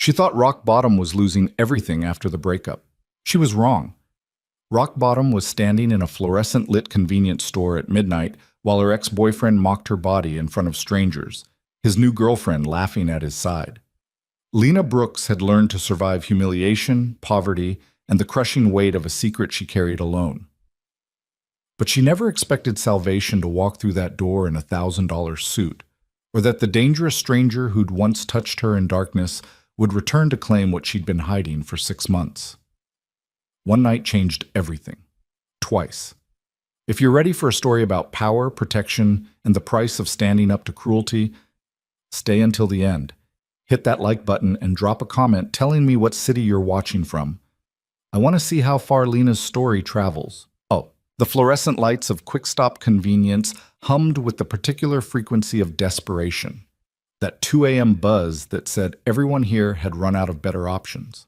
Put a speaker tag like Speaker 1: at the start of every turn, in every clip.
Speaker 1: She thought rock bottom was losing everything after the breakup. She was wrong. Rock bottom was standing in a fluorescent-lit convenience store at midnight while her ex-boyfriend mocked her body in front of strangers, his new girlfriend laughing at his side. Lena Brooks had learned to survive humiliation, poverty, and the crushing weight of a secret she carried alone. But she never expected salvation to walk through that door in a $1,000 suit, or that the dangerous stranger who'd once touched her in darkness would return to claim what she'd been hiding for 6 months. One night changed everything. Twice. If you're ready for a story about power, protection, and the price of standing up to cruelty, stay until the end. Hit that like button and drop a comment telling me what city you're watching from. I want to see how far Lena's story travels. Oh, the fluorescent lights of quick-stop convenience hummed with the particular frequency of desperation. That 2 a.m. buzz that said everyone here had run out of better options.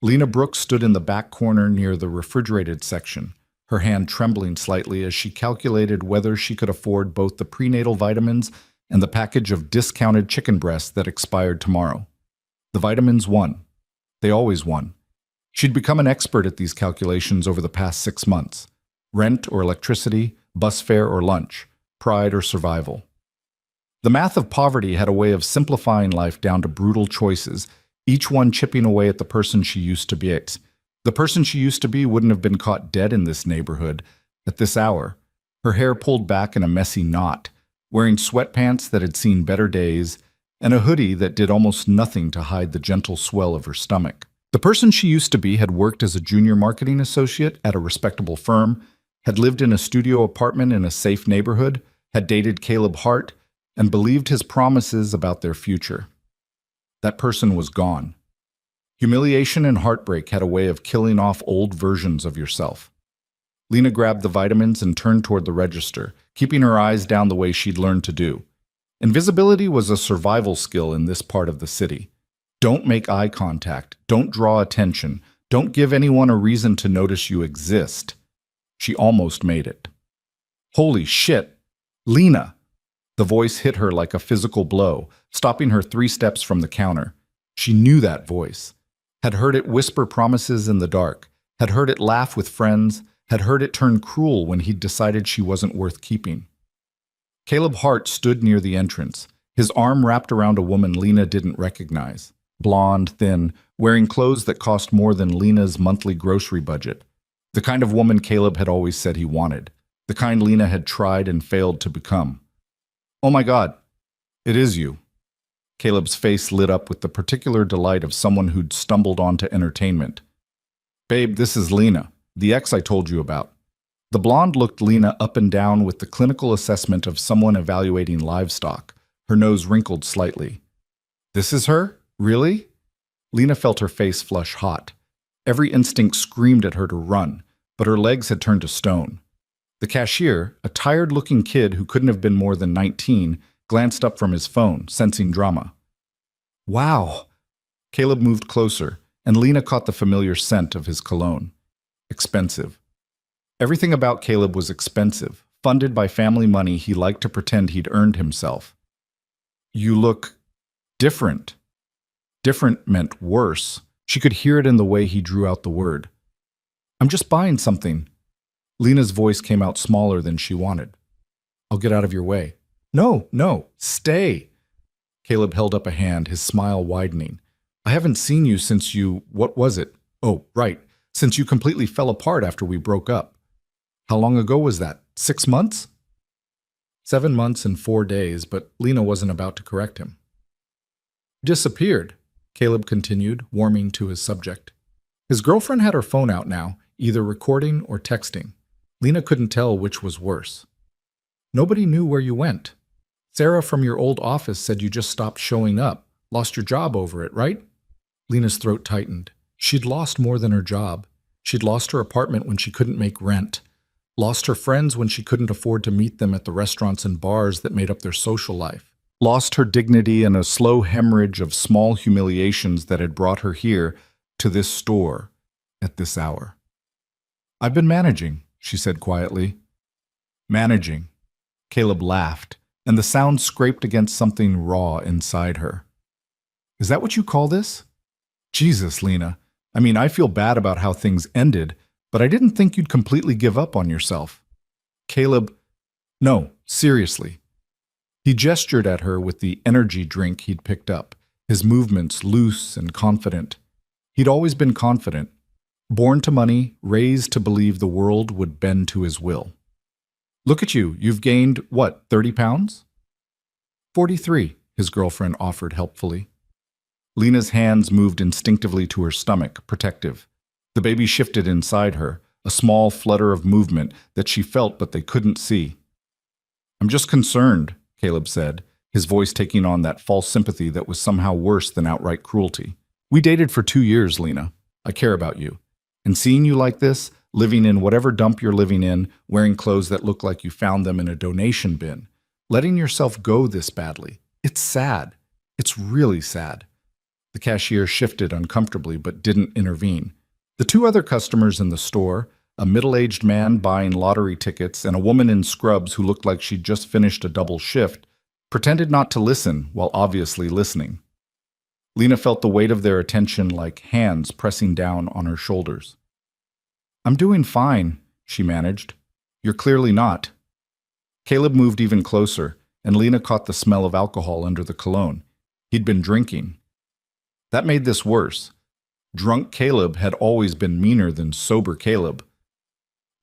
Speaker 1: Lena Brooks stood in the back corner near the refrigerated section, her hand trembling slightly as she calculated whether she could afford both the prenatal vitamins and the package of discounted chicken breasts that expired tomorrow. The vitamins won. They always won. She'd become an expert at these calculations over the past 6 months. Rent or electricity, bus fare or lunch, pride or survival. The math of poverty had a way of simplifying life down to brutal choices, each one chipping away at the person she used to be. The person she used to be wouldn't have been caught dead in this neighborhood at this hour, her hair pulled back in a messy knot, wearing sweatpants that had seen better days, and a hoodie that did almost nothing to hide the gentle swell of her stomach. The person she used to be had worked as a junior marketing associate at a respectable firm, had lived in a studio apartment in a safe neighborhood, had dated Caleb Hart, and believed his promises about their future. That person was gone. Humiliation and heartbreak had a way of killing off old versions of yourself. Lena grabbed the vitamins and turned toward the register, keeping her eyes down the way she'd learned to do. Invisibility was a survival skill in this part of the city. Don't make eye contact. Don't draw attention. Don't give anyone a reason to notice you exist. She almost made it. Holy shit! Lena! The voice hit her like a physical blow, stopping her 3 steps from the counter. She knew that voice. Had heard it whisper promises in the dark. Had heard it laugh with friends. Had heard it turn cruel when he'd decided she wasn't worth keeping. Caleb Hart stood near the entrance, his arm wrapped around a woman Lena didn't recognize. Blonde, thin, wearing clothes that cost more than Lena's monthly grocery budget. The kind of woman Caleb had always said he wanted. The kind Lena had tried and failed to become. Oh my God, it is you. Caleb's face lit up with the particular delight of someone who'd stumbled onto entertainment. Babe, this is Lena, the ex I told you about. The blonde looked Lena up and down with the clinical assessment of someone evaluating livestock, her nose wrinkled slightly. This is her? Really? Lena felt her face flush hot. Every instinct screamed at her to run, but her legs had turned to stone. The cashier, a tired-looking kid who couldn't have been more than 19, glanced up from his phone, sensing drama. Wow! Caleb moved closer, and Lena caught the familiar scent of his cologne. Expensive. Everything about Caleb was expensive, funded by family money he liked to pretend he'd earned himself. You look different. Different meant worse. She could hear it in the way he drew out the word. I'm just buying something. Lena's voice came out smaller than she wanted. I'll get out of your way. No, stay. Caleb held up a hand, his smile widening. I haven't seen you since what was it? Oh, right, since you completely fell apart after we broke up. How long ago was that? 6 months? 7 months and 4 days, but Lena wasn't about to correct him. Disappeared, Caleb continued, warming to his subject. His girlfriend had her phone out now, either recording or texting. Lena couldn't tell which was worse. Nobody knew where you went. Sarah from your old office said you just stopped showing up, lost your job over it, right? Lena's throat tightened. She'd lost more than her job. She'd lost her apartment when she couldn't make rent, lost her friends when she couldn't afford to meet them at the restaurants and bars that made up their social life, lost her dignity in a slow hemorrhage of small humiliations that had brought her here to this store at this hour. I've been managing, she said quietly. Managing. Caleb laughed, and the sound scraped against something raw inside her. Is that what you call this? Jesus, Lena. I mean, I feel bad about how things ended, but I didn't think you'd completely give up on yourself. Caleb, no, seriously. He gestured at her with the energy drink he'd picked up, his movements loose and confident. He'd always been confident, born to money, raised to believe the world would bend to his will. Look at you, you've gained, what, 30 pounds? 43, his girlfriend offered helpfully. Lena's hands moved instinctively to her stomach, protective. The baby shifted inside her, a small flutter of movement that she felt but they couldn't see. I'm just concerned, Caleb said, his voice taking on that false sympathy that was somehow worse than outright cruelty. We dated for 2 years, Lena. I care about you. And seeing you like this, living in whatever dump you're living in, wearing clothes that look like you found them in a donation bin, letting yourself go this badly, it's sad. It's really sad. The cashier shifted uncomfortably but didn't intervene. The two other customers in the store, a middle-aged man buying lottery tickets and a woman in scrubs who looked like she'd just finished a double shift, pretended not to listen while obviously listening. Lena felt the weight of their attention like hands pressing down on her shoulders. I'm doing fine, she managed. You're clearly not. Caleb moved even closer, and Lena caught the smell of alcohol under the cologne. He'd been drinking. That made this worse. Drunk Caleb had always been meaner than sober Caleb.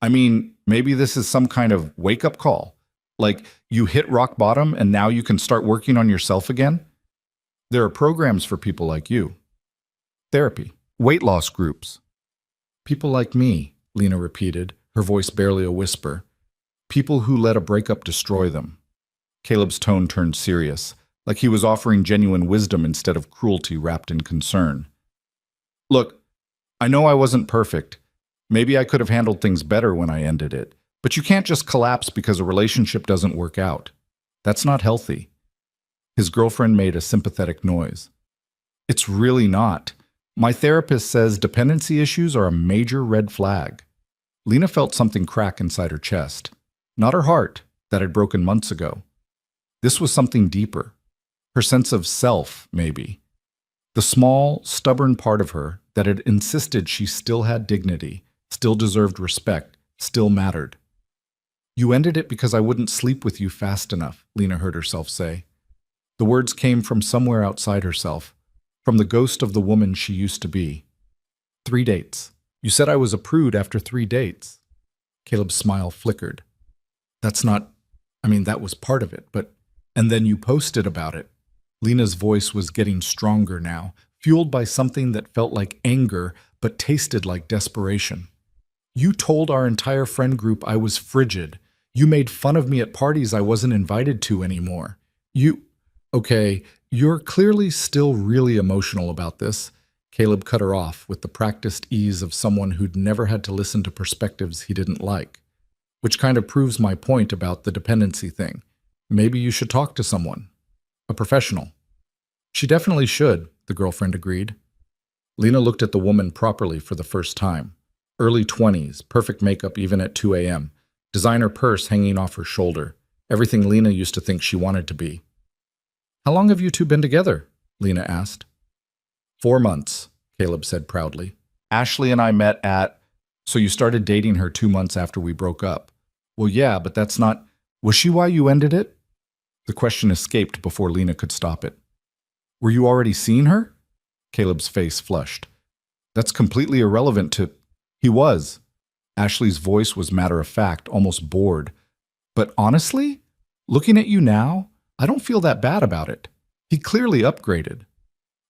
Speaker 1: I mean, maybe this is some kind of wake-up call. Like, you hit rock bottom and now you can start working on yourself again? There are programs for people like you. Therapy, weight loss groups. People like me, Lena repeated, her voice barely a whisper. People who let a breakup destroy them. Caleb's tone turned serious, like he was offering genuine wisdom instead of cruelty wrapped in concern. Look, I know I wasn't perfect. Maybe I could have handled things better when I ended it. But you can't just collapse because a relationship doesn't work out. That's not healthy. His girlfriend made a sympathetic noise. It's really not. My therapist says dependency issues are a major red flag. Lena felt something crack inside her chest. Not her heart, that had broken months ago. This was something deeper. Her sense of self, maybe. The small, stubborn part of her that had insisted she still had dignity, still deserved respect, still mattered. You ended it because I wouldn't sleep with you fast enough, Lena heard herself say. The words came from somewhere outside herself, from the ghost of the woman she used to be. 3 dates. You said I was a prude after 3 dates. Caleb's smile flickered. That was part of it, but... And then you posted about it. Lena's voice was getting stronger now, fueled by something that felt like anger, but tasted like desperation. You told our entire friend group I was frigid. You made fun of me at parties I wasn't invited to anymore. Okay, you're clearly still really emotional about this. Caleb cut her off with the practiced ease of someone who'd never had to listen to perspectives he didn't like. Which kind of proves my point about the dependency thing. Maybe you should talk to someone. A professional. She definitely should, the girlfriend agreed. Lena looked at the woman properly for the first time. Early 20s, perfect makeup even at 2 a.m., designer purse hanging off her shoulder, everything Lena used to think she wanted to be. How long have you two been together? Lena asked. 4 months, Caleb said proudly. Ashley and I met at... So you started dating her 2 months after we broke up. Well, yeah, but that's not... Was she why you ended it? The question escaped before Lena could stop it. Were you already seeing her? Caleb's face flushed. That's completely irrelevant to... He was. Ashley's voice was matter-of-fact, almost bored. But honestly, looking at you now, I don't feel that bad about it. He clearly upgraded.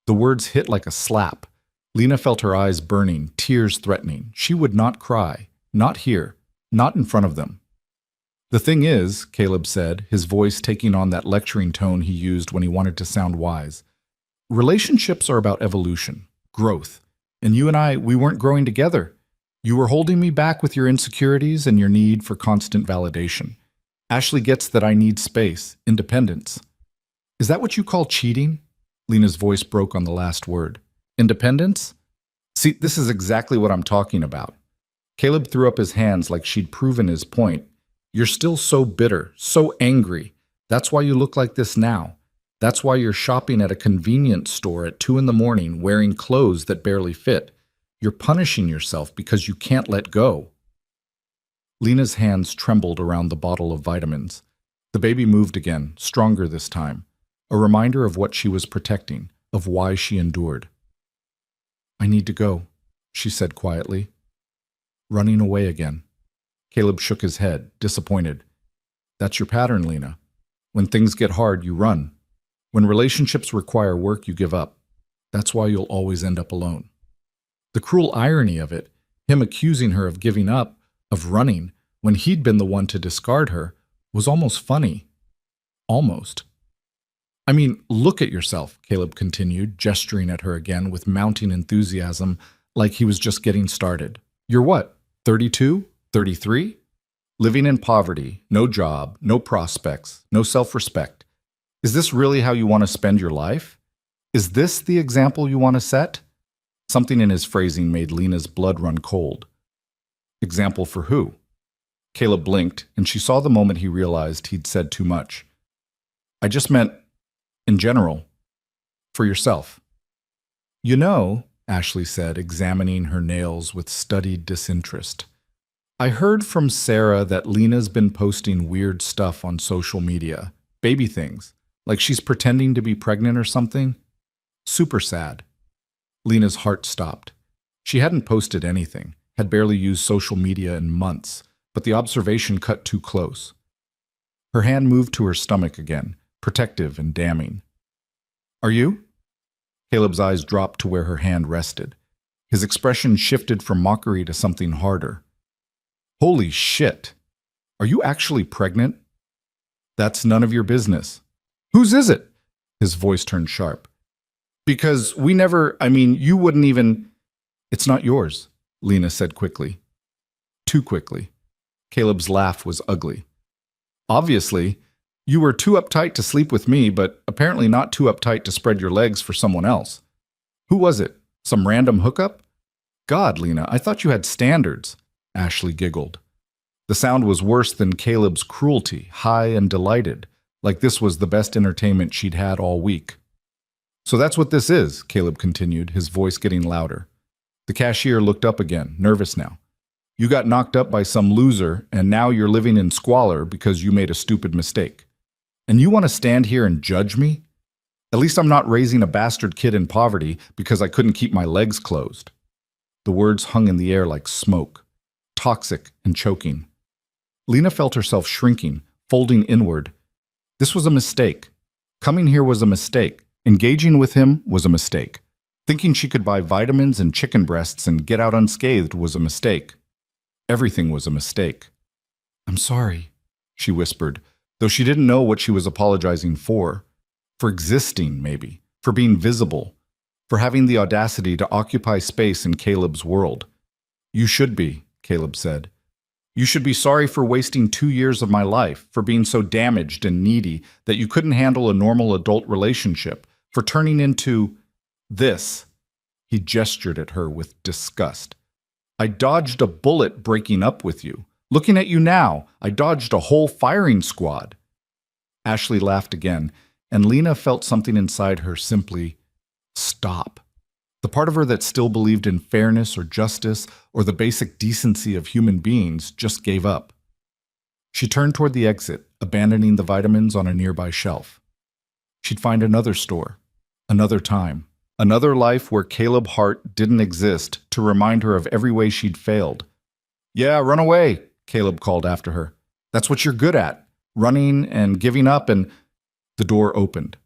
Speaker 1: The words hit like a slap. Lena felt her eyes burning, tears threatening. She would not cry. Not here. Not in front of them. The thing is, Caleb said, his voice taking on that lecturing tone he used when he wanted to sound wise, relationships are about evolution, growth. And you and I, we weren't growing together. You were holding me back with your insecurities and your need for constant validation. Ashley gets that I need space, independence. Is that what you call cheating? Lena's voice broke on the last word. Independence? See, this is exactly what I'm talking about. Caleb threw up his hands like she'd proven his point. You're still so bitter, so angry. That's why you look like this now. That's why you're shopping at a convenience store at 2 in the morning wearing clothes that barely fit. You're punishing yourself because you can't let go. Lena's hands trembled around the bottle of vitamins. The baby moved again, stronger this time, a reminder of what she was protecting, of why she endured. I need to go, she said quietly. Running away again. Caleb shook his head, disappointed. That's your pattern, Lena. When things get hard, you run. When relationships require work, you give up. That's why you'll always end up alone. The cruel irony of it, him accusing her of giving up, of running, when he'd been the one to discard her, was almost funny. Almost. I mean, look at yourself, Caleb continued, gesturing at her again with mounting enthusiasm, like he was just getting started. You're what, 32? 33? Living in poverty, no job, no prospects, no self-respect. Is this really how you want to spend your life? Is this the example you want to set? Something in his phrasing made Lena's blood run cold. Example for who? Caleb blinked, and she saw the moment he realized he'd said too much. I just meant, in general, for yourself. You know, Ashley said, examining her nails with studied disinterest. I heard from Sarah that Lena's been posting weird stuff on social media. Baby things. Like she's pretending to be pregnant or something. Super sad. Lena's heart stopped. She hadn't posted anything, had barely used social media in months, but the observation cut too close. Her hand moved to her stomach again, protective and damning. Are you? Caleb's eyes dropped to where her hand rested. His expression shifted from mockery to something harder. Holy shit! Are you actually pregnant? That's none of your business. Whose is it? His voice turned sharp. Because you wouldn't even... It's not yours, Lena said quickly. Too quickly. Caleb's laugh was ugly. Obviously, you were too uptight to sleep with me, but apparently not too uptight to spread your legs for someone else. Who was it? Some random hookup? God, Lena, I thought you had standards. Ashley giggled. The sound was worse than Caleb's cruelty, high and delighted, like this was the best entertainment she'd had all week. So that's what this is, Caleb continued, his voice getting louder. The cashier looked up again, nervous now. You got knocked up by some loser, and now you're living in squalor because you made a stupid mistake. And you want to stand here and judge me? At least I'm not raising a bastard kid in poverty because I couldn't keep my legs closed. The words hung in the air like smoke, toxic and choking. Lena felt herself shrinking, folding inward. This was a mistake. Coming here was a mistake. Engaging with him was a mistake. Thinking she could buy vitamins and chicken breasts and get out unscathed was a mistake. Everything was a mistake. I'm sorry, she whispered, though she didn't know what she was apologizing for. For existing, maybe. For being visible. For having the audacity to occupy space in Caleb's world. You should be, Caleb said. You should be sorry for wasting 2 years of my life, for being so damaged and needy that you couldn't handle a normal adult relationship, for turning into this. He gestured at her with disgust. I dodged a bullet breaking up with you. Looking at you now, I dodged a whole firing squad. Ashley laughed again, and Lena felt something inside her simply stop. The part of her that still believed in fairness or justice or the basic decency of human beings just gave up. She turned toward the exit, abandoning the vitamins on a nearby shelf. She'd find another store, another time, another life where Caleb Hart didn't exist to remind her of every way she'd failed. Yeah, run away, Caleb called after her. That's what you're good at, running and giving up, and the door opened.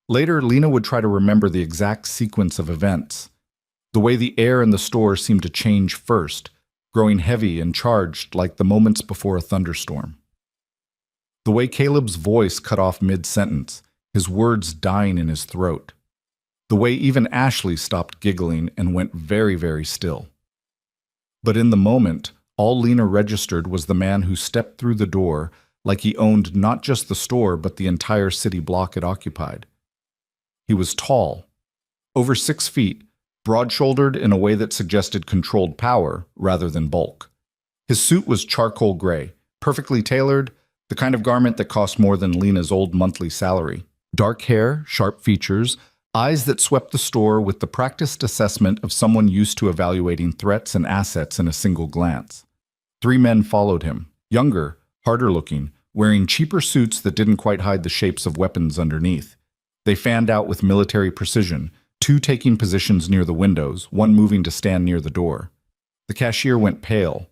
Speaker 1: Later, Lena would try to remember the exact sequence of events. The way the air in the store seemed to change first, growing heavy and charged like the moments before a thunderstorm. The way Caleb's voice cut off mid-sentence, his words dying in his throat. The way even Ashley stopped giggling and went very, very still. But in the moment, all Lena registered was the man who stepped through the door like he owned not just the store but the entire city block it occupied. He was tall, over 6 feet, broad-shouldered in a way that suggested controlled power rather than bulk. His suit was charcoal gray, perfectly tailored, the kind of garment that cost more than Lena's old monthly salary. Dark hair, sharp features, eyes that swept the store with the practiced assessment of someone used to evaluating threats and assets in a single glance. 3 men followed him, younger, harder looking, wearing cheaper suits that didn't quite hide the shapes of weapons underneath. They fanned out with military precision, 2 taking positions near the windows, 1 moving to stand near the door. The cashier went pale.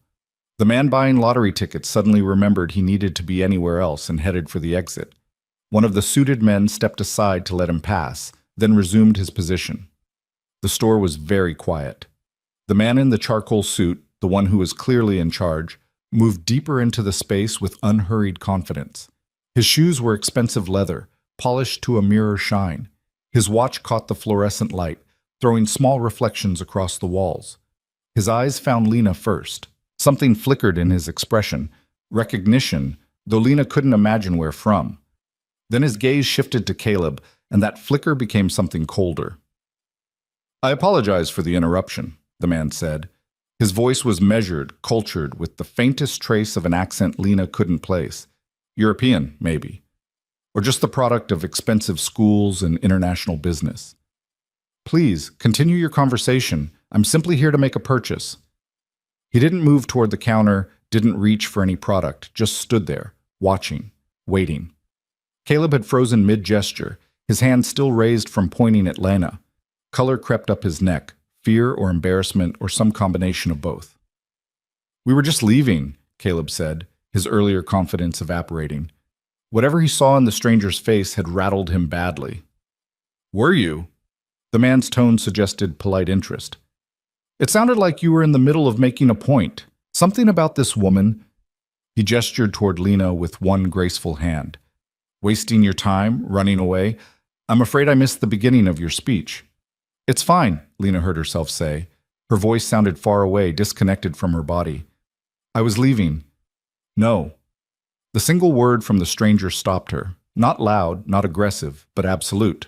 Speaker 1: The man buying lottery tickets suddenly remembered he needed to be anywhere else and headed for the exit. One of the suited men stepped aside to let him pass, then resumed his position. The store was very quiet. The man in the charcoal suit, the one who was clearly in charge, moved deeper into the space with unhurried confidence. His shoes were expensive leather, polished to a mirror shine. His watch caught the fluorescent light, throwing small reflections across the walls. His eyes found Lena first. Something flickered in his expression, recognition, though Lena couldn't imagine where from. Then his gaze shifted to Caleb, and that flicker became something colder. "I apologize for the interruption," the man said. His voice was measured, cultured, with the faintest trace of an accent Lena couldn't place. European, maybe. Or just the product of expensive schools and international business. "Please, continue your conversation. I'm simply here to make a purchase." He didn't move toward the counter, didn't reach for any product, just stood there, watching, waiting. Caleb had frozen mid-gesture, his hand still raised from pointing at Lena. Color crept up his neck, fear or embarrassment or some combination of both. "We were just leaving," Caleb said, his earlier confidence evaporating. Whatever he saw in the stranger's face had rattled him badly. "Were you?" The man's tone suggested polite interest. "It sounded like you were in the middle of making a point. Something about this woman." He gestured toward Lena with one graceful hand. "Wasting your time, running away? I'm afraid I missed the beginning of your speech." "It's fine," Lena heard herself say. Her voice sounded far away, disconnected from her body. "I was leaving." "No." The single word from the stranger stopped her. Not loud, not aggressive, but absolute.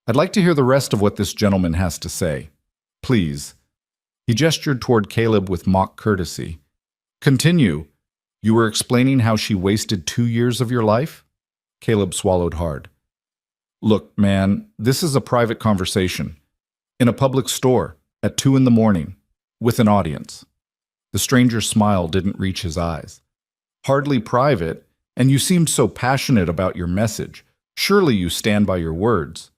Speaker 1: "I'd like to hear the rest of what this gentleman has to say. Please." He gestured toward Caleb with mock courtesy. "Continue. You were explaining how she wasted 2 years of your life?" Caleb swallowed hard. "Look, man, this is a private conversation. In a public store, at 2 in the morning, with an audience." The stranger's smile didn't reach his eyes. "Hardly private, and you seemed so passionate about your message. Surely you stand by your words."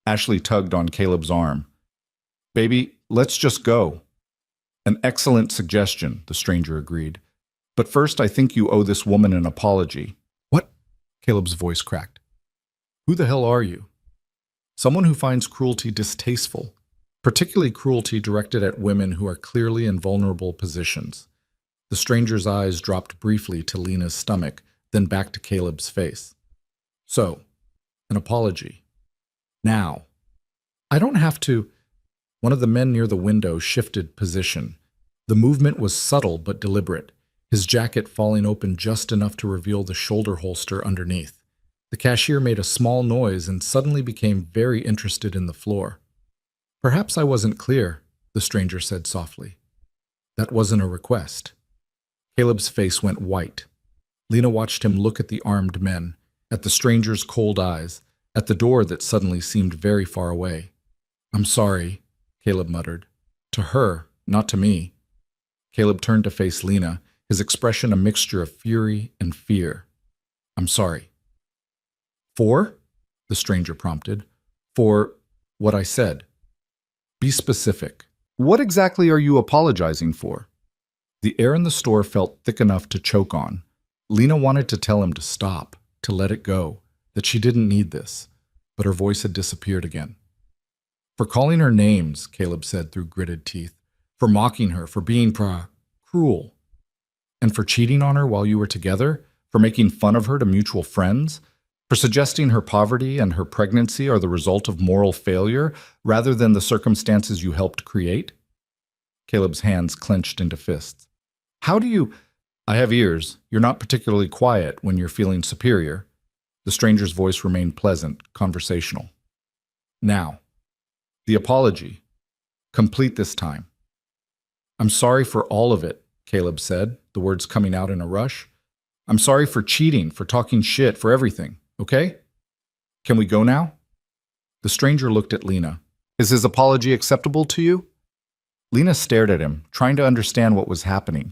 Speaker 1: Ashley tugged on Caleb's arm. "Baby, let's just go." "An excellent suggestion," the stranger agreed. "But first I think you owe this woman an apology." "What?" Caleb's voice cracked. "Who the hell are you?" "Someone who finds cruelty distasteful, particularly cruelty directed at women who are clearly in vulnerable positions." The stranger's eyes dropped briefly to Lena's stomach, then back to Caleb's face. "So, an apology. Now." "I don't have to." One of the men near the window shifted position. The movement was subtle but deliberate, his jacket falling open just enough to reveal the shoulder holster underneath. The cashier made a small noise and suddenly became very interested in the floor. "Perhaps I wasn't clear," the stranger said softly. "That wasn't a request." Caleb's face went white. Lena watched him look at the armed men, at the stranger's cold eyes, at the door that suddenly seemed very far away. "I'm sorry," Caleb muttered. "To her, not to me." Caleb turned to face Lena, his expression a mixture of fury and fear. "I'm sorry." "For?" the stranger prompted. "For what I said." "Be specific. What exactly are you apologizing for?" The air in the store felt thick enough to choke on. Lena wanted to tell him to stop, to let it go, that she didn't need this, but her voice had disappeared again. "For calling her names," Caleb said through gritted teeth. "For mocking her, for being cruel. And for cheating on her while you were together, for making fun of her to mutual friends, for suggesting her poverty and her pregnancy are the result of moral failure rather than the circumstances you helped create." Caleb's hands clenched into fists. "How do you—" "I have ears. You're not particularly quiet when you're feeling superior." The stranger's voice remained pleasant, conversational. "Now, the apology. Complete this time." "I'm sorry for all of it," Caleb said, the words coming out in a rush. "I'm sorry for cheating, for talking shit, for everything, okay?" Can we go now? The stranger looked at Lena. Is his apology acceptable to you? Lena stared at him, trying to understand what was happening.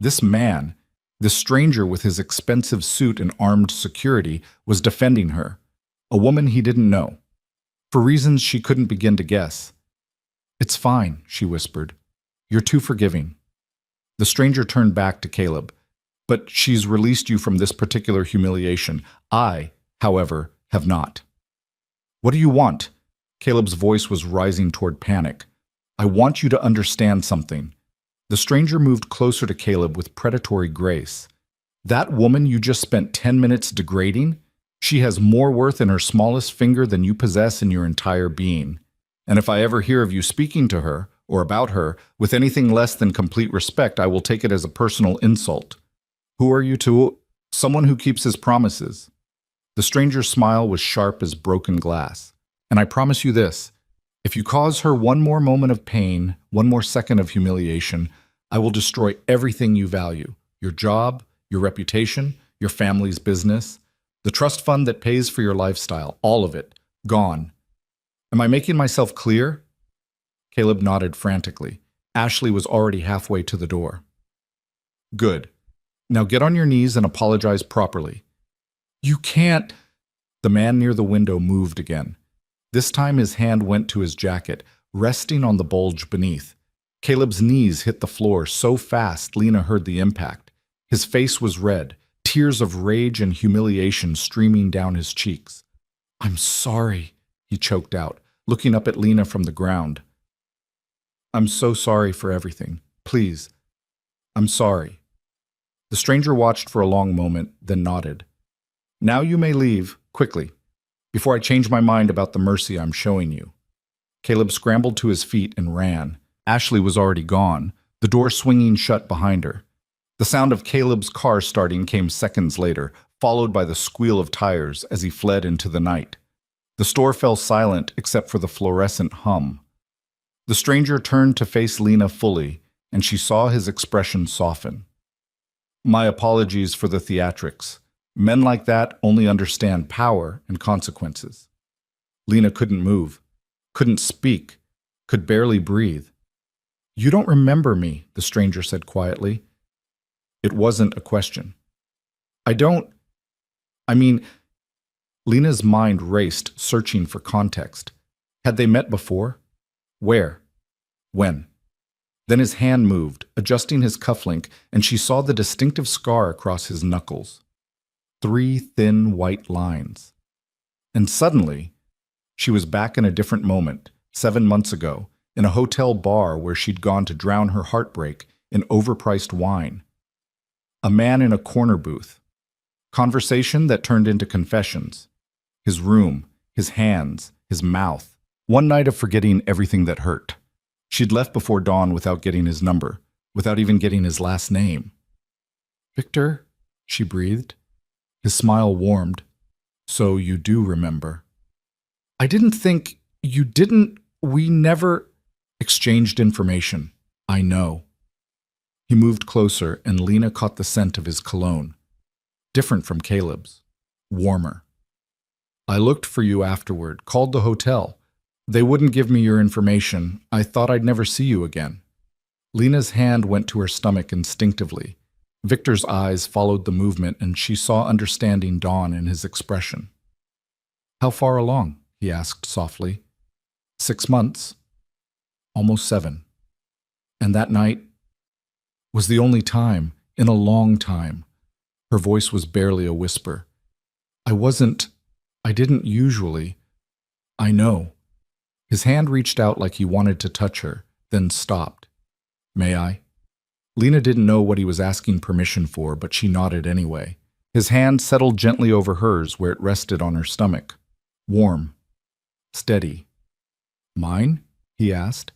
Speaker 1: This man, this stranger with his expensive suit and armed security, was defending her, a woman he didn't know, for reasons she couldn't begin to guess. It's fine, she whispered. You're too forgiving. The stranger turned back to Caleb. But she's released you from this particular humiliation. I, however, have not. What do you want? Caleb's voice was rising toward panic. I want you to understand something. The stranger moved closer to Caleb with predatory grace. That woman you just spent 10 minutes degrading? She has more worth in her smallest finger than you possess in your entire being. And if I ever hear of you speaking to her, or about her, with anything less than complete respect, I will take it as a personal insult. Who are you to? Someone who keeps his promises. The stranger's smile was sharp as broken glass. And I promise you this, if you cause her one more moment of pain, one more second of humiliation, I will destroy everything you value. Your job, your reputation, your family's business, the trust fund that pays for your lifestyle, all of it, gone. Am I making myself clear? Caleb nodded frantically. Ashley was already halfway to the door. Good. Now get on your knees and apologize properly. You can't. The man near the window moved again. This time his hand went to his jacket, resting on the bulge beneath. Caleb's knees hit the floor so fast Lena heard the impact. His face was red, tears of rage and humiliation streaming down his cheeks. I'm sorry, he choked out, looking up at Lena from the ground. I'm so sorry for everything. Please. I'm sorry. The stranger watched for a long moment, then nodded. Now you may leave, quickly, before I change my mind about the mercy I'm showing you. Caleb scrambled to his feet and ran. Ashley was already gone, the door swinging shut behind her. The sound of Caleb's car starting came seconds later, followed by the squeal of tires as he fled into the night. The store fell silent except for the fluorescent hum. The stranger turned to face Lena fully, and she saw his expression soften. My apologies for the theatrics. Men like that only understand power and consequences. Lena couldn't move, couldn't speak, could barely breathe. You don't remember me, the stranger said quietly. It wasn't a question. Lena's mind raced, searching for context. Had they met before? Where? When? Then his hand moved, adjusting his cufflink, and she saw the distinctive scar across his knuckles. 3 thin white lines. And suddenly, she was back in a different moment, 7 months ago, in a hotel bar where she'd gone to drown her heartbreak in overpriced wine. A man in a corner booth. Conversation that turned into confessions. His room, his hands, his mouth. One night of forgetting everything that hurt. She'd left before dawn without getting his number, without even getting his last name. Victor, she breathed. His smile warmed. So you do remember. I didn't think you didn't. We never exchanged information. I know. He moved closer, and Lena caught the scent of his cologne. Different from Caleb's. Warmer. I looked for you afterward, called the hotel. They wouldn't give me your information. I thought I'd never see you again. Lena's hand went to her stomach instinctively. Victor's eyes followed the movement, and she saw understanding dawn in his expression. How far along? He asked softly. 6 months. Almost 7. And that night was the only time, in a long time. Her voice was barely a whisper. I didn't usually. I know. His hand reached out like he wanted to touch her, then stopped. May I? Lena didn't know what he was asking permission for, but she nodded anyway. His hand settled gently over hers where it rested on her stomach. Warm. Steady. Mine? He asked.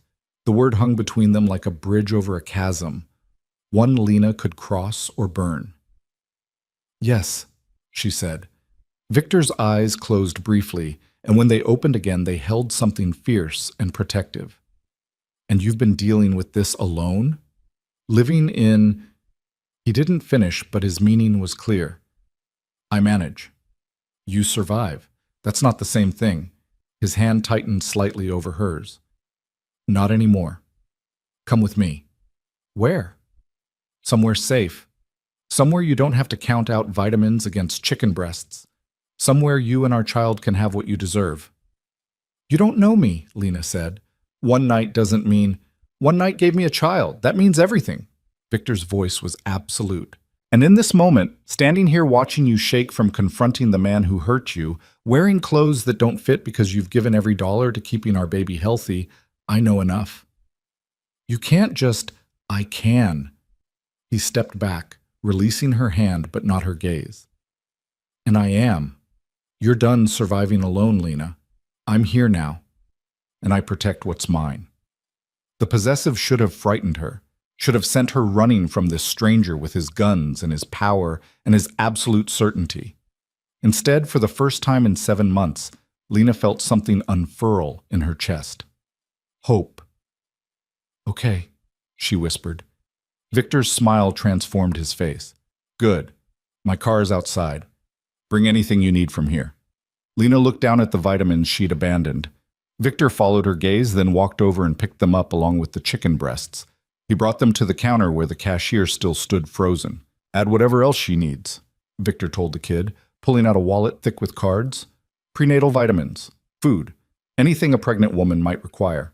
Speaker 1: The word hung between them like a bridge over a chasm. One Lena could cross or burn. Yes, she said. Victor's eyes closed briefly, and when they opened again, they held something fierce and protective. And you've been dealing with this alone? Living in... He didn't finish, but his meaning was clear. I manage. You survive. That's not the same thing. His hand tightened slightly over hers. Not anymore. Come with me. Where? Somewhere safe. Somewhere you don't have to count out vitamins against chicken breasts. Somewhere you and our child can have what you deserve. You don't know me, Lena said. One night doesn't mean, one night gave me a child. That means everything. Victor's voice was absolute. And in this moment, standing here watching you shake from confronting the man who hurt you, wearing clothes that don't fit because you've given every dollar to keeping our baby healthy, I know enough. You can't just, I can. He stepped back, releasing her hand but not her gaze. And I am. You're done surviving alone, Lena. I'm here now, and I protect what's mine. The possessive should have frightened her, should have sent her running from this stranger with his guns and his power and his absolute certainty. Instead, for the first time in 7 months, Lena felt something unfurl in her chest. Hope. Okay, she whispered. Victor's smile transformed his face. Good. My car is outside. Bring anything you need from here. Lena looked down at the vitamins she'd abandoned. Victor followed her gaze, then walked over and picked them up along with the chicken breasts. He brought them to the counter where the cashier still stood frozen. Add whatever else she needs, Victor told the kid, pulling out a wallet thick with cards. Prenatal vitamins, food, anything a pregnant woman might require.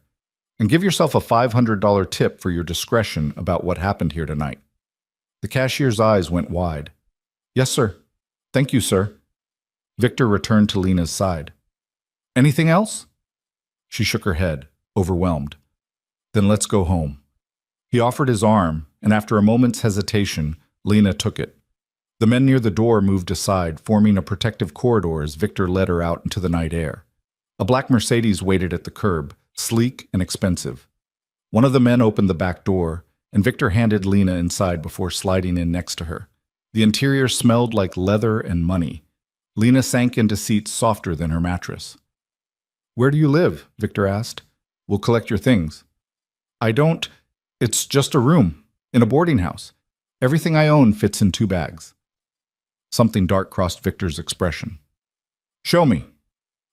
Speaker 1: And give yourself a $500 tip for your discretion about what happened here tonight. The cashier's eyes went wide. Yes, sir. Thank you, sir. Victor returned to Lena's side. Anything else? She shook her head, overwhelmed. Then let's go home. He offered his arm, and after a moment's hesitation, Lena took it. The men near the door moved aside, forming a protective corridor as Victor led her out into the night air. A black Mercedes waited at the curb, sleek and expensive. One of the men opened the back door, and Victor handed Lena inside before sliding in next to her. The interior smelled like leather and money. Lena sank into seats softer than her mattress. Where do you live? Victor asked. We'll collect your things. I don't. It's just a room, in a boarding house. Everything I own fits in 2 bags. Something dark crossed Victor's expression. Show me.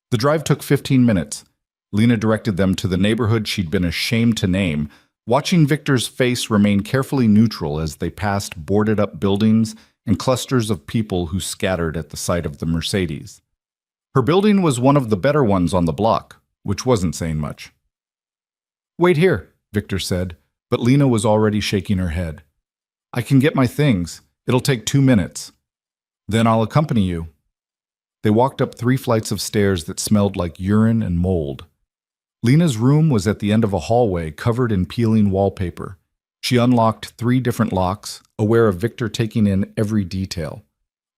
Speaker 1: The drive took 15 minutes. Lena directed them to the neighborhood she'd been ashamed to name, watching Victor's face remain carefully neutral as they passed boarded-up buildings and clusters of people who scattered at the sight of the Mercedes. Her building was one of the better ones on the block, which wasn't saying much. Wait here, Victor said, but Lena was already shaking her head. I can get my things. It'll take 2 minutes. Then I'll accompany you. They walked up 3 flights of stairs that smelled like urine and mold. Lena's room was at the end of a hallway covered in peeling wallpaper. She unlocked 3 different locks, aware of Victor taking in every detail.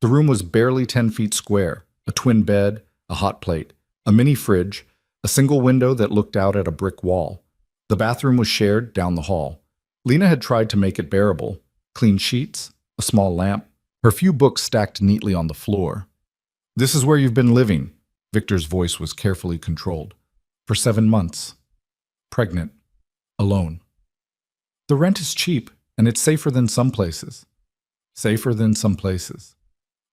Speaker 1: The room was barely 10 feet square, a twin bed, a hot plate, a mini fridge, a single window that looked out at a brick wall. The bathroom was shared down the hall. Lena had tried to make it bearable. Clean sheets, a small lamp, her few books stacked neatly on the floor. This is where you've been living, Victor's voice was carefully controlled. For 7 months. Pregnant. Alone. The rent is cheap, and it's safer than some places. Safer than some places.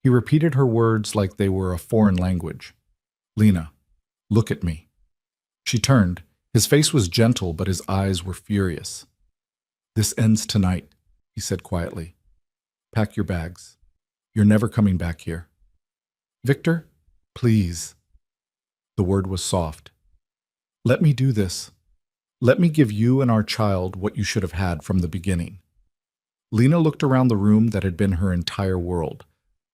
Speaker 1: He repeated her words like they were a foreign language. Lena, look at me. She turned. His face was gentle, but his eyes were furious. This ends tonight, he said quietly. Pack your bags. You're never coming back here. Victor, please. The word was soft. Let me do this. Let me give you and our child what you should have had from the beginning. Lena looked around the room that had been her entire world,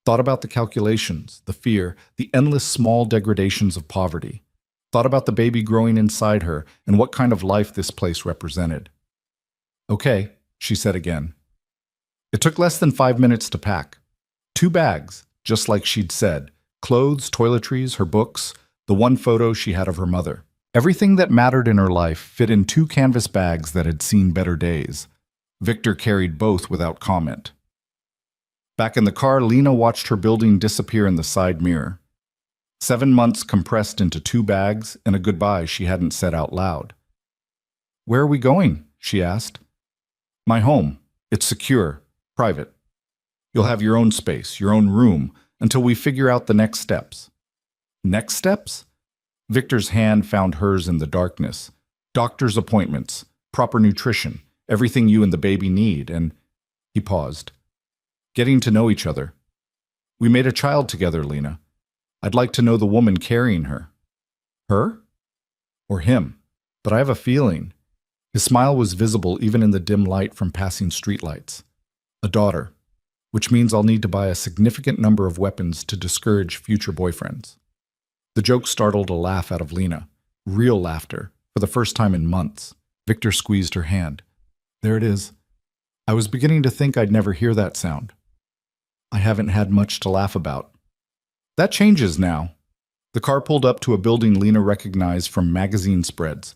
Speaker 1: thought about the calculations, the fear, the endless small degradations of poverty, thought about the baby growing inside her and what kind of life this place represented. Okay, she said again. It took less than 5 minutes to pack. 2 bags, just like she'd said, clothes, toiletries, her books, the one photo she had of her mother. Everything that mattered in her life fit in 2 canvas bags that had seen better days. Victor carried both without comment. Back in the car, Lena watched her building disappear in the side mirror. 7 months compressed into 2 bags and a goodbye she hadn't said out loud. Where are we going? She asked. My home. It's secure, private. You'll have your own space, your own room, until we figure out the next steps. Next steps? Victor's hand found hers in the darkness. Doctor's appointments, proper nutrition, everything you and the baby need, and he paused. Getting to know each other. We made a child together, Lena. I'd like to know the woman carrying her. Her? Or him? But I have a feeling. His smile was visible even in the dim light from passing streetlights. A daughter, which means I'll need to buy a significant number of weapons to discourage future boyfriends. The joke startled a laugh out of Lena. Real laughter, for the first time in months. Victor squeezed her hand. There it is. I was beginning to think I'd never hear that sound. I haven't had much to laugh about. That changes now. The car pulled up to a building Lena recognized from magazine spreads.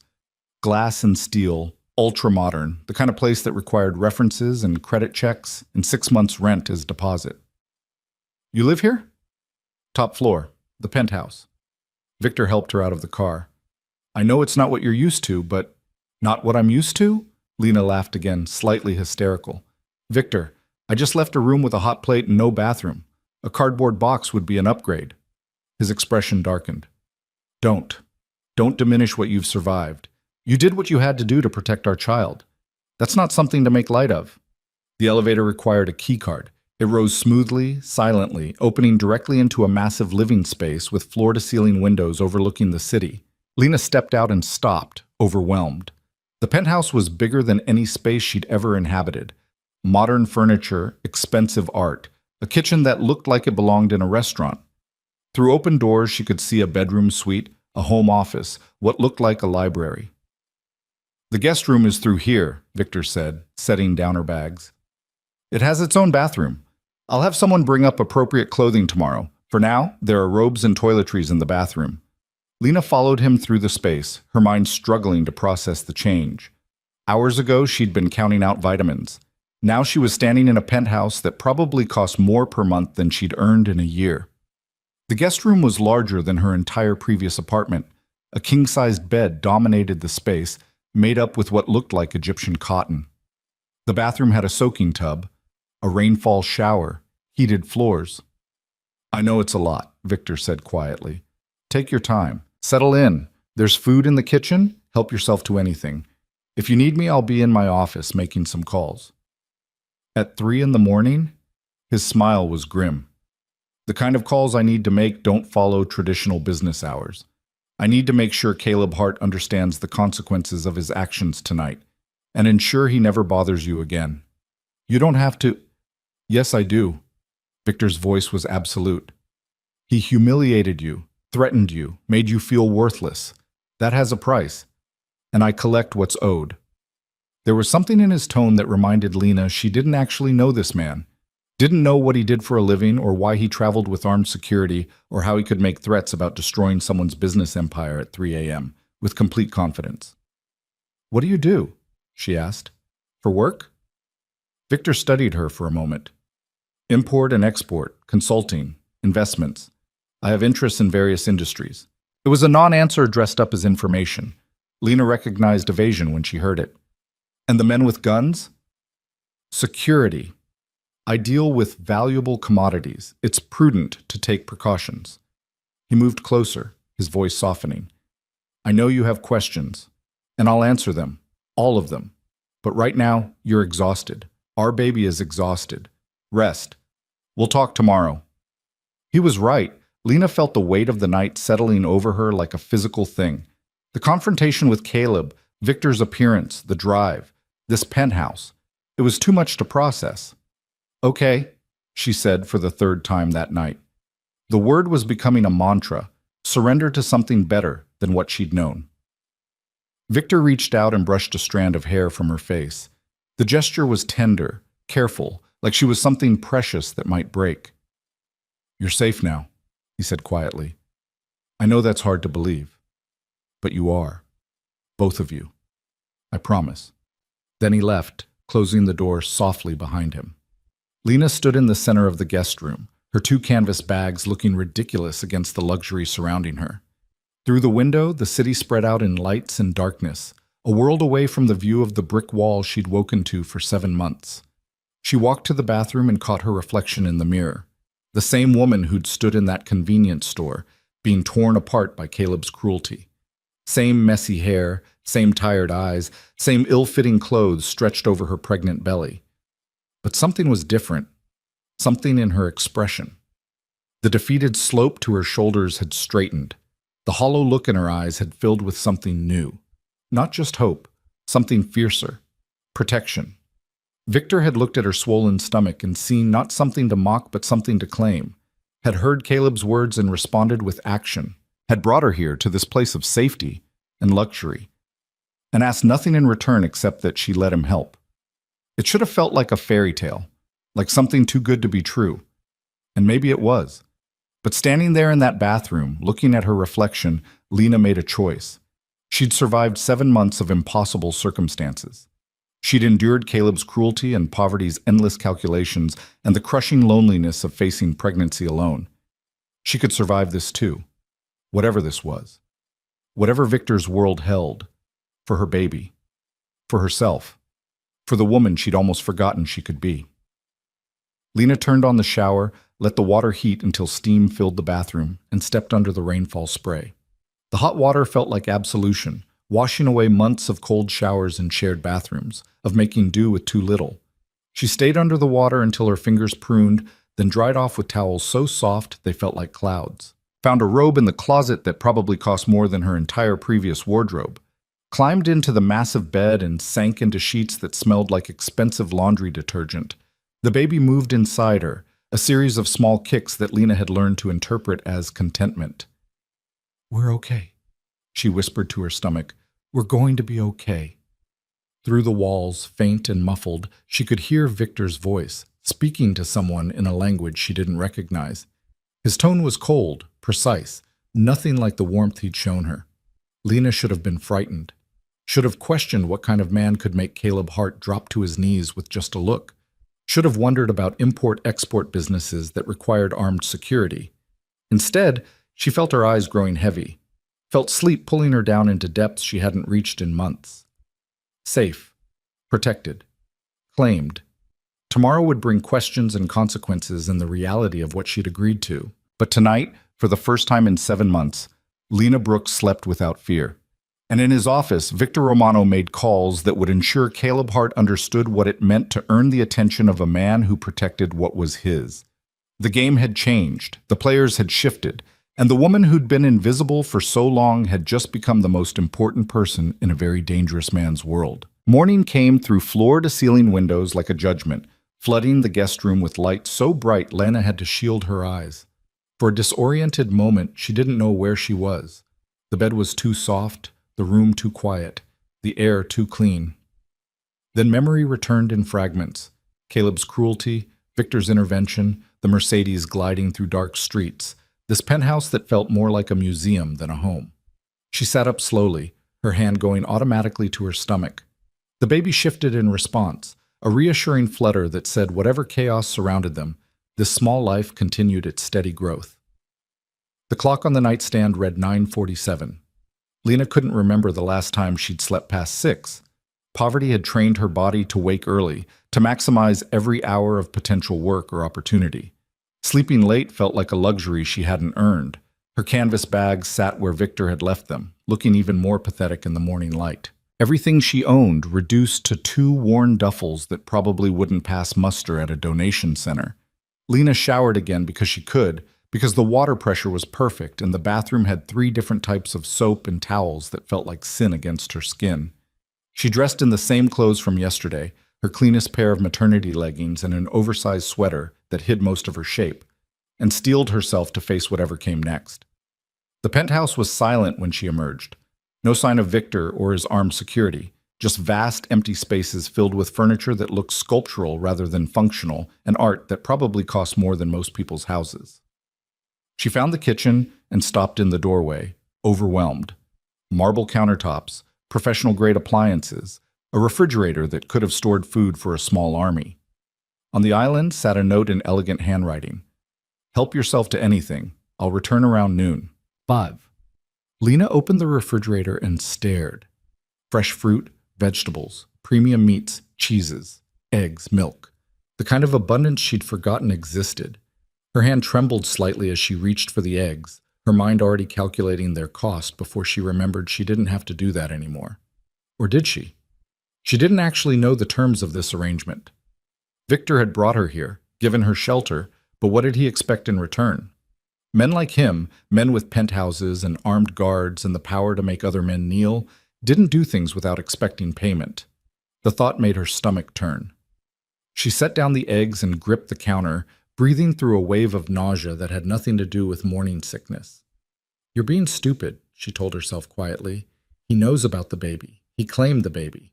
Speaker 1: Glass and steel, ultra-modern, the kind of place that required references and credit checks and 6 months' rent as deposit. You live here? Top floor, the penthouse. Victor helped her out of the car. I know it's not what you're used to, but not what I'm used to? Lena laughed again, slightly hysterical. Victor, I just left a room with a hot plate and no bathroom. A cardboard box would be an upgrade. His expression darkened. Don't diminish what you've survived. You did what you had to do to protect our child. That's not something to make light of. The elevator required a key card. It rose smoothly, silently, opening directly into a massive living space with floor-to-ceiling windows overlooking the city. Lena stepped out and stopped, overwhelmed. The penthouse was bigger than any space she'd ever inhabited. Modern furniture, expensive art, a kitchen that looked like it belonged in a restaurant. Through open doors, she could see a bedroom suite, a home office, what looked like a library. The guest room is through here, Victor said, setting down her bags. It has its own bathroom. I'll have someone bring up appropriate clothing tomorrow. For now, there are robes and toiletries in the bathroom. Lena followed him through the space, her mind struggling to process the change. Hours ago, she'd been counting out vitamins. Now she was standing in a penthouse that probably cost more per month than she'd earned in a year. The guest room was larger than her entire previous apartment. A king-sized bed dominated the space, made up with what looked like Egyptian cotton. The bathroom had a soaking tub, a rainfall shower, heated floors. I know it's a lot, Victor said quietly. Take your time. Settle in. There's food in the kitchen. Help yourself to anything. If you need me, I'll be in my office making some calls. At 3 a.m, his smile was grim. The kind of calls I need to make don't follow traditional business hours. I need to make sure Caleb Hart understands the consequences of his actions tonight, and ensure he never bothers you again. You don't have to. Yes, I do. Victor's voice was absolute. He humiliated you, threatened you, made you feel worthless. That has a price, and I collect what's owed. There was something in his tone that reminded Lena she didn't actually know this man, didn't know what he did for a living or why he traveled with armed security or how he could make threats about destroying someone's business empire at 3 a.m. with complete confidence. What do you do? She asked. For work? Victor studied her for a moment. Import and export, consulting, investments. I have interests in various industries. It was a non-answer dressed up as information. Lena recognized evasion when she heard it. And the men with guns? Security. I deal with valuable commodities. It's prudent to take precautions. He moved closer, his voice softening. I know you have questions, and I'll answer them, all of them. But right now, you're exhausted. Our baby is exhausted. Rest. We'll talk tomorrow. He was right. Lena felt the weight of the night settling over her like a physical thing. The confrontation with Caleb, Victor's appearance, the drive, this penthouse. It was too much to process. Okay, she said for the third time that night. The word was becoming a mantra, surrender to something better than what she'd known. Victor reached out and brushed a strand of hair from her face. The gesture was tender, careful, like she was something precious that might break. You're safe now, he said quietly. I know that's hard to believe, but you are. Both of you. I promise. Then he left, closing the door softly behind him. Lena stood in the center of the guest room, her 2 canvas bags looking ridiculous against the luxury surrounding her. Through the window, the city spread out in lights and darkness, a world away from the view of the brick wall she'd woken to for 7 months. She walked to the bathroom and caught her reflection in the mirror. The same woman who'd stood in that convenience store, being torn apart by Caleb's cruelty. Same messy hair, same tired eyes, same ill-fitting clothes stretched over her pregnant belly. But something was different, something in her expression. The defeated slope to her shoulders had straightened. The hollow look in her eyes had filled with something new. Not just hope, something fiercer. Protection. Victor had looked at her swollen stomach and seen not something to mock but something to claim, had heard Caleb's words and responded with action, had brought her here to this place of safety and luxury, and asked nothing in return except that she let him help. It should have felt like a fairy tale, like something too good to be true. And maybe it was. But standing there in that bathroom, looking at her reflection, Lena made a choice. She'd survived 7 months of impossible circumstances. She'd endured Caleb's cruelty and poverty's endless calculations and the crushing loneliness of facing pregnancy alone. She could survive this too, whatever this was. Whatever Victor's world held, for her baby, for herself, for the woman she'd almost forgotten she could be. Lena turned on the shower, let the water heat until steam filled the bathroom, and stepped under the rainfall spray. The hot water felt like absolution, washing away months of cold showers and shared bathrooms, of making do with too little. She stayed under the water until her fingers pruned, then dried off with towels so soft they felt like clouds. Found a robe in the closet that probably cost more than her entire previous wardrobe. Climbed into the massive bed and sank into sheets that smelled like expensive laundry detergent. The baby moved inside her, a series of small kicks that Lena had learned to interpret as contentment. "We're okay," she whispered to her stomach. "We're going to be okay." Through the walls, faint and muffled, she could hear Victor's voice, speaking to someone in a language she didn't recognize. His tone was cold, precise, nothing like the warmth he'd shown her. Lena should have been frightened, should have questioned what kind of man could make Caleb Hart drop to his knees with just a look, should have wondered about import-export businesses that required armed security. Instead, she felt her eyes growing heavy, felt sleep pulling her down into depths she hadn't reached in months. Safe, protected, claimed. Tomorrow would bring questions and consequences and the reality of what she'd agreed to. But tonight, for the first time in 7 months, Lena Brooks slept without fear. And in his office, Victor Romano made calls that would ensure Caleb Hart understood what it meant to earn the attention of a man who protected what was his. The game had changed, the players had shifted, and the woman who'd been invisible for so long had just become the most important person in a very dangerous man's world. Morning came through floor-to-ceiling windows like a judgment, flooding the guest room with light so bright Lena had to shield her eyes. For a disoriented moment, she didn't know where she was. The bed was too soft, the room too quiet, the air too clean. Then memory returned in fragments. Caleb's cruelty, Victor's intervention, the Mercedes gliding through dark streets, this penthouse that felt more like a museum than a home. She sat up slowly, her hand going automatically to her stomach. The baby shifted in response, a reassuring flutter that said whatever chaos surrounded them, this small life continued its steady growth. The clock on the nightstand read 9:47. Lena couldn't remember the last time she'd slept past 6. Poverty had trained her body to wake early, to maximize every hour of potential work or opportunity. Sleeping late felt like a luxury she hadn't earned. Her canvas bags sat where Victor had left them, looking even more pathetic in the morning light. Everything she owned reduced to 2 worn duffels that probably wouldn't pass muster at a donation center. Lena showered again because she could, because the water pressure was perfect and the bathroom had 3 different types of soap and towels that felt like sin against her skin. She dressed in the same clothes from yesterday, her cleanest pair of maternity leggings and an oversized sweater that hid most of her shape, and steeled herself to face whatever came next. The penthouse was silent when she emerged. No sign of Victor or his armed security, just vast empty spaces filled with furniture that looked sculptural rather than functional, and art that probably cost more than most people's houses. She found the kitchen and stopped in the doorway, overwhelmed. Marble countertops, professional-grade appliances, a refrigerator that could have stored food for a small army. On the island sat a note in elegant handwriting. "Help yourself to anything. I'll return around noon. 5." Lena opened the refrigerator and stared. Fresh fruit, vegetables, premium meats, cheeses, eggs, milk. The kind of abundance she'd forgotten existed. Her hand trembled slightly as she reached for the eggs, her mind already calculating their cost before she remembered she didn't have to do that anymore. Or did she? She didn't actually know the terms of this arrangement. Victor had brought her here, given her shelter, but what did he expect in return? Men like him, men with penthouses and armed guards and the power to make other men kneel, didn't do things without expecting payment. The thought made her stomach turn. She set down the eggs and gripped the counter, breathing through a wave of nausea that had nothing to do with morning sickness. "You're being stupid," she told herself quietly. "He knows about the baby. He claimed the baby.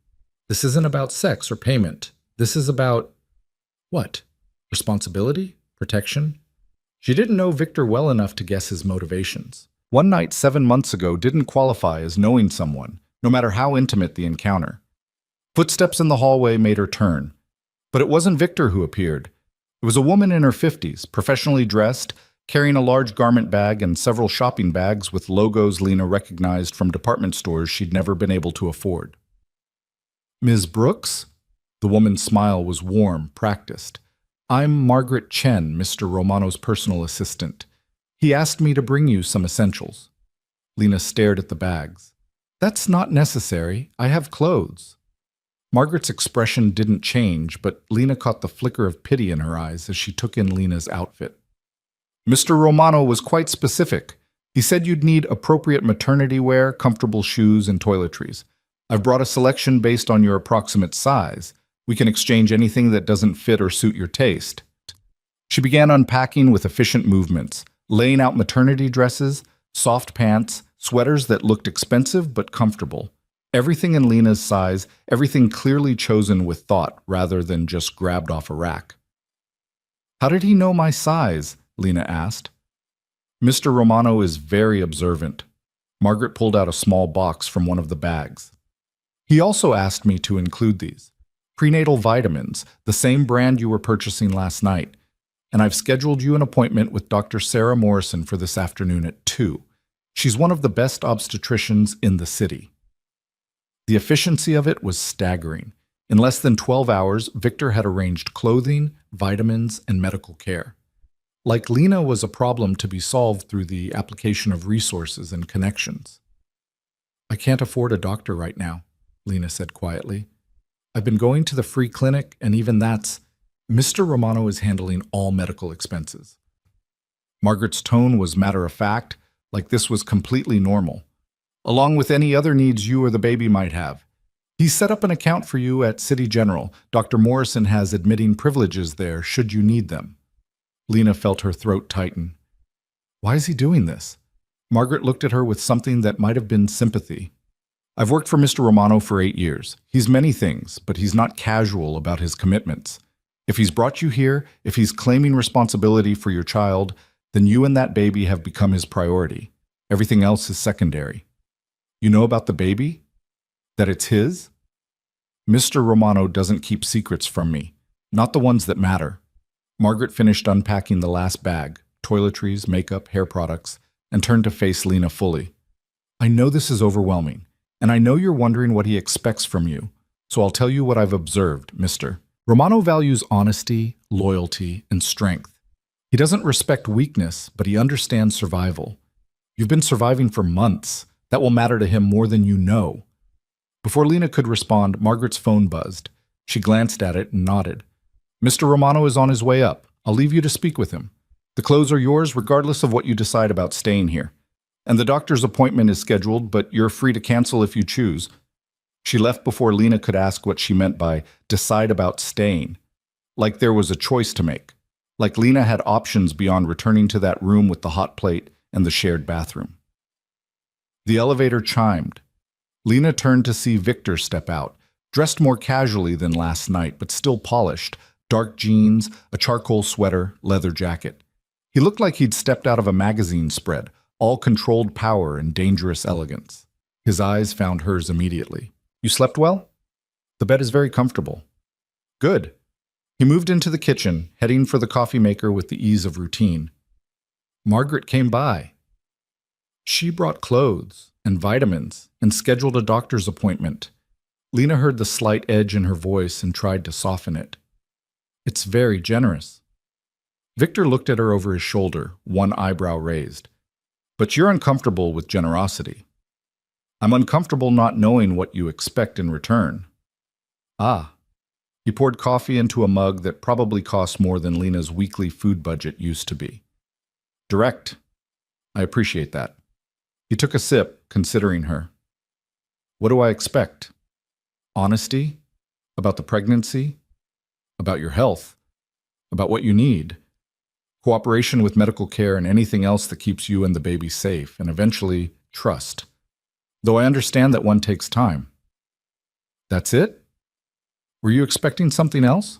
Speaker 1: This isn't about sex or payment. This is about... what? Responsibility? Protection?" She didn't know Victor well enough to guess his motivations. One night 7 months ago didn't qualify as knowing someone, no matter how intimate the encounter. Footsteps in the hallway made her turn. But it wasn't Victor who appeared. It was a woman in her 50s, professionally dressed, carrying a large garment bag and several shopping bags with logos Lena recognized from department stores she'd never been able to afford. "Ms. Brooks?" The woman's smile was warm, practiced. "I'm Margaret Chen, Mr. Romano's personal assistant. He asked me to bring you some essentials." Lena stared at the bags. "That's not necessary. I have clothes." Margaret's expression didn't change, but Lena caught the flicker of pity in her eyes as she took in Lena's outfit. "Mr. Romano was quite specific. He said you'd need appropriate maternity wear, comfortable shoes, and toiletries. I've brought a selection based on your approximate size. We can exchange anything that doesn't fit or suit your taste." She began unpacking with efficient movements, laying out maternity dresses, soft pants, sweaters that looked expensive but comfortable. Everything in Lena's size, everything clearly chosen with thought rather than just grabbed off a rack. "How did he know my size?" Lena asked. "Mr. Romano is very observant." Margaret pulled out a small box from one of the bags. "He also asked me to include these. Prenatal vitamins, the same brand you were purchasing last night. And I've scheduled you an appointment with Dr. Sarah Morrison for this afternoon at 2. She's one of the best obstetricians in the city." The efficiency of it was staggering. In less than 12 hours, Victor had arranged clothing, vitamins, and medical care. Like Lena was a problem to be solved through the application of resources and connections. "I can't afford a doctor right now," Lena said quietly. "I've been going to the free clinic, and even that's... Mr. Romano is handling all medical expenses." Margaret's tone was matter-of-fact, like this was completely normal. "Along with any other needs you or the baby might have. He's set up an account for you at City General. Dr. Morrison has admitting privileges there should you need them." Lena felt her throat tighten. Why is he doing this? Margaret looked at her with something that might have been sympathy. "I've worked for Mr. Romano for 8 years. He's many things, but he's not casual about his commitments. If he's brought you here, if he's claiming responsibility for your child, then you and that baby have become his priority. Everything else is secondary. You know about the baby? That it's his? Mr. Romano doesn't keep secrets from me, not the ones that matter." Margaret finished unpacking the last bag, toiletries, makeup, hair products, and turned to face Lena fully. "I know this is overwhelming, and I know you're wondering what he expects from you, so I'll tell you what I've observed, Mr. Romano values honesty, loyalty, and strength. He doesn't respect weakness, but he understands survival. You've been surviving for months. That will matter to him more than you know." Before Lena could respond, Margaret's phone buzzed. She glanced at it and nodded. "Mr. Romano is on his way up. I'll leave you to speak with him. The clothes are yours regardless of what you decide about staying here. And the doctor's appointment is scheduled, but you're free to cancel if you choose." She left before Lena could ask what she meant by decide about staying. Like there was a choice to make. Like Lena had options beyond returning to that room with the hot plate and the shared bathroom. The elevator chimed. Lena turned to see Victor step out, dressed more casually than last night, but still polished. Dark jeans, a charcoal sweater, leather jacket. He looked like he'd stepped out of a magazine spread, all controlled power and dangerous elegance. His eyes found hers immediately. "You slept well?" "The bed is very comfortable." "Good." He moved into the kitchen, heading for the coffee maker with the ease of routine. Margaret came by. She brought clothes and vitamins and scheduled a doctor's appointment. Lena heard the slight edge in her voice and tried to soften it. "It's very generous." Victor looked at her over his shoulder, one eyebrow raised. But you're uncomfortable with generosity. I'm uncomfortable not knowing what you expect in return. Ah. He poured coffee into a mug that probably cost more than Lena's weekly food budget used to be. Direct. I appreciate that. He took a sip, considering her. What do I expect? Honesty? About the pregnancy? About your health? About what you need? Cooperation with medical care and anything else that keeps you and the baby safe, and eventually, trust. Though I understand that one takes time. That's it? Were you expecting something else?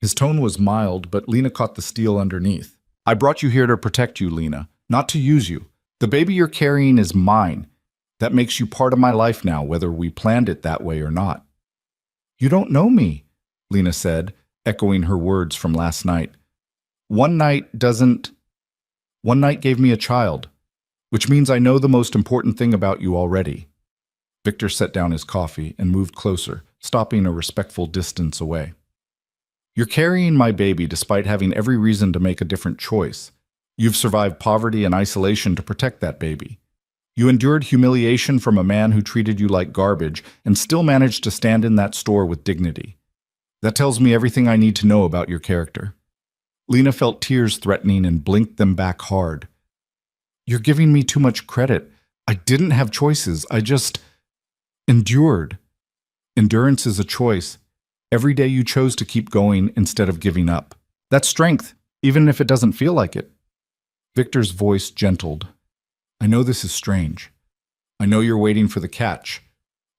Speaker 1: His tone was mild, but Lena caught the steel underneath. I brought you here to protect you, Lena, not to use you. The baby you're carrying is mine. That makes you part of my life now, whether we planned it that way or not. You don't know me, Lena said, echoing her words from last night. One night gave me a child, which means I know the most important thing about you already. Victor set down his coffee and moved closer, stopping a respectful distance away. You're carrying my baby despite having every reason to make a different choice. You've survived poverty and isolation to protect that baby. You endured humiliation from a man who treated you like garbage and still managed to stand in that store with dignity. That tells me everything I need to know about your character. Lena felt tears threatening and blinked them back hard. You're giving me too much credit. I didn't have choices. I just endured. Endurance is a choice. Every day you chose to keep going instead of giving up. That's strength, even if it doesn't feel like it. Victor's voice gentled. I know this is strange. I know you're waiting for the catch,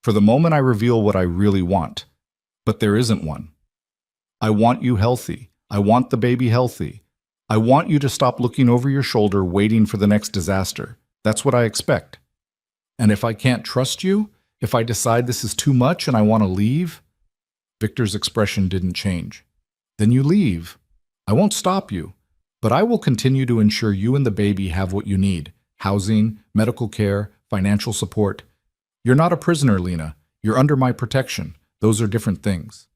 Speaker 1: for the moment I reveal what I really want. But there isn't one. I want you healthy. I want the baby healthy. I want you to stop looking over your shoulder waiting for the next disaster. That's what I expect. And if I can't trust you, if I decide this is too much and I want to leave, Victor's expression didn't change. Then you leave. I won't stop you, but I will continue to ensure you and the baby have what you need: housing, medical care, financial support. You're not a prisoner, Lena. You're under my protection. Those are different things.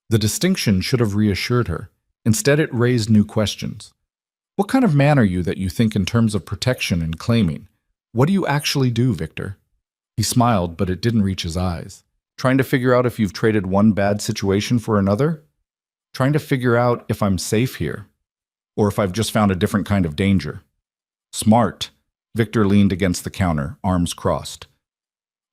Speaker 1: The distinction should have reassured her. Instead, it raised new questions. What kind of man are you that you think in terms of protection and claiming? What do you actually do, Victor? He smiled, but it didn't reach his eyes. Trying to figure out if you've traded one bad situation for another? Trying to figure out if I'm safe here, or if I've just found a different kind of danger. Smart. Victor leaned against the counter, arms crossed.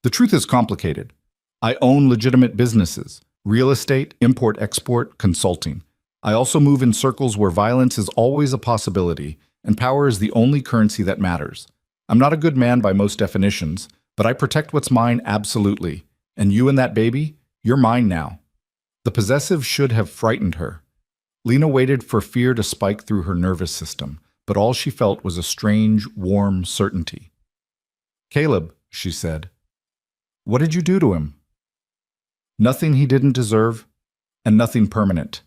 Speaker 1: The truth is complicated. I own legitimate businesses: real estate, import-export, consulting. I also move in circles where violence is always a possibility, and power is the only currency that matters. I'm not a good man by most definitions, but I protect what's mine absolutely. And you and that baby, you're mine now. The possessive should have frightened her. Lena waited for fear to spike through her nervous system, but all she felt was a strange, warm certainty. Caleb, she said, what did you do to him? Nothing he didn't deserve, and nothing permanent.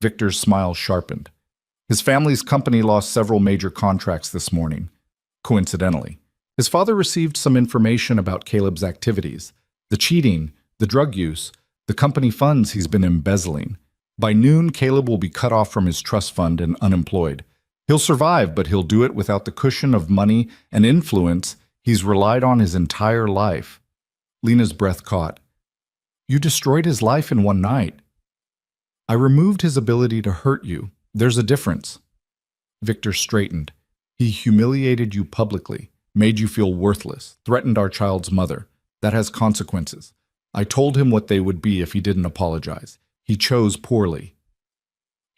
Speaker 1: Victor's smile sharpened. His family's company lost several major contracts this morning, coincidentally. His father received some information about Caleb's activities, the cheating, the drug use, the company funds he's been embezzling. By noon, Caleb will be cut off from his trust fund and unemployed. He'll survive, but he'll do it without the cushion of money and influence he's relied on his entire life. Lena's breath caught. You destroyed his life in one night. I removed his ability to hurt you. There's a difference. Victor straightened. He humiliated you publicly, made you feel worthless, threatened our child's mother. That has consequences. I told him what they would be if he didn't apologize. He chose poorly.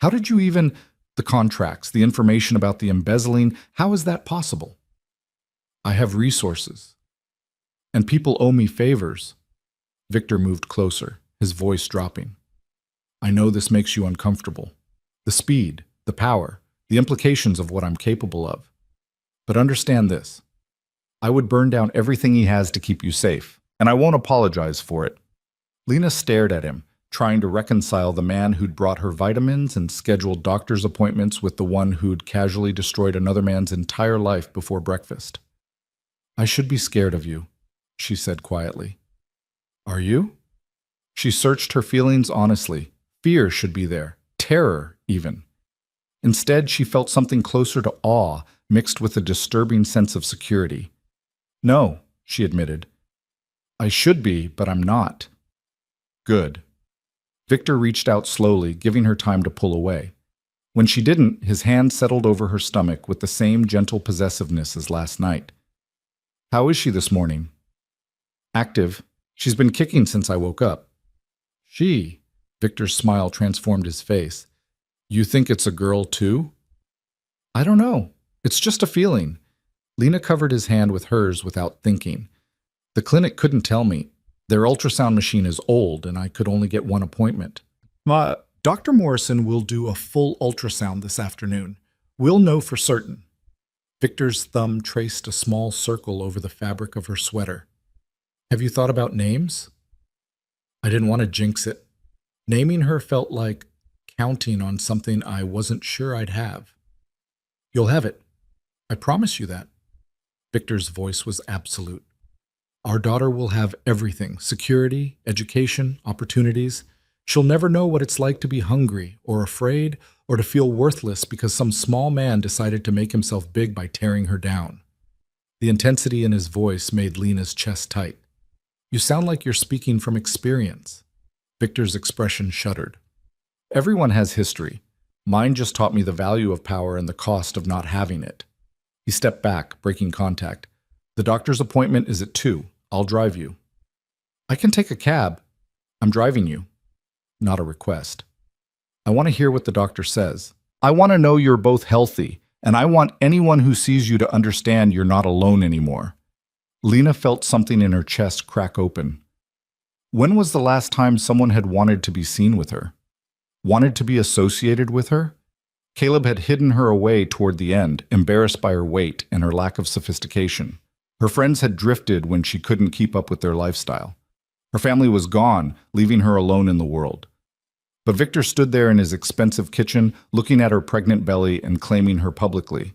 Speaker 1: How did you even... The contracts, the information about the embezzling, how is that possible? I have resources. And people owe me favors. Victor moved closer, his voice dropping. I know this makes you uncomfortable. The speed, the power, the implications of what I'm capable of. But understand this. I would burn down everything he has to keep you safe, and I won't apologize for it. Lena stared at him, trying to reconcile the man who'd brought her vitamins and scheduled doctor's appointments with the one who'd casually destroyed another man's entire life before breakfast. I should be scared of you, she said quietly. Are you? She searched her feelings honestly. Fear should be there, terror even. Instead, she felt something closer to awe, mixed with a disturbing sense of security. No, she admitted. I should be, but I'm not. Good. Victor reached out slowly, giving her time to pull away. When she didn't, his hand settled over her stomach with the same gentle possessiveness as last night. How is she this morning? Active. She's been kicking since I woke up. She? Victor's smile transformed his face. You think it's a girl, too? I don't know. It's just a feeling. Lena covered his hand with hers without thinking. The clinic couldn't tell me. Their ultrasound machine is old, and I could only get one appointment. Dr. Morrison will do a full ultrasound this afternoon. We'll know for certain. Victor's thumb traced a small circle over the fabric of her sweater. Have you thought about names? I didn't want to jinx it. Naming her felt like counting on something I wasn't sure I'd have. You'll have it. I promise you that. Victor's voice was absolute. Our daughter will have everything: security, education, opportunities. She'll never know what it's like to be hungry or afraid or to feel worthless because some small man decided to make himself big by tearing her down. The intensity in his voice made Lena's chest tight. You sound like you're speaking from experience. Victor's expression shuddered. Everyone has history. Mine just taught me the value of power and the cost of not having it. He stepped back, breaking contact. The doctor's appointment is at 2. I'll drive you. I can take a cab. I'm driving you. Not a request. I want to hear what the doctor says. I want to know you're both healthy, and I want anyone who sees you to understand you're not alone anymore. Lena felt something in her chest crack open. When was the last time someone had wanted to be seen with her? Wanted to be associated with her? Caleb had hidden her away toward the end, embarrassed by her weight and her lack of sophistication. Her friends had drifted when she couldn't keep up with their lifestyle. Her family was gone, leaving her alone in the world. But Victor stood there in his expensive kitchen, looking at her pregnant belly and claiming her publicly,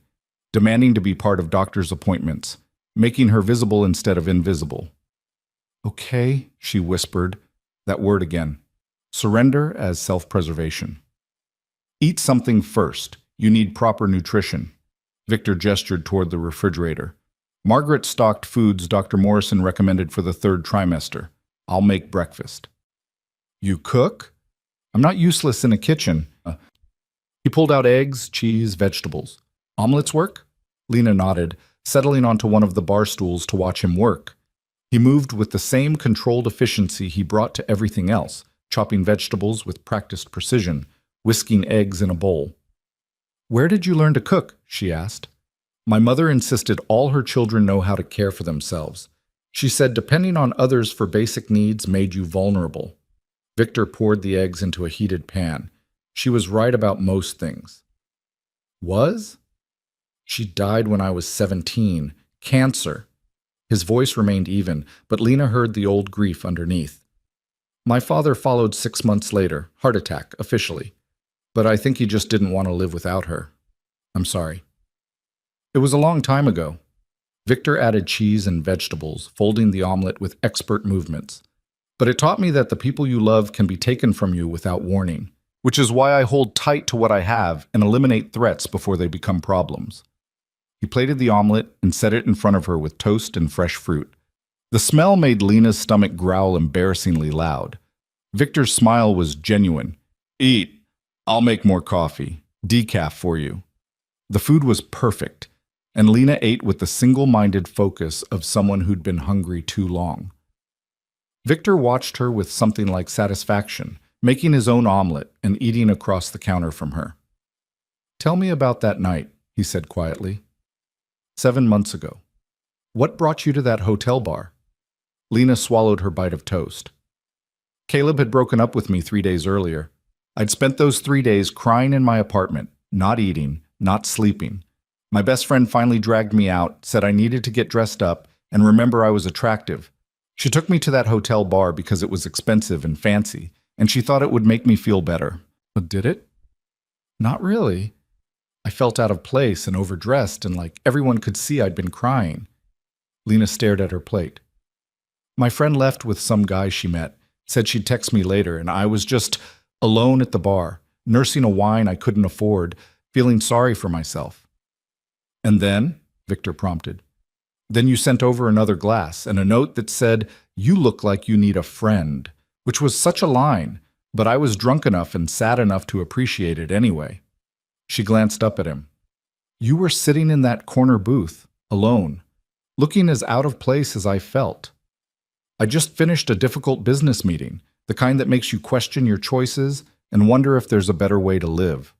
Speaker 1: demanding to be part of doctor's appointments, making her visible instead of invisible. Okay, she whispered, that word again. Surrender as self-preservation. Eat something first. You need proper nutrition. Victor gestured toward the refrigerator. Margaret stocked foods Dr. Morrison recommended for the 3rd trimester. I'll make breakfast. You cook? I'm not useless in a kitchen. He pulled out eggs, cheese, vegetables. Omelets work? Lena nodded, settling onto one of the bar stools to watch him work. He moved with the same controlled efficiency he brought to everything else, chopping vegetables with practiced precision, whisking eggs in a bowl. Where did you learn to cook? She asked. My mother insisted all her children know how to care for themselves. She said depending on others for basic needs made you vulnerable. Victor poured the eggs into a heated pan. She was right about most things. Was? She died when I was 17. Cancer. His voice remained even, but Lena heard the old grief underneath. My father followed 6 months later, heart attack, officially. But I think he just didn't want to live without her. I'm sorry. It was a long time ago. Victor added cheese and vegetables, folding the omelet with expert movements. But it taught me that the people you love can be taken from you without warning, which is why I hold tight to what I have and eliminate threats before they become problems. He plated the omelet and set it in front of her with toast and fresh fruit. The smell made Lena's stomach growl embarrassingly loud. Victor's smile was genuine. Eat. I'll make more coffee. Decaf for you. The food was perfect, and Lena ate with the single-minded focus of someone who'd been hungry too long. Victor watched her with something like satisfaction, making his own omelet and eating across the counter from her. Tell me about that night, he said quietly. 7 months ago. What brought you to that hotel bar? Lena swallowed her bite of toast. Caleb had broken up with me 3 days earlier. I'd spent those 3 days crying in my apartment, not eating, not sleeping. My best friend finally dragged me out, said I needed to get dressed up, and remember I was attractive. She took me to that hotel bar because it was expensive and fancy, and she thought it would make me feel better. But did it? Not really. I felt out of place and overdressed and like everyone could see I'd been crying. Lena stared at her plate. My friend left with some guy she met, said she'd text me later, and I was just alone at the bar, nursing a wine I couldn't afford, feeling sorry for myself. And then, Victor prompted, then you sent over another glass and a note that said, "You look like you need a friend," which was such a line, but I was drunk enough and sad enough to appreciate it anyway. She glanced up at him. You were sitting in that corner booth, alone, looking as out of place as I felt. I just finished a difficult business meeting, the kind that makes you question your choices and wonder if there's a better way to live.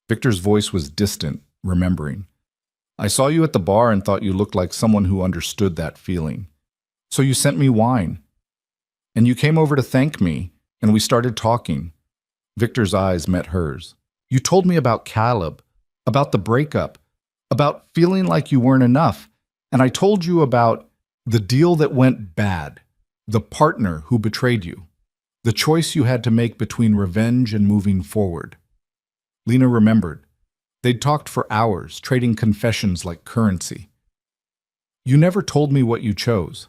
Speaker 1: Victor's voice was distant, remembering. I saw you at the bar and thought you looked like someone who understood that feeling. So you sent me wine. And you came over to thank me, and we started talking. Victor's eyes met hers. You told me about Caleb, about the breakup, about feeling like you weren't enough, and I told you about the deal that went bad, the partner who betrayed you, the choice you had to make between revenge and moving forward. Lena remembered. They'd talked for hours, trading confessions like currency. You never told me what you chose.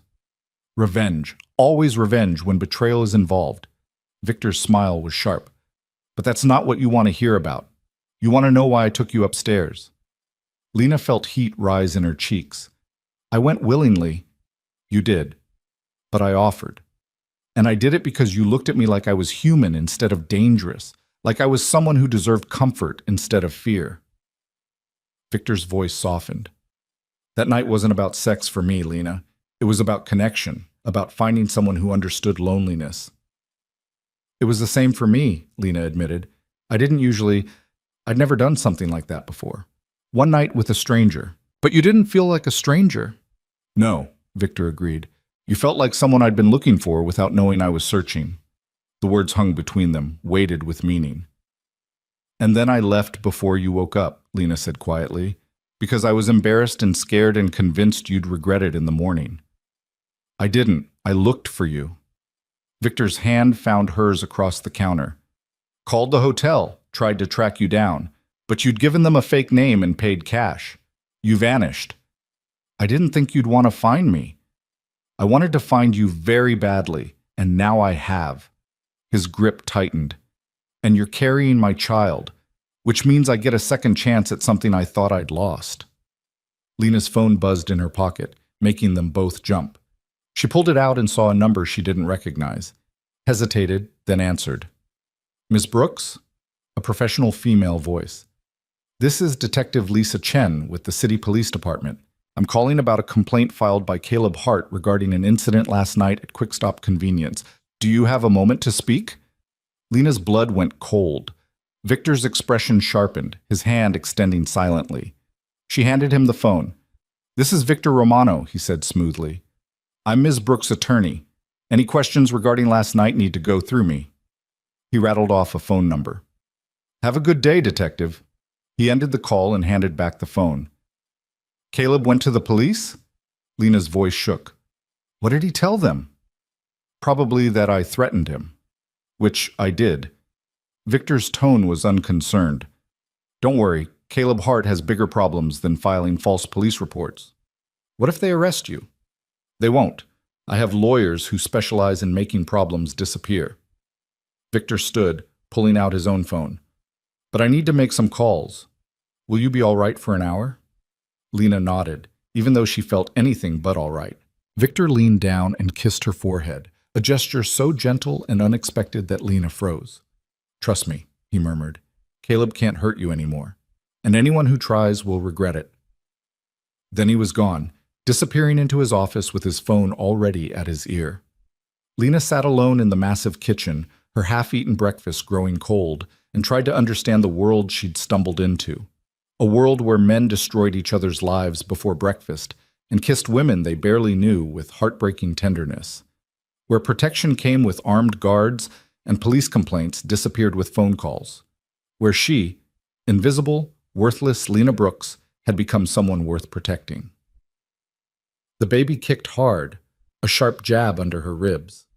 Speaker 1: Revenge, always revenge when betrayal is involved. Victor's smile was sharp. But that's not what you want to hear about. You want to know why I took you upstairs. Lena felt heat rise in her cheeks. I went willingly. You did. But I offered. And I did it because you looked at me like I was human instead of dangerous, like I was someone who deserved comfort instead of fear. Victor's voice softened. That night wasn't about sex for me, Lena. It was about connection, about finding someone who understood loneliness. It was the same for me, Lena admitted. I'd never done something like that before. One night with a stranger. But you didn't feel like a stranger. No, Victor agreed. You felt like someone I'd been looking for without knowing I was searching. The words hung between them, weighted with meaning. And then I left before you woke up, Lena said quietly, because I was embarrassed and scared and convinced you'd regret it in the morning. I didn't. I looked for you. Victor's hand found hers across the counter. Called the hotel, tried to track you down, but you'd given them a fake name and paid cash. You vanished. I didn't think you'd want to find me. I wanted to find you very badly, and now I have. His grip tightened. And you're carrying my child, which means I get a second chance at something I thought I'd lost. Lena's phone buzzed in her pocket, making them both jump. She pulled it out and saw a number she didn't recognize, hesitated, then answered. Miss Brooks? A professional female voice. This is Detective Lisa Chen with the City Police Department. I'm calling about a complaint filed by Caleb Hart regarding an incident last night at Quick Stop Convenience. Do you have a moment to speak? Lena's blood went cold. Victor's expression sharpened, his hand extending silently. She handed him the phone. This is Victor Romano, he said smoothly. I'm Ms. Brooks' attorney. Any questions regarding last night need to go through me. He rattled off a phone number. Have a good day, Detective. He ended the call and handed back the phone. Caleb went to the police? Lena's voice shook. What did he tell them? Probably that I threatened him. Which I did. Victor's tone was unconcerned. Don't worry, Caleb Hart has bigger problems than filing false police reports. What if they arrest you? They won't. I have lawyers who specialize in making problems disappear. Victor stood, pulling out his own phone. But I need to make some calls. Will you be all right for an hour? Lena nodded, even though she felt anything but all right. Victor leaned down and kissed her forehead, a gesture so gentle and unexpected that Lena froze. Trust me, he murmured. Caleb can't hurt you anymore, and anyone who tries will regret it. Then he was gone, disappearing into his office with his phone already at his ear. Lena sat alone in the massive kitchen, her half-eaten breakfast growing cold, and tried to understand the world she'd stumbled into. A world where men destroyed each other's lives before breakfast and kissed women they barely knew with heartbreaking tenderness. Where protection came with armed guards and police complaints disappeared with phone calls. Where she, invisible, worthless Lena Brooks, had become someone worth protecting. The baby kicked hard, a sharp jab under her ribs.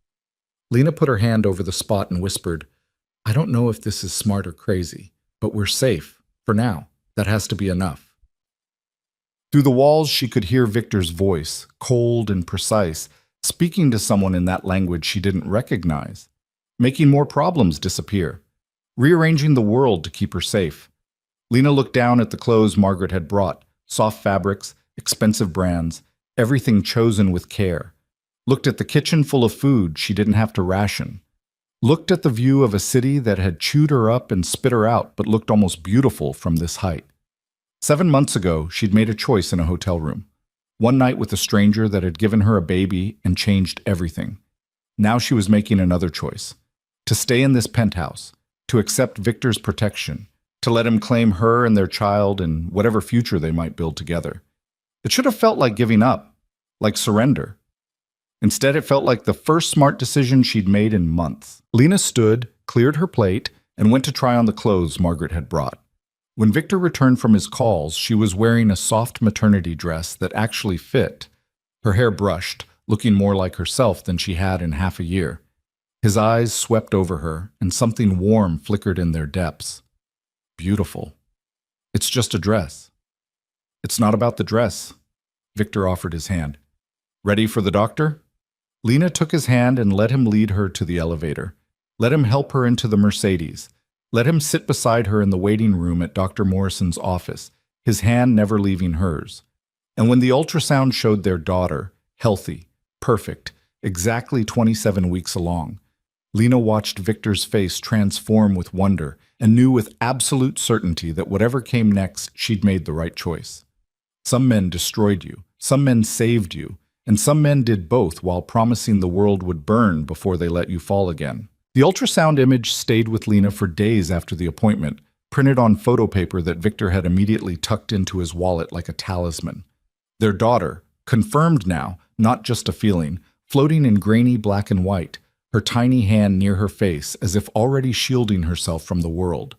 Speaker 1: Lena put her hand over the spot and whispered, I don't know if this is smart or crazy, but we're safe, for now. That has to be enough. Through the walls, she could hear Victor's voice, cold and precise, speaking to someone in that language she didn't recognize, making more problems disappear, rearranging the world to keep her safe. Lena looked down at the clothes Margaret had brought, soft fabrics, expensive brands, everything chosen with care. Looked at the kitchen full of food she didn't have to ration. Looked at the view of a city that had chewed her up and spit her out but looked almost beautiful from this height. 7 months ago, she'd made a choice in a hotel room. One night with a stranger that had given her a baby and changed everything. Now she was making another choice. To stay in this penthouse, to accept Victor's protection, to let him claim her and their child and whatever future they might build together. It should have felt like giving up, like surrender. Instead, it felt like the first smart decision she'd made in months. Lena stood, cleared her plate, and went to try on the clothes Margaret had brought. When Victor returned from his calls, she was wearing a soft maternity dress that actually fit, her hair brushed, looking more like herself than she had in half a year. His eyes swept over her, and something warm flickered in their depths. Beautiful. It's just a dress. It's not about the dress. Victor offered his hand. Ready for the doctor? Lena took his hand and let him lead her to the elevator. Let him help her into the Mercedes. Let him sit beside her in the waiting room at Dr. Morrison's office, his hand never leaving hers. And when the ultrasound showed their daughter, healthy, perfect, exactly 27 weeks along, Lena watched Victor's face transform with wonder and knew with absolute certainty that whatever came next, she'd made the right choice. Some men destroyed you, some men saved you, and some men did both while promising the world would burn before they let you fall again. The ultrasound image stayed with Lena for days after the appointment, printed on photo paper that Victor had immediately tucked into his wallet like a talisman. Their daughter, confirmed now, not just a feeling, floating in grainy black and white, her tiny hand near her face as if already shielding herself from the world.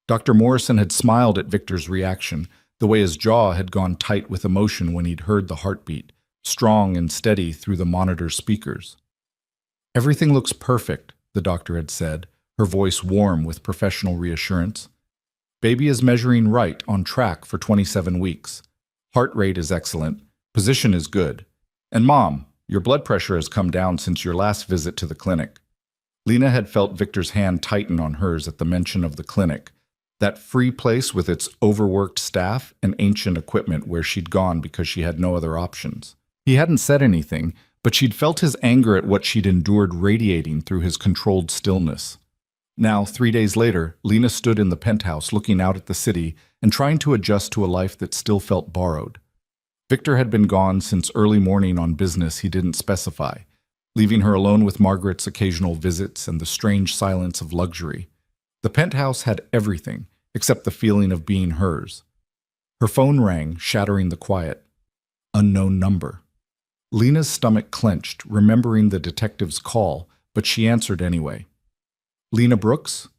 Speaker 1: Dr. Morrison had smiled at Victor's reaction, the way his jaw had gone tight with emotion when he'd heard the heartbeat, strong and steady through the monitor speakers. Everything looks perfect, the doctor had said, her voice warm with professional reassurance. Baby is measuring right, on track for 27 weeks. Heart rate is excellent. Position is good. And Mom, your blood pressure has come down since your last visit to the clinic. Lena had felt Victor's hand tighten on hers at the mention of the clinic, that free place with its overworked staff and ancient equipment where she'd gone because she had no other options. He hadn't said anything, but she'd felt his anger at what she'd endured radiating through his controlled stillness. Now, 3 days later, Lena stood in the penthouse looking out at the city and trying to adjust to a life that still felt borrowed. Victor had been gone since early morning on business he didn't specify, leaving her alone with Margaret's occasional visits and the strange silence of luxury. The penthouse had everything, except the feeling of being hers. Her phone rang, shattering the quiet. Unknown number. Lena's stomach clenched, remembering the detective's call, but she answered anyway. Lena Brooks?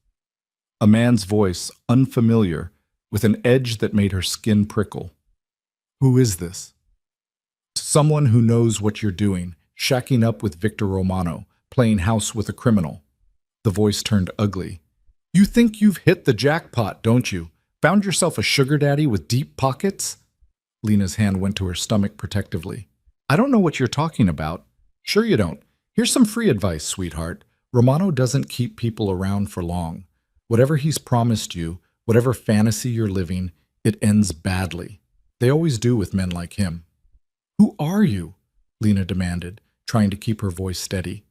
Speaker 1: A man's voice, unfamiliar, with an edge that made her skin prickle. Who is this? Someone who knows what you're doing, shacking up with Victor Romano, playing house with a criminal. The voice turned ugly. You think you've hit the jackpot, don't you? Found yourself a sugar daddy with deep pockets? Lena's hand went to her stomach protectively. I don't know what you're talking about. Sure you don't. Here's some free advice, sweetheart. Romano doesn't keep people around for long. Whatever he's promised you, whatever fantasy you're living, it ends badly. They always do with men like him. Who are you? Lena demanded, trying to keep her voice steady.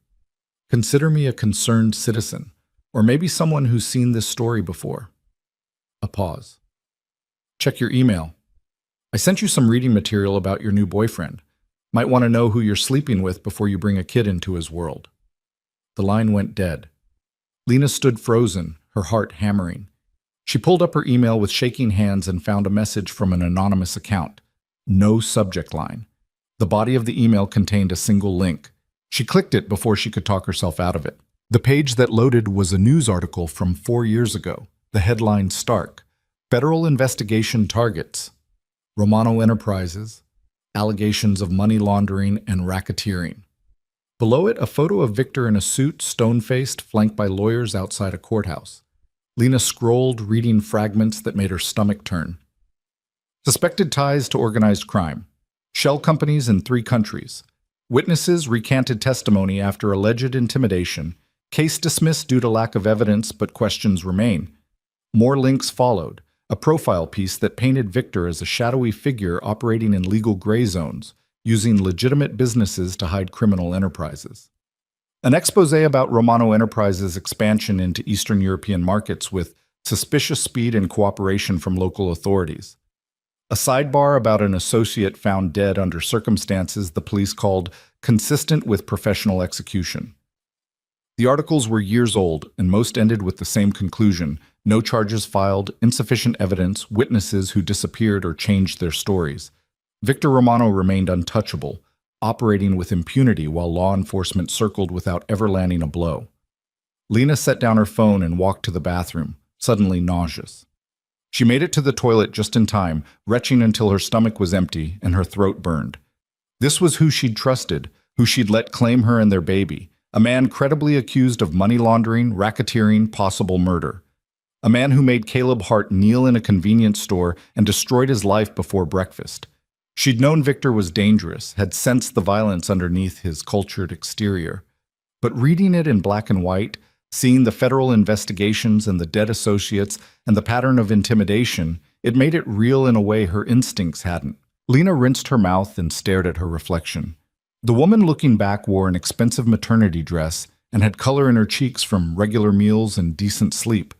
Speaker 1: Consider me a concerned citizen, or maybe someone who's seen this story before. A pause. Check your email. I sent you some reading material about your new boyfriend. Might want to know who you're sleeping with before you bring a kid into his world. The line went dead. Lena stood frozen, her heart hammering. She pulled up her email with shaking hands and found a message from an anonymous account. No subject line. The body of the email contained a single link. She clicked it before she could talk herself out of it. The page that loaded was a news article from 4 years ago. The headline stark. Federal investigation targets Romano Enterprises. Allegations of money laundering and racketeering. Below it, a photo of Victor in a suit, stone-faced, flanked by lawyers outside a courthouse. Lena scrolled, reading fragments that made her stomach turn. Suspected ties to organized crime. Shell companies in 3 countries. Witnesses recanted testimony after alleged intimidation. Case dismissed due to lack of evidence, but questions remain. More links followed. a profile piece that painted Victor as a shadowy figure operating in legal gray zones, using legitimate businesses to hide criminal enterprises. An expose about Romano Enterprises' expansion into Eastern European markets with suspicious speed and cooperation from local authorities. A sidebar about an associate found dead under circumstances the police called consistent with professional execution. The articles were years old, and most ended with the same conclusion: no charges filed, insufficient evidence, witnesses who disappeared or changed their stories. Victor Romano remained untouchable, operating with impunity while law enforcement circled without ever landing a blow. Lena set down her phone and walked to the bathroom, suddenly nauseous. She made it to the toilet just in time, retching until her stomach was empty and her throat burned. This was who she'd trusted, who she'd let claim her and their baby, a man credibly accused of money laundering, racketeering, possible murder. A man who made Caleb Hart kneel in a convenience store and destroyed his life before breakfast. She'd known Victor was dangerous, had sensed the violence underneath his cultured exterior. But reading it in black and white, seeing the federal investigations and the dead associates and the pattern of intimidation, it made it real in a way her instincts hadn't. Lena rinsed her mouth and stared at her reflection. The woman looking back wore an expensive maternity dress and had color in her cheeks from regular meals and decent sleep.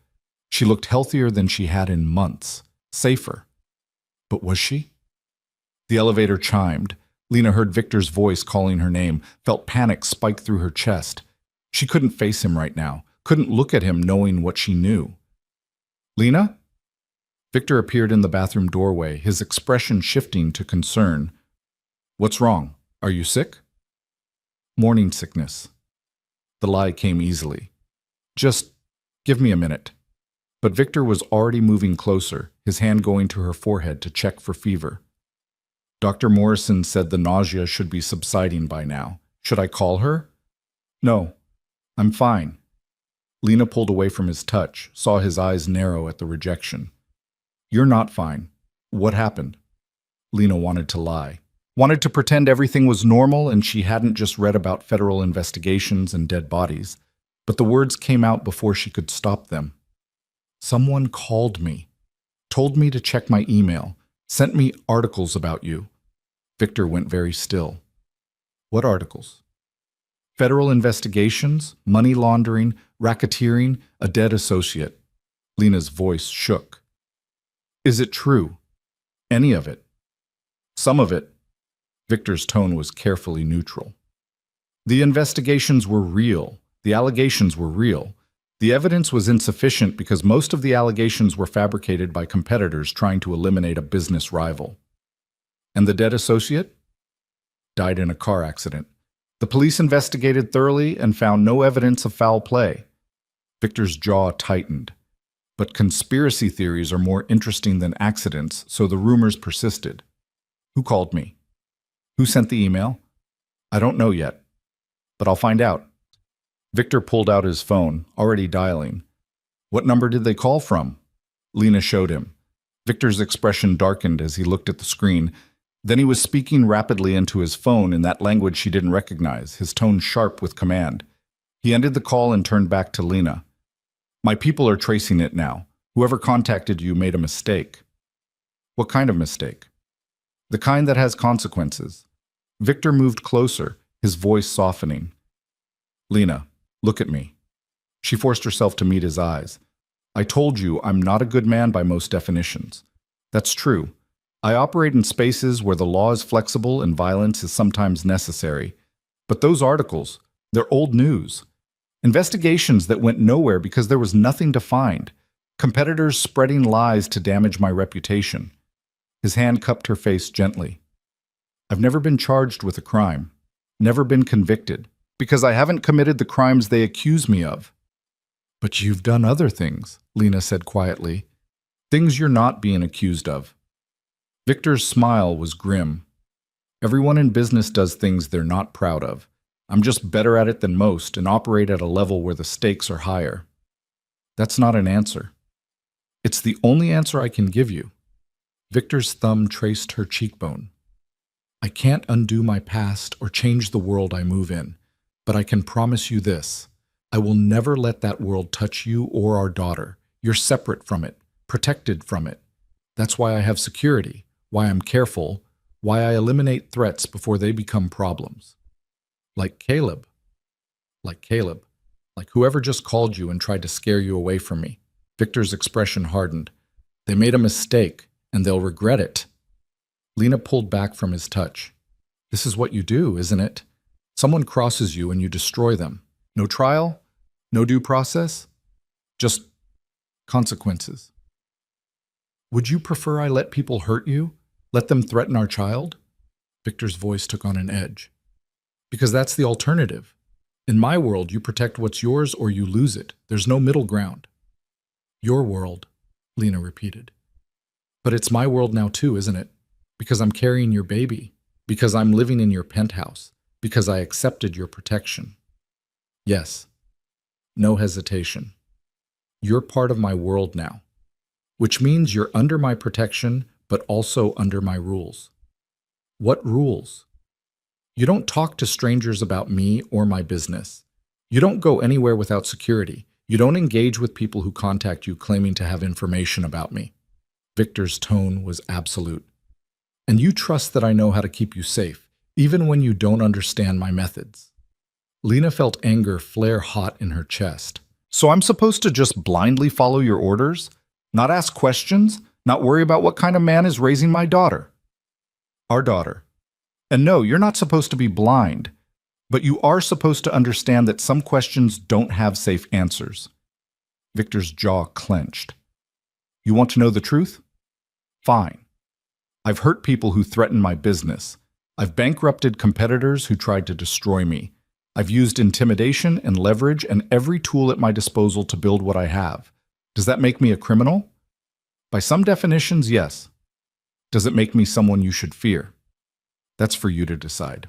Speaker 1: She looked healthier than she had in months, safer. But was she? The elevator chimed. Lena heard Victor's voice calling her name, felt panic spike through her chest. She couldn't face him right now, couldn't look at him knowing what she knew. Lena? Victor appeared in the bathroom doorway, his expression shifting to concern. What's wrong? Are you sick? Morning sickness. The lie came easily. Just give me a minute. But Victor was already moving closer, his hand going to her forehead to check for fever. Dr. Morrison said the nausea should be subsiding by now. Should I call her? No, I'm fine. Lena pulled away from his touch, saw his eyes narrow at the rejection. You're not fine. What happened? Lena wanted to lie. Wanted to pretend everything was normal and she hadn't just read about federal investigations and dead bodies. But the words came out before she could stop them. Someone called me, told me to check my email, sent me articles about you. Victor went very still. What articles? Federal investigations, money laundering, racketeering, a dead associate. Lena's voice shook. Is it true? Any of it? Some of it. Victor's tone was carefully neutral. The investigations were real. The allegations were real. The evidence was insufficient because most of the allegations were fabricated by competitors trying to eliminate a business rival. And the dead associate? Died in a car accident. The police investigated thoroughly and found no evidence of foul play. Victor's jaw tightened. But conspiracy theories are more interesting than accidents, so the rumors persisted. Who called me? Who sent the email? I don't know yet, but I'll find out. Victor pulled out his phone, already dialing. What number did they call from? Lena showed him. Victor's expression darkened as he looked at the screen. Then he was speaking rapidly into his phone in that language she didn't recognize, his tone sharp with command. He ended the call and turned back to Lena. My people are tracing it now. Whoever contacted you made a mistake. What kind of mistake? The kind that has consequences. Victor moved closer, his voice softening. Lena, look at me. She forced herself to meet his eyes. I told you I'm not a good man by most definitions. That's true. I operate in spaces where the law is flexible and violence is sometimes necessary. But those articles, they're old news. Investigations that went nowhere because there was nothing to find. Competitors spreading lies to damage my reputation. His hand cupped her face gently. I've never been charged with a crime. Never been convicted. Because I haven't committed the crimes they accuse me of. But you've done other things, Lena said quietly. Things you're not being accused of. Victor's smile was grim. Everyone in business does things they're not proud of. I'm just better at it than most and operate at a level where the stakes are higher. That's not an answer. It's the only answer I can give you. Victor's thumb traced her cheekbone. I can't undo my past or change the world I move in, but I can promise you this. I will never let that world touch you or our daughter. You're separate from it, protected from it. That's why I have security, why I'm careful, why I eliminate threats before they become problems. Like Caleb. Like Caleb. Like whoever just called you and tried to scare you away from me. Victor's expression hardened. They made a mistake, and they'll regret it. Lena pulled back from his touch. This is what you do, isn't it? Someone crosses you and you destroy them. No trial? No due process? Just consequences. Would you prefer I let people hurt you? Let them threaten our child? Victor's voice took on an edge. Because that's the alternative. In my world, you protect what's yours or you lose it. There's no middle ground. Your world, Lena repeated. But it's my world now too, isn't it? Because I'm carrying your baby. Because I'm living in your penthouse. Because I accepted your protection. Yes. No hesitation. You're part of my world now. Which means you're under my protection, but also under my rules. What rules? You don't talk to strangers about me or my business. You don't go anywhere without security. You don't engage with people who contact you claiming to have information about me. Victor's tone was absolute. And you trust that I know how to keep you safe, even when you don't understand my methods. Lena felt anger flare hot in her chest. So I'm supposed to just blindly follow your orders? Not ask questions? Not worry about what kind of man is raising my daughter? Our daughter. And no, you're not supposed to be blind, but you are supposed to understand that some questions don't have safe answers. Victor's jaw clenched. You want to know the truth? Fine. I've hurt people who threaten my business. I've bankrupted competitors who tried to destroy me. I've used intimidation and leverage and every tool at my disposal to build what I have. Does that make me a criminal? By some definitions, yes. Does it make me someone you should fear? That's for you to decide.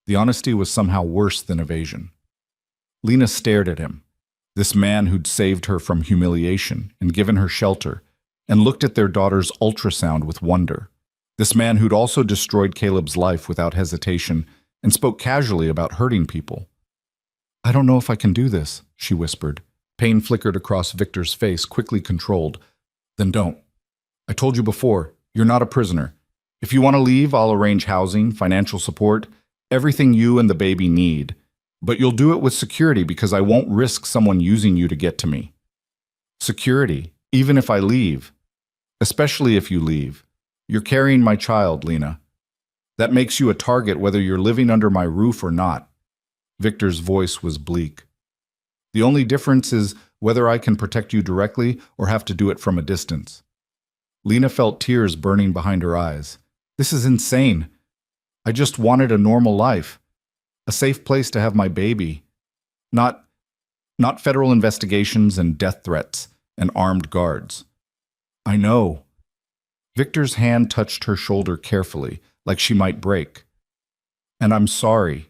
Speaker 1: The honesty was somehow worse than evasion. Lena stared at him, this man who'd saved her from humiliation and given her shelter, and looked at their daughter's ultrasound with wonder. This man who'd also destroyed Caleb's life without hesitation and spoke casually about hurting people. I don't know if I can do this, she whispered. Pain flickered across Victor's face, quickly controlled. Then don't. I told you before, you're not a prisoner. If you want to leave, I'll arrange housing, financial support, everything you and the baby need. But you'll do it with security because I won't risk someone using you to get to me. Security, even if I leave. Especially if you leave. You're carrying my child, Lena. That makes you a target whether you're living under my roof or not. Victor's voice was bleak. The only difference is whether I can protect you directly or have to do it from a distance. Lena felt tears burning behind her eyes. This is insane. I just wanted a normal life. A safe place to have my baby. Not federal investigations and death threats and armed guards. I know. Victor's hand touched her shoulder carefully, like she might break. And I'm sorry.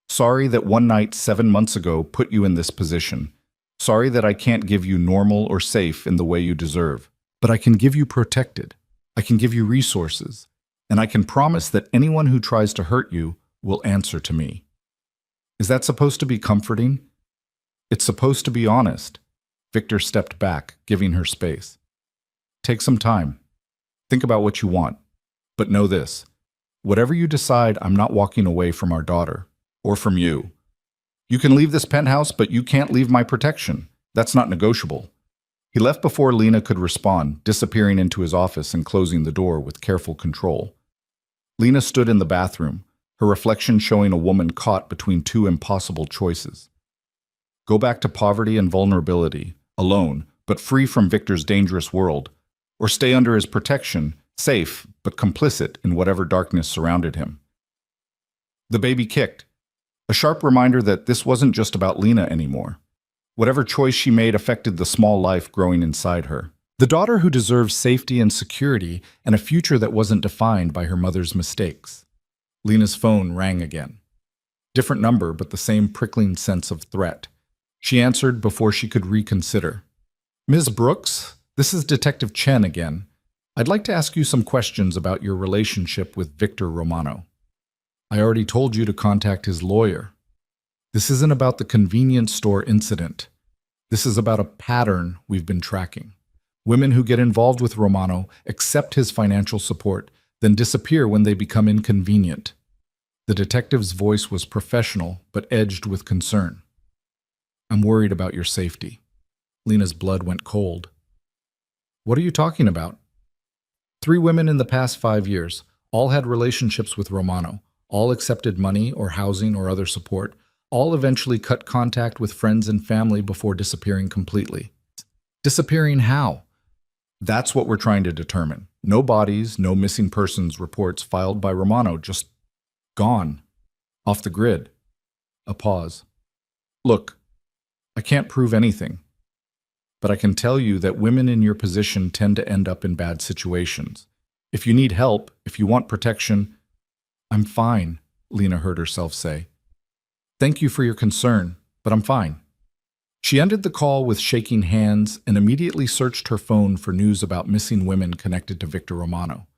Speaker 1: Sorry that one night 7 months ago put you in this position. Sorry that I can't give you normal or safe in the way you deserve. But I can give you protected. I can give you resources. And I can promise that anyone who tries to hurt you will answer to me. Is that supposed to be comforting? It's supposed to be honest. Victor stepped back, giving her space. Take some time. Think about what you want. But know this. Whatever you decide, I'm not walking away from our daughter. Or from you. You can leave this penthouse, but you can't leave my protection. That's not negotiable. He left before Lena could respond, disappearing into his office and closing the door with careful control. Lena stood in the bathroom, her reflection showing a woman caught between two impossible choices. Go back to poverty and vulnerability, alone, but free from Victor's dangerous world, or stay under his protection, safe, but complicit in whatever darkness surrounded him. The baby kicked, a sharp reminder that this wasn't just about Lena anymore. Whatever choice she made affected the small life growing inside her. The daughter who deserved safety and security and a future that wasn't defined by her mother's mistakes. Lena's phone rang again. Different number, but the same prickling sense of threat. She answered before she could reconsider. Ms. Brooks, this is Detective Chen again. I'd like to ask you some questions about your relationship with Victor Romano. I already told you to contact his lawyer. This isn't about the convenience store incident. This is about a pattern we've been tracking. Women who get involved with Romano accept his financial support, then disappear when they become inconvenient. The detective's voice was professional, but edged with concern. I'm worried about your safety. Lena's blood went cold. What are you talking about? 3 women in the past 5 years, all had relationships with Romano, all accepted money or housing or other support, all eventually cut contact with friends and family before disappearing completely. Disappearing how? That's what we're trying to determine. No bodies, no missing persons reports filed by Romano, just gone. Off the grid. A pause. Look, I can't prove anything, but I can tell you that women in your position tend to end up in bad situations. If you need help, if you want protection, I'm fine, Lena heard herself say. Thank you for your concern, but I'm fine. She ended the call with shaking hands and immediately searched her phone for news about missing women connected to Victor Romano.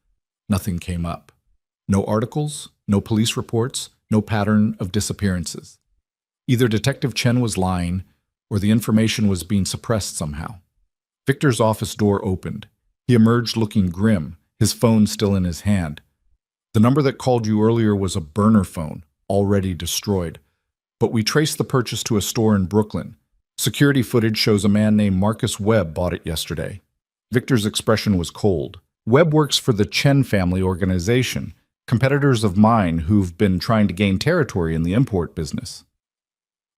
Speaker 1: Nothing came up. No articles, no police reports, no pattern of disappearances. Either Detective Chen was lying, or the information was being suppressed somehow. Victor's office door opened. He emerged looking grim, his phone still in his hand. The number that called you earlier was a burner phone, already destroyed. But we traced the purchase to a store in Brooklyn. Security footage shows a man named Marcus Webb bought it yesterday. Victor's expression was cold. Webb works for the Chen family organization, competitors of mine who've been trying to gain territory in the import business.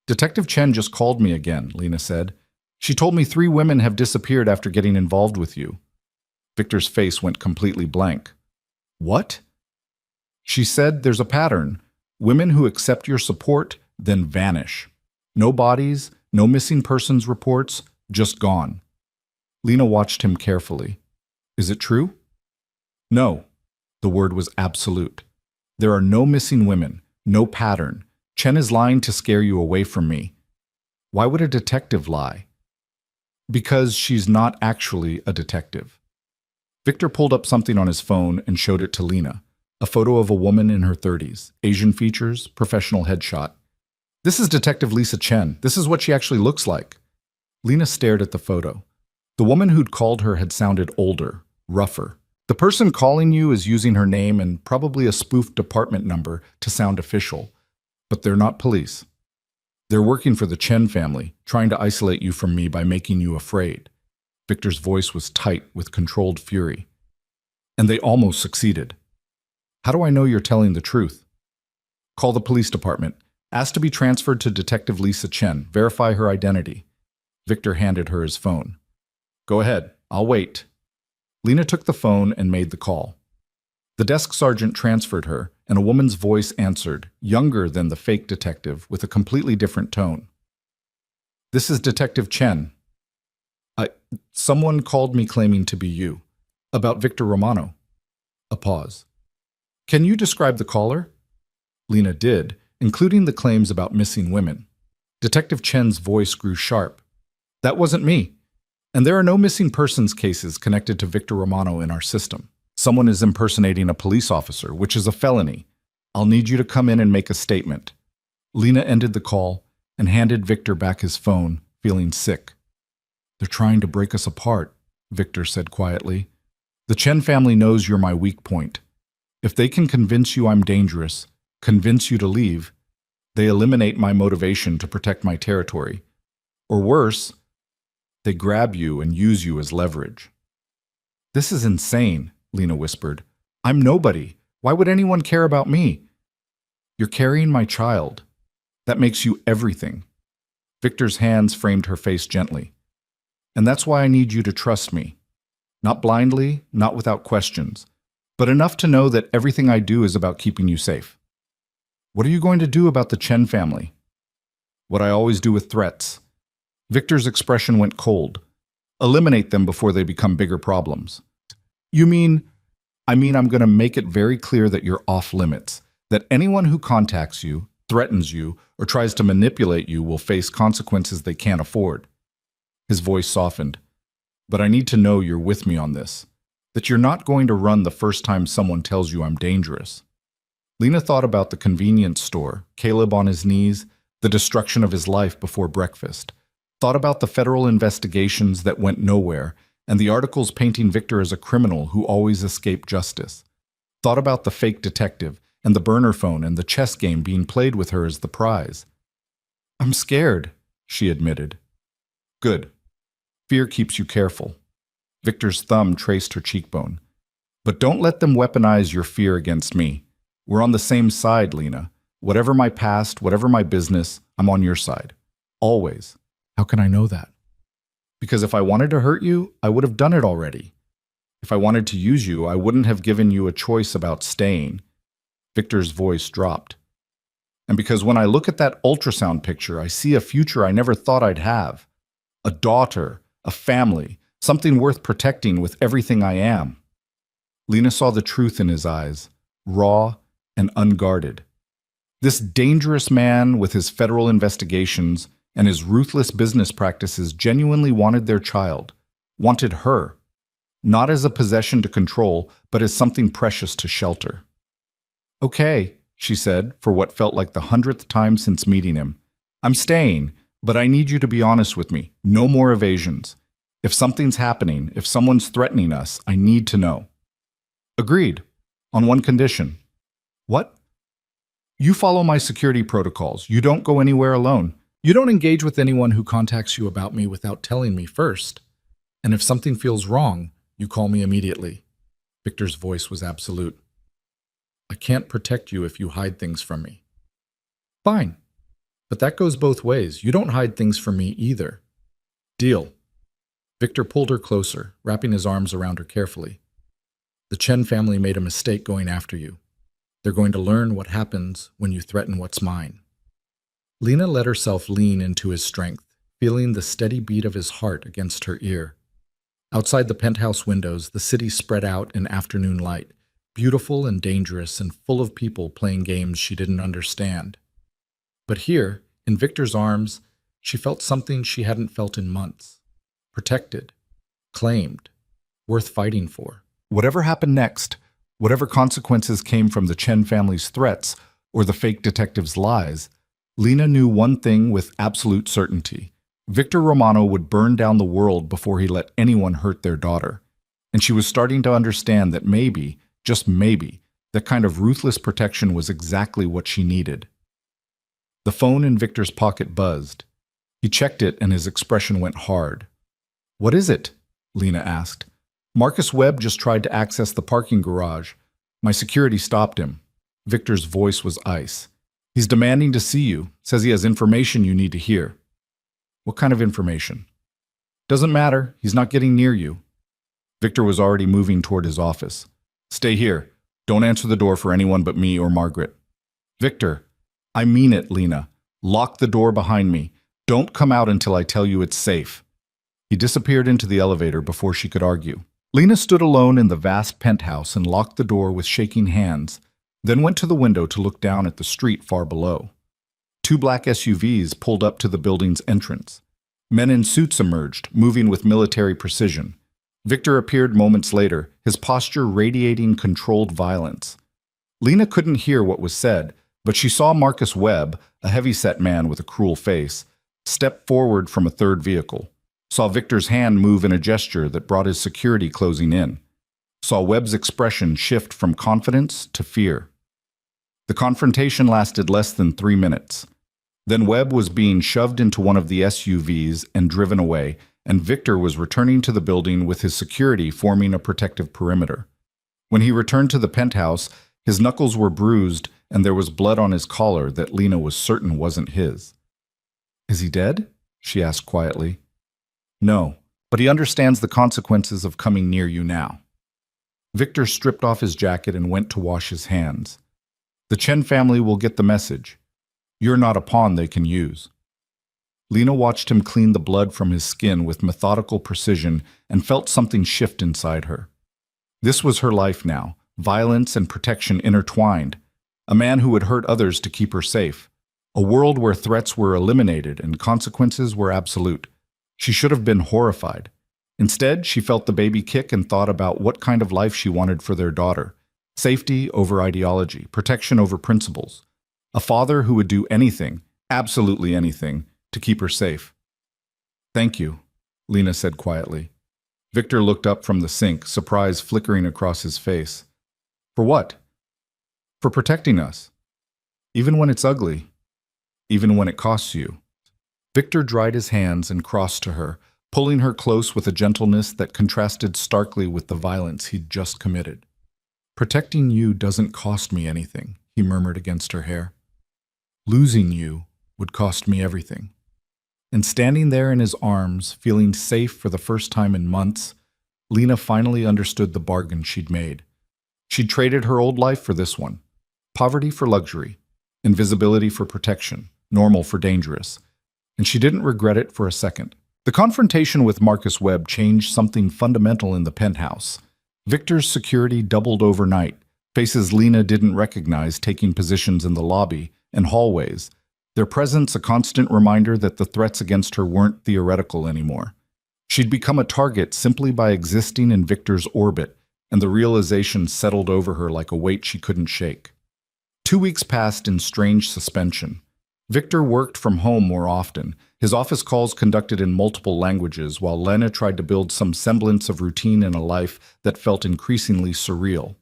Speaker 1: Detective Chen just called me again, Lena said. She told me 3 women have disappeared after getting involved with you. Victor's face went completely blank. What? She said there's a pattern. Women who accept your support, then vanish. No bodies, no missing persons reports, just gone. Lena watched him carefully. Is it true? No. The word was absolute. There are no missing women, no pattern. Chen is lying to scare you away from me. Why would a detective lie? Because she's not actually a detective. Victor pulled up something on his phone and showed it to Lena. A photo of a woman in her 30s, Asian features, professional headshot. This is Detective Lisa Chen. This is what she actually looks like. Lena stared at the photo. The woman who'd called her had sounded older, rougher. The person calling you is using her name and probably a spoofed department number to sound official. But they're not police. They're working for the Chen family, trying to isolate you from me by making you afraid. Victor's voice was tight with controlled fury. And they almost succeeded. How do I know you're telling the truth? Call the police department. Ask to be transferred to Detective Lisa Chen. Verify her identity. Victor handed her his phone. Go ahead. I'll wait. Lena took the phone and made the call. The desk sergeant transferred her, and a woman's voice answered, younger than the fake detective, with a completely different tone. This is Detective Chen. Someone called me claiming to be you. About Victor Romano. A pause. Can you describe the caller? Lena did, including the claims about missing women. Detective Chen's voice grew sharp. That wasn't me. And there are no missing persons cases connected to Victor Romano in our system. Someone is impersonating a police officer, which is a felony. I'll need you to come in and make a statement. Lena ended the call and handed Victor back his phone, feeling sick. They're trying to break us apart, Victor said quietly. The Chen family knows you're my weak point. If they can convince you I'm dangerous, convince you to leave, they eliminate my motivation to protect my territory. Or worse, they grab you and use you as leverage. This is insane, Lena whispered. I'm nobody. Why would anyone care about me? You're carrying my child. That makes you everything. Victor's hands framed her face gently. And that's why I need you to trust me. Not blindly, not without questions, but enough to know that everything I do is about keeping you safe. What are you going to do about the Chen family? What I always do with threats. Victor's expression went cold. Eliminate them before they become bigger problems. You mean? I'm going to make it very clear that you're off limits, that anyone who contacts you, threatens you, or tries to manipulate you will face consequences they can't afford. His voice softened. But I need to know you're with me on this, that you're not going to run the first time someone tells you I'm dangerous. Lena thought about the convenience store, Caleb on his knees, the destruction of his life before breakfast, thought about the federal investigations that went nowhere, and the articles painting Victor as a criminal who always escaped justice. Thought about the fake detective, and the burner phone and the chess game being played with her as the prize. "I'm scared," she admitted. "Good. Fear keeps you careful." Victor's thumb traced her cheekbone. "But don't let them weaponize your fear against me. We're on the same side, Lena. Whatever my past, whatever my business, I'm on your side. Always." "How can I know that?" "Because if I wanted to hurt you, I would have done it already. If I wanted to use you, I wouldn't have given you a choice about staying." Victor's voice dropped. "And because when I look at that ultrasound picture, I see a future I never thought I'd have. A daughter, a family, something worth protecting with everything I am." Lena saw the truth in his eyes, raw and unguarded. This dangerous man with his federal investigations and his ruthless business practices genuinely wanted their child, wanted her, not as a possession to control, but as something precious to shelter. "Okay," she said, for what felt like the 100th time since meeting him. "I'm staying, but I need you to be honest with me. No more evasions. If something's happening, if someone's threatening us, I need to know." "Agreed. On one condition." "What?" "You follow my security protocols. You don't go anywhere alone. You don't engage with anyone who contacts you about me without telling me first. And if something feels wrong, you call me immediately." Victor's voice was absolute. "I can't protect you if you hide things from me." "Fine. But that goes both ways. You don't hide things from me either." "Deal." Victor pulled her closer, wrapping his arms around her carefully. "The Chen family made a mistake going after you. They're going to learn what happens when you threaten what's mine." Lena let herself lean into his strength, feeling the steady beat of his heart against her ear. Outside the penthouse windows, the city spread out in afternoon light, beautiful and dangerous and full of people playing games she didn't understand. But here, in Victor's arms, she felt something she hadn't felt in months. Protected, claimed, worth fighting for. Whatever happened next, whatever consequences came from the Chen family's threats or the fake detective's lies, Lena knew one thing with absolute certainty. Victor Romano would burn down the world before he let anyone hurt their daughter. And she was starting to understand that maybe, just maybe, that kind of ruthless protection was exactly what she needed. The phone in Victor's pocket buzzed. He checked it and his expression went hard. "What is it?" Lena asked. "Marcus Webb just tried to access the parking garage. My security stopped him." Victor's voice was ice. "He's demanding to see you, says he has information you need to hear." "What kind of information?" "Doesn't matter, he's not getting near you." Victor was already moving toward his office. "Stay here. Don't answer the door for anyone but me or Margaret." "Victor, I mean it, Lena. Lock the door behind me. Don't come out until I tell you it's safe." He disappeared into the elevator before she could argue. Lena stood alone in the vast penthouse and locked the door with shaking hands, then went to the window to look down at the street far below. 2 black SUVs pulled up to the building's entrance. Men in suits emerged, moving with military precision. Victor appeared moments later, his posture radiating controlled violence. Lena couldn't hear what was said, but she saw Marcus Webb, a heavy-set man with a cruel face, step forward from a third vehicle. Saw Victor's hand move in a gesture that brought his security closing in. Saw Webb's expression shift from confidence to fear. The confrontation lasted less than 3 minutes. Then Webb was being shoved into one of the SUVs and driven away, and Victor was returning to the building with his security forming a protective perimeter. When he returned to the penthouse, his knuckles were bruised and there was blood on his collar that Lena was certain wasn't his. "Is he dead?" she asked quietly. "No, but he understands the consequences of coming near you now." Victor stripped off his jacket and went to wash his hands. "The Chen family will get the message. You're not a pawn they can use." Lena watched him clean the blood from his skin with methodical precision and felt something shift inside her. This was her life now, violence and protection intertwined. A man who would hurt others to keep her safe. A world where threats were eliminated and consequences were absolute. She should have been horrified. Instead, she felt the baby kick and thought about what kind of life she wanted for their daughter. Safety over ideology, protection over principles. A father who would do anything, absolutely anything, to keep her safe. "Thank you," Lena said quietly. Victor looked up from the sink, surprise flickering across his face. For what? For protecting us. Even when it's ugly. Even when it costs you. Victor dried his hands and crossed to her, pulling her close with a gentleness that contrasted starkly with the violence he'd just committed. Protecting you doesn't cost me anything, he murmured against her hair. Losing you would cost me everything. And standing there in his arms, feeling safe for the first time in months, Lena finally understood the bargain she'd made. She'd traded her old life for this one. Poverty for luxury, invisibility for protection, normal for dangerous. And she didn't regret it for a second. The confrontation with Marcus Webb changed something fundamental in the penthouse. Victor's security doubled overnight, faces Lena didn't recognize taking positions in the lobby and hallways, their presence a constant reminder that the threats against her weren't theoretical anymore. She'd become a target simply by existing in Victor's orbit, and the realization settled over her like a weight she couldn't shake. 2 weeks passed in strange suspension. Victor worked from home more often, his office calls conducted in multiple languages, while Lena tried to build some semblance of routine in a life that felt increasingly surreal.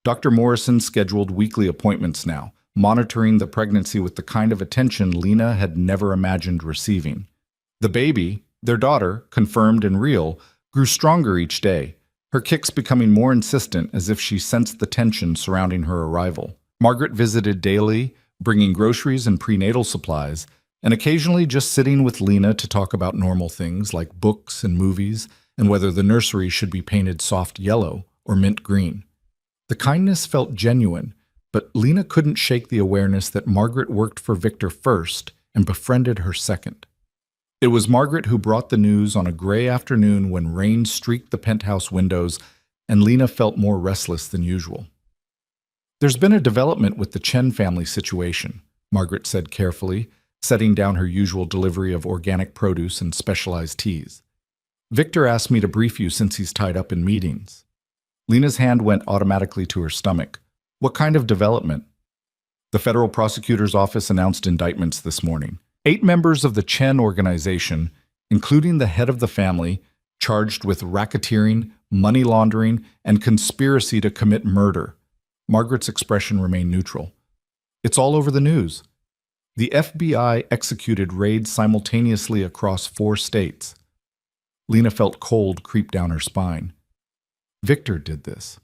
Speaker 1: Dr. Morrison scheduled weekly appointments now, monitoring the pregnancy with the kind of attention Lena had never imagined receiving. The baby, their daughter, confirmed and real, grew stronger each day, her kicks becoming more insistent as if she sensed the tension surrounding her arrival. Margaret visited daily, bringing groceries and prenatal supplies, and occasionally just sitting with Lena to talk about normal things like books and movies and whether the nursery should be painted soft yellow or mint green. The kindness felt genuine, but Lena couldn't shake the awareness that Margaret worked for Victor first and befriended her second. It was Margaret who brought the news on a gray afternoon when rain streaked the penthouse windows, and Lena felt more restless than usual. There's been a development with the Chen family situation, Margaret said carefully, setting down her usual delivery of organic produce and specialized teas. Victor asked me to brief you since he's tied up in meetings. Lena's hand went automatically to her stomach. What kind of development? The federal prosecutor's office announced indictments this morning. 8 members of the Chen organization, including the head of the family, charged with racketeering, money laundering, and conspiracy to commit murder. Margaret's expression remained neutral. It's all over the news. The FBI executed raids simultaneously across 4 states. Lena felt cold creep down her spine. Victor did this.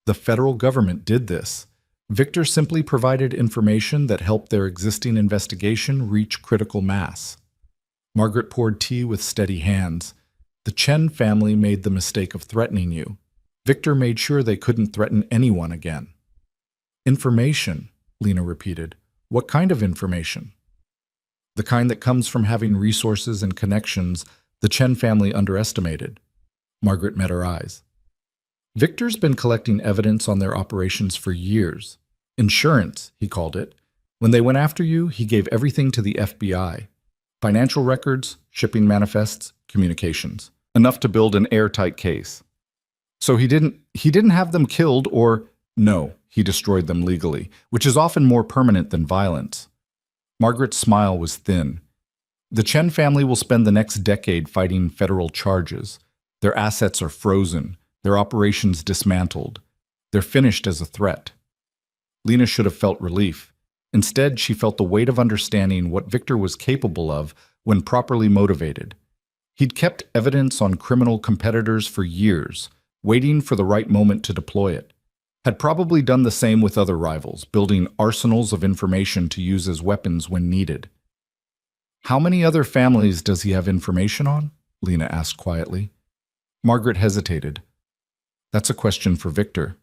Speaker 1: The federal government did this. Victor simply provided information that helped their existing investigation reach critical mass. Margaret poured tea with steady hands. The Chen family made the mistake of threatening you. Victor made sure they couldn't threaten anyone again. Information, Lena repeated. What kind of information? The kind that comes from having resources and connections the Chen family underestimated. Margaret met her eyes. Victor's been collecting evidence on their operations for years. Insurance, he called it. When they went after you, he gave everything to the FBI. Financial records, shipping manifests, communications. Enough to build an airtight case. So he didn't have them killed or, no, he destroyed them legally, which is often more permanent than violence. Margaret's smile was thin. The Chen family will spend the next decade fighting federal charges. Their assets are frozen, their operations dismantled. They're finished as a threat. Lena should have felt relief. Instead, she felt the weight of understanding what Victor was capable of when properly motivated. He'd kept evidence on criminal competitors for years, waiting for the right moment to deploy it. Had probably done the same with other rivals, building arsenals of information to use as weapons when needed. How many other families does he have information on? Lena asked quietly. Margaret hesitated. That's a question for Victor.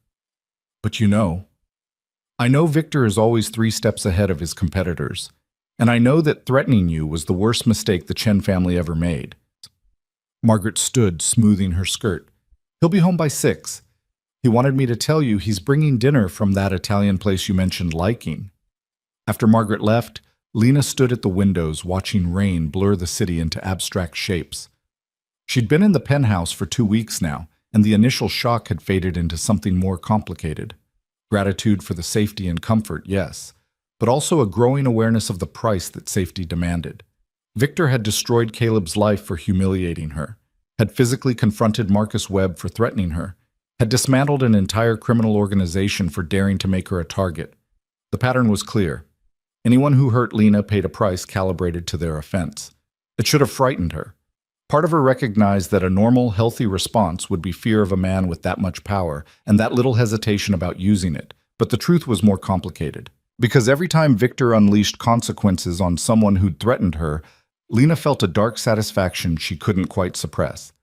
Speaker 1: But I know Victor is always 3 steps ahead of his competitors, and I know that threatening you was the worst mistake the Chen family ever made. Margaret stood, smoothing her skirt. He'll be home by 6. He wanted me to tell you he's bringing dinner from that Italian place you mentioned liking. After Margaret left, Lena stood at the windows watching rain blur the city into abstract shapes. She'd been in the penthouse for 2 weeks now, and the initial shock had faded into something more complicated. Gratitude for the safety and comfort, yes, but also a growing awareness of the price that safety demanded. Victor had destroyed Caleb's life for humiliating her, had physically confronted Marcus Webb for threatening her, had dismantled an entire criminal organization for daring to make her a target. The pattern was clear. Anyone who hurt Lena paid a price calibrated to their offense. It should have frightened her. Part of her recognized that a normal, healthy response would be fear of a man with that much power and that little hesitation about using it. But the truth was more complicated. Because every time Victor unleashed consequences on someone who'd threatened her, Lena felt a dark satisfaction she couldn't quite suppress.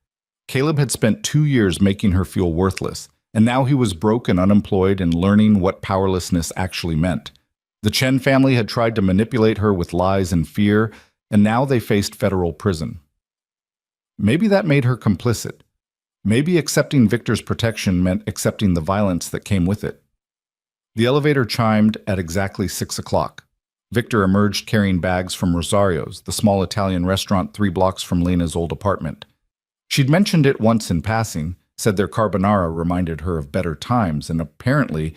Speaker 1: Caleb had spent 2 years making her feel worthless, and now he was broke and unemployed and learning what powerlessness actually meant. The Chen family had tried to manipulate her with lies and fear, and now they faced federal prison. Maybe that made her complicit. Maybe accepting Victor's protection meant accepting the violence that came with it. The elevator chimed at exactly 6 o'clock. Victor emerged carrying bags from Rosario's, the small Italian restaurant 3 blocks from Lena's old apartment. She'd mentioned it once in passing, said their carbonara reminded her of better times, and apparently,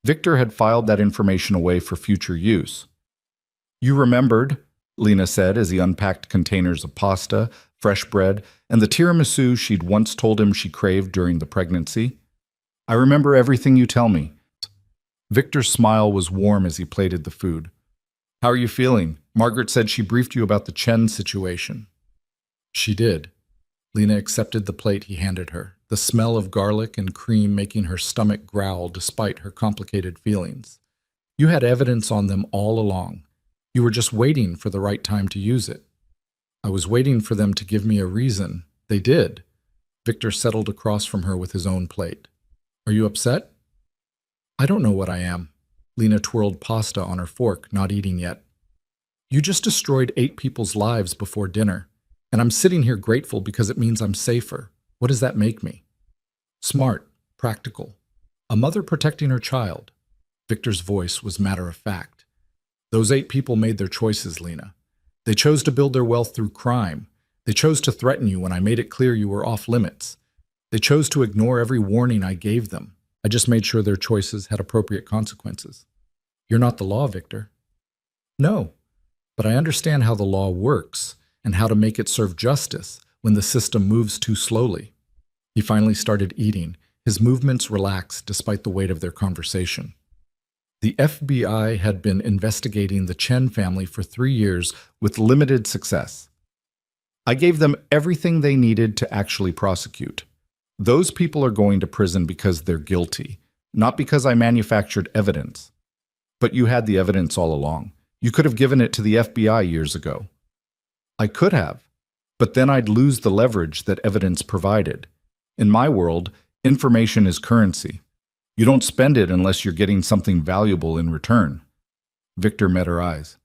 Speaker 1: Victor had filed that information away for future use. "You remembered," Lena said as he unpacked containers of pasta, fresh bread, and the tiramisu she'd once told him she craved during the pregnancy. "I remember everything you tell me." Victor's smile was warm as he plated the food. "How are you feeling? Margaret said she briefed you about the Chen situation." She did. Lena accepted the plate he handed her, the smell of garlic and cream making her stomach growl despite her complicated feelings. "You had evidence on them all along. You were just waiting for the right time to use it." "I was waiting for them to give me a reason. They did." Victor settled across from her with his own plate. "Are you upset?" "I don't know what I am." Lena twirled pasta on her fork, not eating yet. "You just destroyed 8 people's lives before dinner, and I'm sitting here grateful because it means I'm safer. What does that make me?" "Smart, practical. A mother protecting her child." Victor's voice was matter of fact. "Those 8 people made their choices, Lena. They chose to build their wealth through crime. They chose to threaten you when I made it clear you were off limits. They chose to ignore every warning I gave them. I just made sure their choices had appropriate consequences." "You're not the law, Victor." "No, but I understand how the law works and how to make it serve justice when the system moves too slowly." He finally started eating, his movements relaxed despite the weight of their conversation. The FBI had been investigating the Chen family for 3 years with limited success. I gave them everything they needed to actually prosecute. Those people are going to prison because they're guilty, not because I manufactured evidence. But you had the evidence all along. You could have given it to the FBI years ago. I could have, but then I'd lose the leverage that evidence provided. In my world, information is currency. You don't spend it unless you're getting something valuable in return. Victor met her eyes.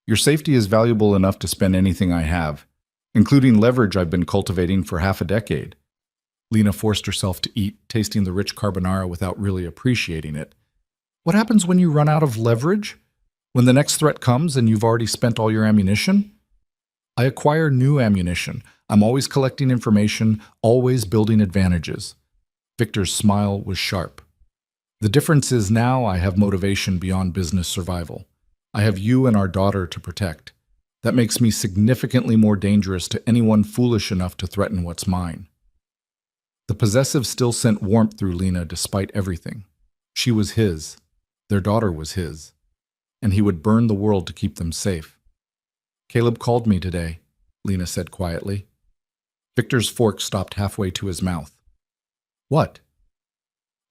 Speaker 1: "Your safety is valuable enough to spend anything I have, including leverage I've been cultivating for half a decade." Lena forced herself to eat, tasting the rich carbonara without really appreciating it. "What happens when you run out of leverage? When the next threat comes and you've already spent all your ammunition?" "I acquire new ammunition. I'm always collecting information, always building advantages." Victor's smile was sharp. "The difference is now I have motivation beyond business survival. I have you and our daughter to protect. That makes me significantly more dangerous to anyone foolish enough to threaten what's mine." The possessive still sent warmth through Lena despite everything. She was his. Their daughter was his. And he would burn the world to keep them safe. "Caleb called me today," Lena said quietly. Victor's fork stopped halfway to his mouth. "What?"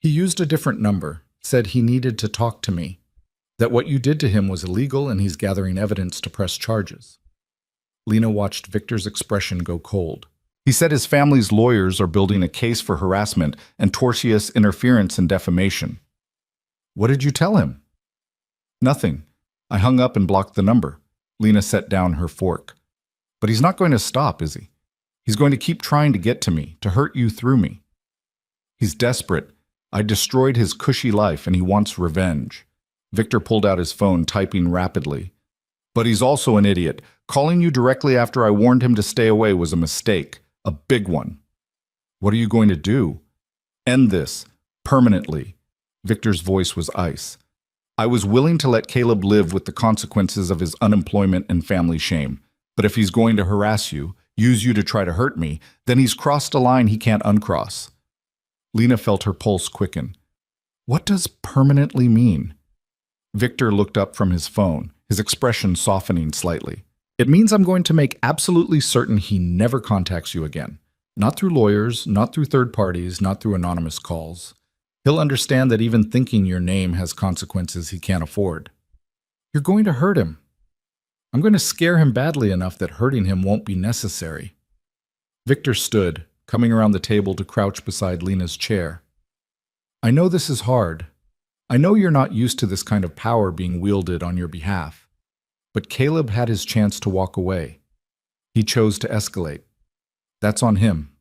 Speaker 1: "He used a different number, said he needed to talk to me, that what you did to him was illegal and he's gathering evidence to press charges." Lena watched Victor's expression go cold. "He said his family's lawyers are building a case for harassment and tortious interference and defamation." "What did you tell him?" "Nothing. I hung up and blocked the number." Lena set down her fork. "But he's not going to stop, is he? He's going to keep trying to get to me, to hurt you through me. He's desperate. I destroyed his cushy life and he wants revenge." Victor pulled out his phone, typing rapidly. "But he's also an idiot. Calling you directly after I warned him to stay away was a mistake. A big one." "What are you going to do?" "End this. Permanently." Victor's voice was ice. "I was willing to let Caleb live with the consequences of his unemployment and family shame. But if he's going to harass you, use you to try to hurt me, then he's crossed a line he can't uncross. Lena felt her pulse quicken. What does permanently mean? Victor looked up from his phone, his expression softening slightly. It means I'm going to make absolutely certain he never contacts you again. Not through lawyers, not through third parties, not through anonymous calls. He'll understand that even thinking your name has consequences he can't afford. You're going to hurt him. I'm going to scare him badly enough that hurting him won't be necessary. Victor stood, coming around the table to crouch beside Lena's chair. I know this is hard. I know you're not used to this kind of power being wielded on your behalf. But Caleb had his chance to walk away. He chose to escalate. That's on him.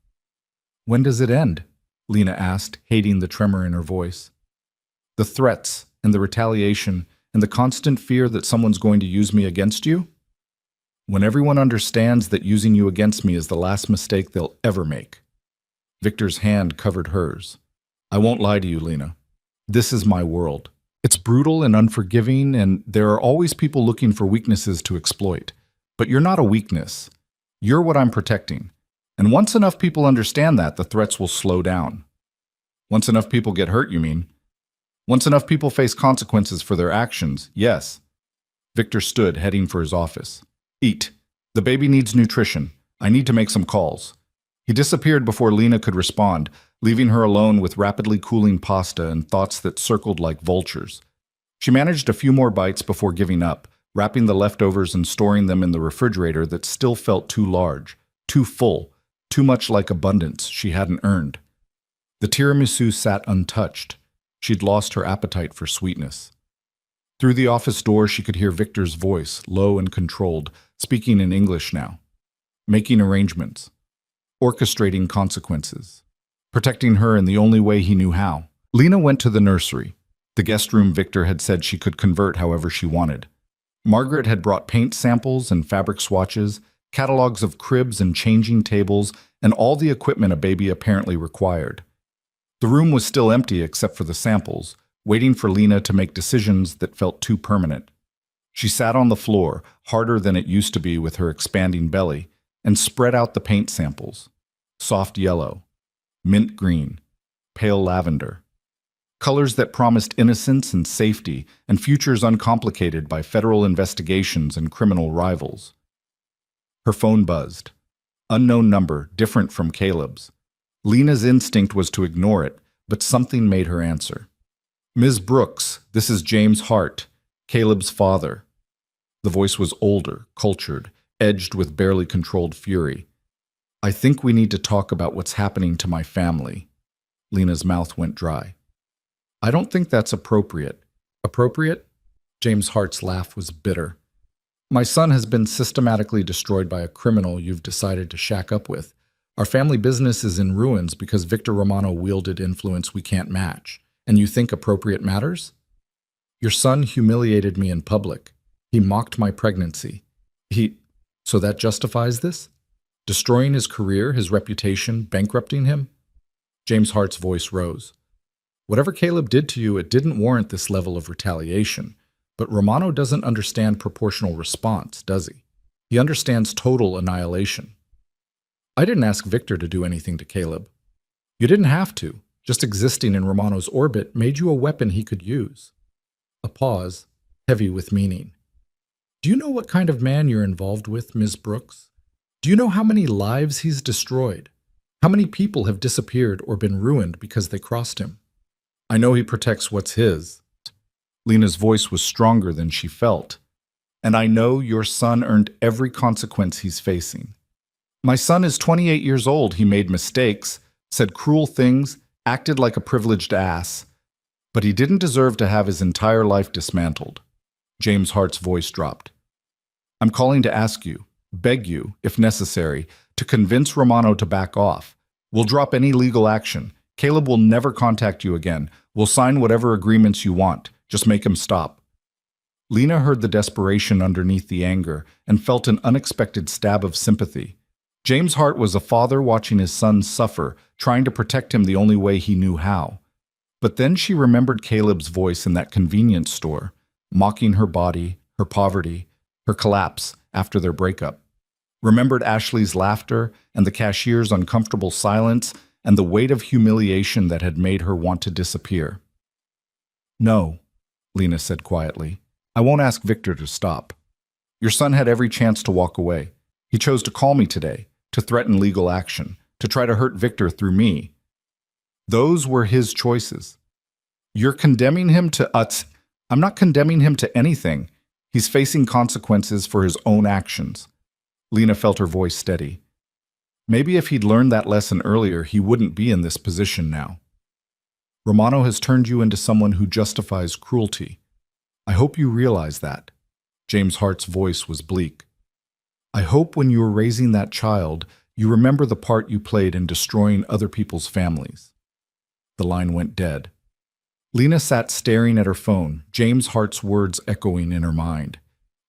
Speaker 1: When does it end? Lena asked, hating the tremor in her voice. The threats and the retaliation and the constant fear that someone's going to use me against you? When everyone understands that using you against me is the last mistake they'll ever make. Victor's hand covered hers. I won't lie to you, Lena. This is my world. It's brutal and unforgiving, and there are always people looking for weaknesses to exploit. But you're not a weakness. You're what I'm protecting. And once enough people understand that, the threats will slow down. Once enough people get hurt, you mean? Once enough people face consequences for their actions, yes. Victor stood, heading for his office. Eat. The baby needs nutrition. I need to make some calls. He disappeared before Lena could respond, leaving her alone with rapidly cooling pasta and thoughts that circled like vultures. She managed a few more bites before giving up, wrapping the leftovers and storing them in the refrigerator that still felt too large, too full, too much like abundance she hadn't earned. The tiramisu sat untouched. She'd lost her appetite for sweetness. Through the office door, she could hear Victor's voice, low and controlled, speaking in English now, making arrangements, orchestrating consequences, protecting her in the only way he knew how. Lena went to the nursery, the guest room Victor had said she could convert however she wanted. Margaret had brought paint samples and fabric swatches, catalogs of cribs and changing tables, and all the equipment a baby apparently required. The room was still empty except for the samples, waiting for Lena to make decisions that felt too permanent. She sat on the floor, harder than it used to be with her expanding belly, and spread out the paint samples. Soft yellow, mint green, pale lavender. Colors that promised innocence and safety and futures uncomplicated by federal investigations and criminal rivals. Her phone buzzed. Unknown number, different from Caleb's. Lena's instinct was to ignore it, but something made her answer. Ms. Brooks, this is James Hart, Caleb's father. The voice was older, cultured, edged with barely controlled fury. I think we need to talk about what's happening to my family. Lena's mouth went dry. I don't think that's appropriate. Appropriate? James Hart's laugh was bitter. My son has been systematically destroyed by a criminal you've decided to shack up with. Our family business is in ruins because Victor Romano wielded influence we can't match. And you think appropriate matters? Your son humiliated me in public. He mocked my pregnancy. So that justifies this? Destroying his career, his reputation, bankrupting him? James Hart's voice rose. Whatever Caleb did to you, it didn't warrant this level of retaliation. But Romano doesn't understand proportional response, does he? He understands total annihilation. I didn't ask Victor to do anything to Caleb. You didn't have to. Just existing in Romano's orbit made you a weapon he could use. A pause, heavy with meaning. Do you know what kind of man you're involved with, Ms. Brooks? Do you know how many lives he's destroyed? How many people have disappeared or been ruined because they crossed him? I know he protects what's his. Lena's voice was stronger than she felt. And I know your son earned every consequence he's facing. My son is 28 years old. He made mistakes, said cruel things, acted like a privileged ass. But he didn't deserve to have his entire life dismantled. James Hart's voice dropped. I'm calling to ask you, beg you, if necessary, to convince Romano to back off. We'll drop any legal action. Caleb will never contact you again. We'll sign whatever agreements you want. Just make him stop. Lena heard the desperation underneath the anger and felt an unexpected stab of sympathy. James Hart was a father watching his son suffer, trying to protect him the only way he knew how. But then she remembered Caleb's voice in that convenience store, mocking her body, her poverty, her collapse after their breakup. remembered Ashley's laughter and the cashier's uncomfortable silence and the weight of humiliation that had made her want to disappear. "No," Lena said quietly. "I won't ask Victor to stop. Your son had every chance to walk away. He chose to call me today, to threaten legal action, to try to hurt Victor through me. Those were his choices. You're condemning him to us. I'm not condemning him to anything. He's facing consequences for his own actions." Lena felt her voice steady. Maybe if he'd learned that lesson earlier, he wouldn't be in this position now. "Romano has turned you into someone who justifies cruelty. I hope you realize that." James Hart's voice was bleak. "I hope when you were raising that child, you remember the part you played in destroying other people's families." The line went dead. Lena sat staring at her phone, James Hart's words echoing in her mind.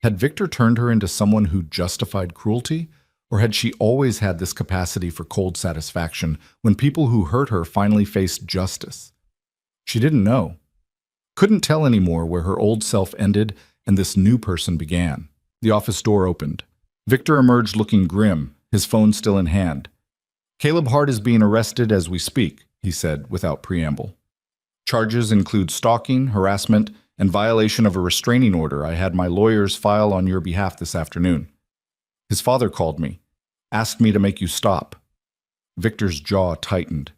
Speaker 1: Had Victor turned her into someone who justified cruelty, or had she always had this capacity for cold satisfaction when people who hurt her finally faced justice? She didn't know. Couldn't tell anymore where her old self ended and this new person began. The office door opened. Victor emerged looking grim, his phone still in hand. "Caleb Hart is being arrested as we speak," he said without preamble. "Charges include stalking, harassment, and violation of a restraining order I had my lawyers file on your behalf this afternoon. His father called me, asked me to make you stop." Victor's jaw tightened.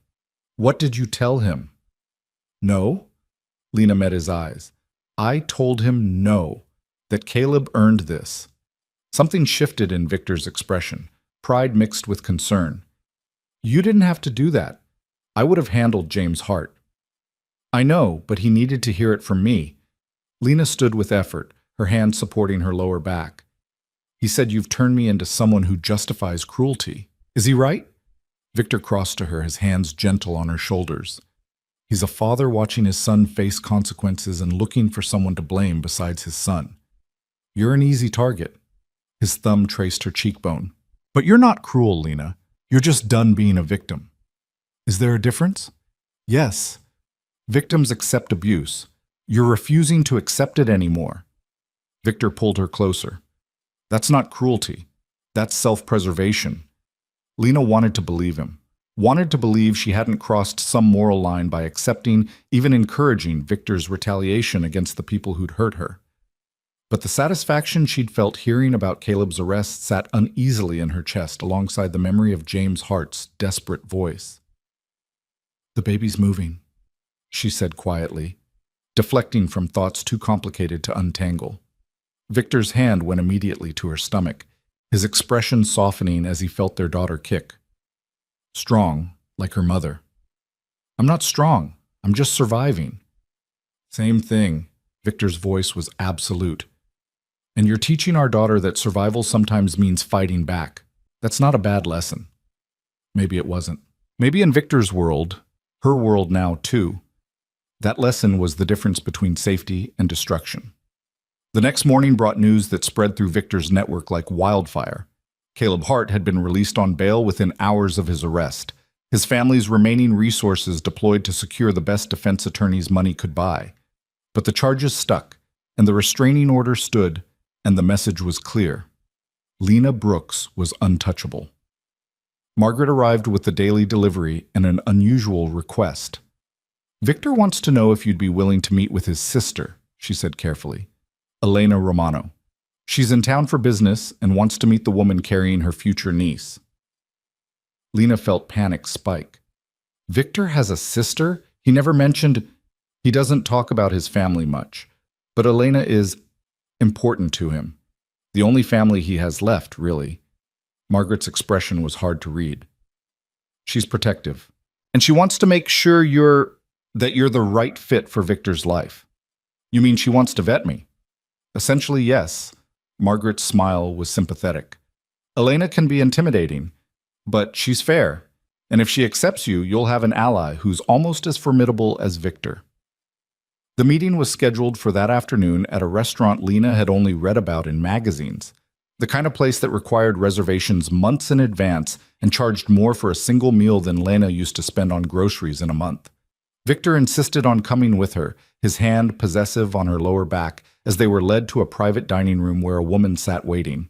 Speaker 1: "What did you tell him?" "No." Lena met his eyes. "I told him no, that Caleb earned this." Something shifted in Victor's expression, pride mixed with concern. "You didn't have to do that. I would have handled James Hart." "I know, but he needed to hear it from me." Lena stood with effort, her hand supporting her lower back. "He said you've turned me into someone who justifies cruelty. Is he right?" Victor crossed to her, his hands gentle on her shoulders. He's a father watching his son face consequences and looking for someone to blame besides his son. "You're an easy target." His thumb traced her cheekbone. "But you're not cruel, Lena. You're just done being a victim." "Is there a difference?" "Yes. Victims accept abuse. You're refusing to accept it anymore." Victor pulled her closer. "That's not cruelty. That's self-preservation." Lena wanted to believe him. Wanted to believe she hadn't crossed some moral line by accepting, even encouraging, Victor's retaliation against the people who'd hurt her. But the satisfaction she'd felt hearing about Caleb's arrest sat uneasily in her chest alongside the memory of James Hart's desperate voice. "The baby's moving," she said quietly, deflecting from thoughts too complicated to untangle. Victor's hand went immediately to her stomach, his expression softening as he felt their daughter kick. "Strong, like her mother." "I'm not strong. I'm just surviving." "Same thing." Victor's voice was absolute. "And you're teaching our daughter that survival sometimes means fighting back. That's not a bad lesson." Maybe it wasn't. Maybe in Victor's world, her world now too, that lesson was the difference between safety and destruction. The next morning brought news that spread through Victor's network like wildfire. Caleb Hart had been released on bail within hours of his arrest, his family's remaining resources deployed to secure the best defense attorneys money could buy. But the charges stuck, and the restraining order stood, and the message was clear. Lena Brooks was untouchable. Margaret arrived with the daily delivery and an unusual request. "Victor wants to know if you'd be willing to meet with his sister," she said carefully. "Elena Romano. She's in town for business and wants to meet the woman carrying her future niece." Lena felt panic spike. "Victor has a sister? He never mentioned—" "He doesn't talk about his family much, but Elena is important to him. The only family he has left, really." Margaret's expression was hard to read. "She's protective, and she wants to make sure that you're the right fit for Victor's life." "You mean she wants to vet me?" "Essentially, yes." Margaret's smile was sympathetic. "Elena can be intimidating, but she's fair, and if she accepts you, you'll have an ally who's almost as formidable as Victor." The meeting was scheduled for that afternoon at a restaurant Lena had only read about in magazines, the kind of place that required reservations months in advance and charged more for a single meal than Lena used to spend on groceries in a month. Victor insisted on coming with her, his hand possessive on her lower back, as they were led to a private dining room where a woman sat waiting.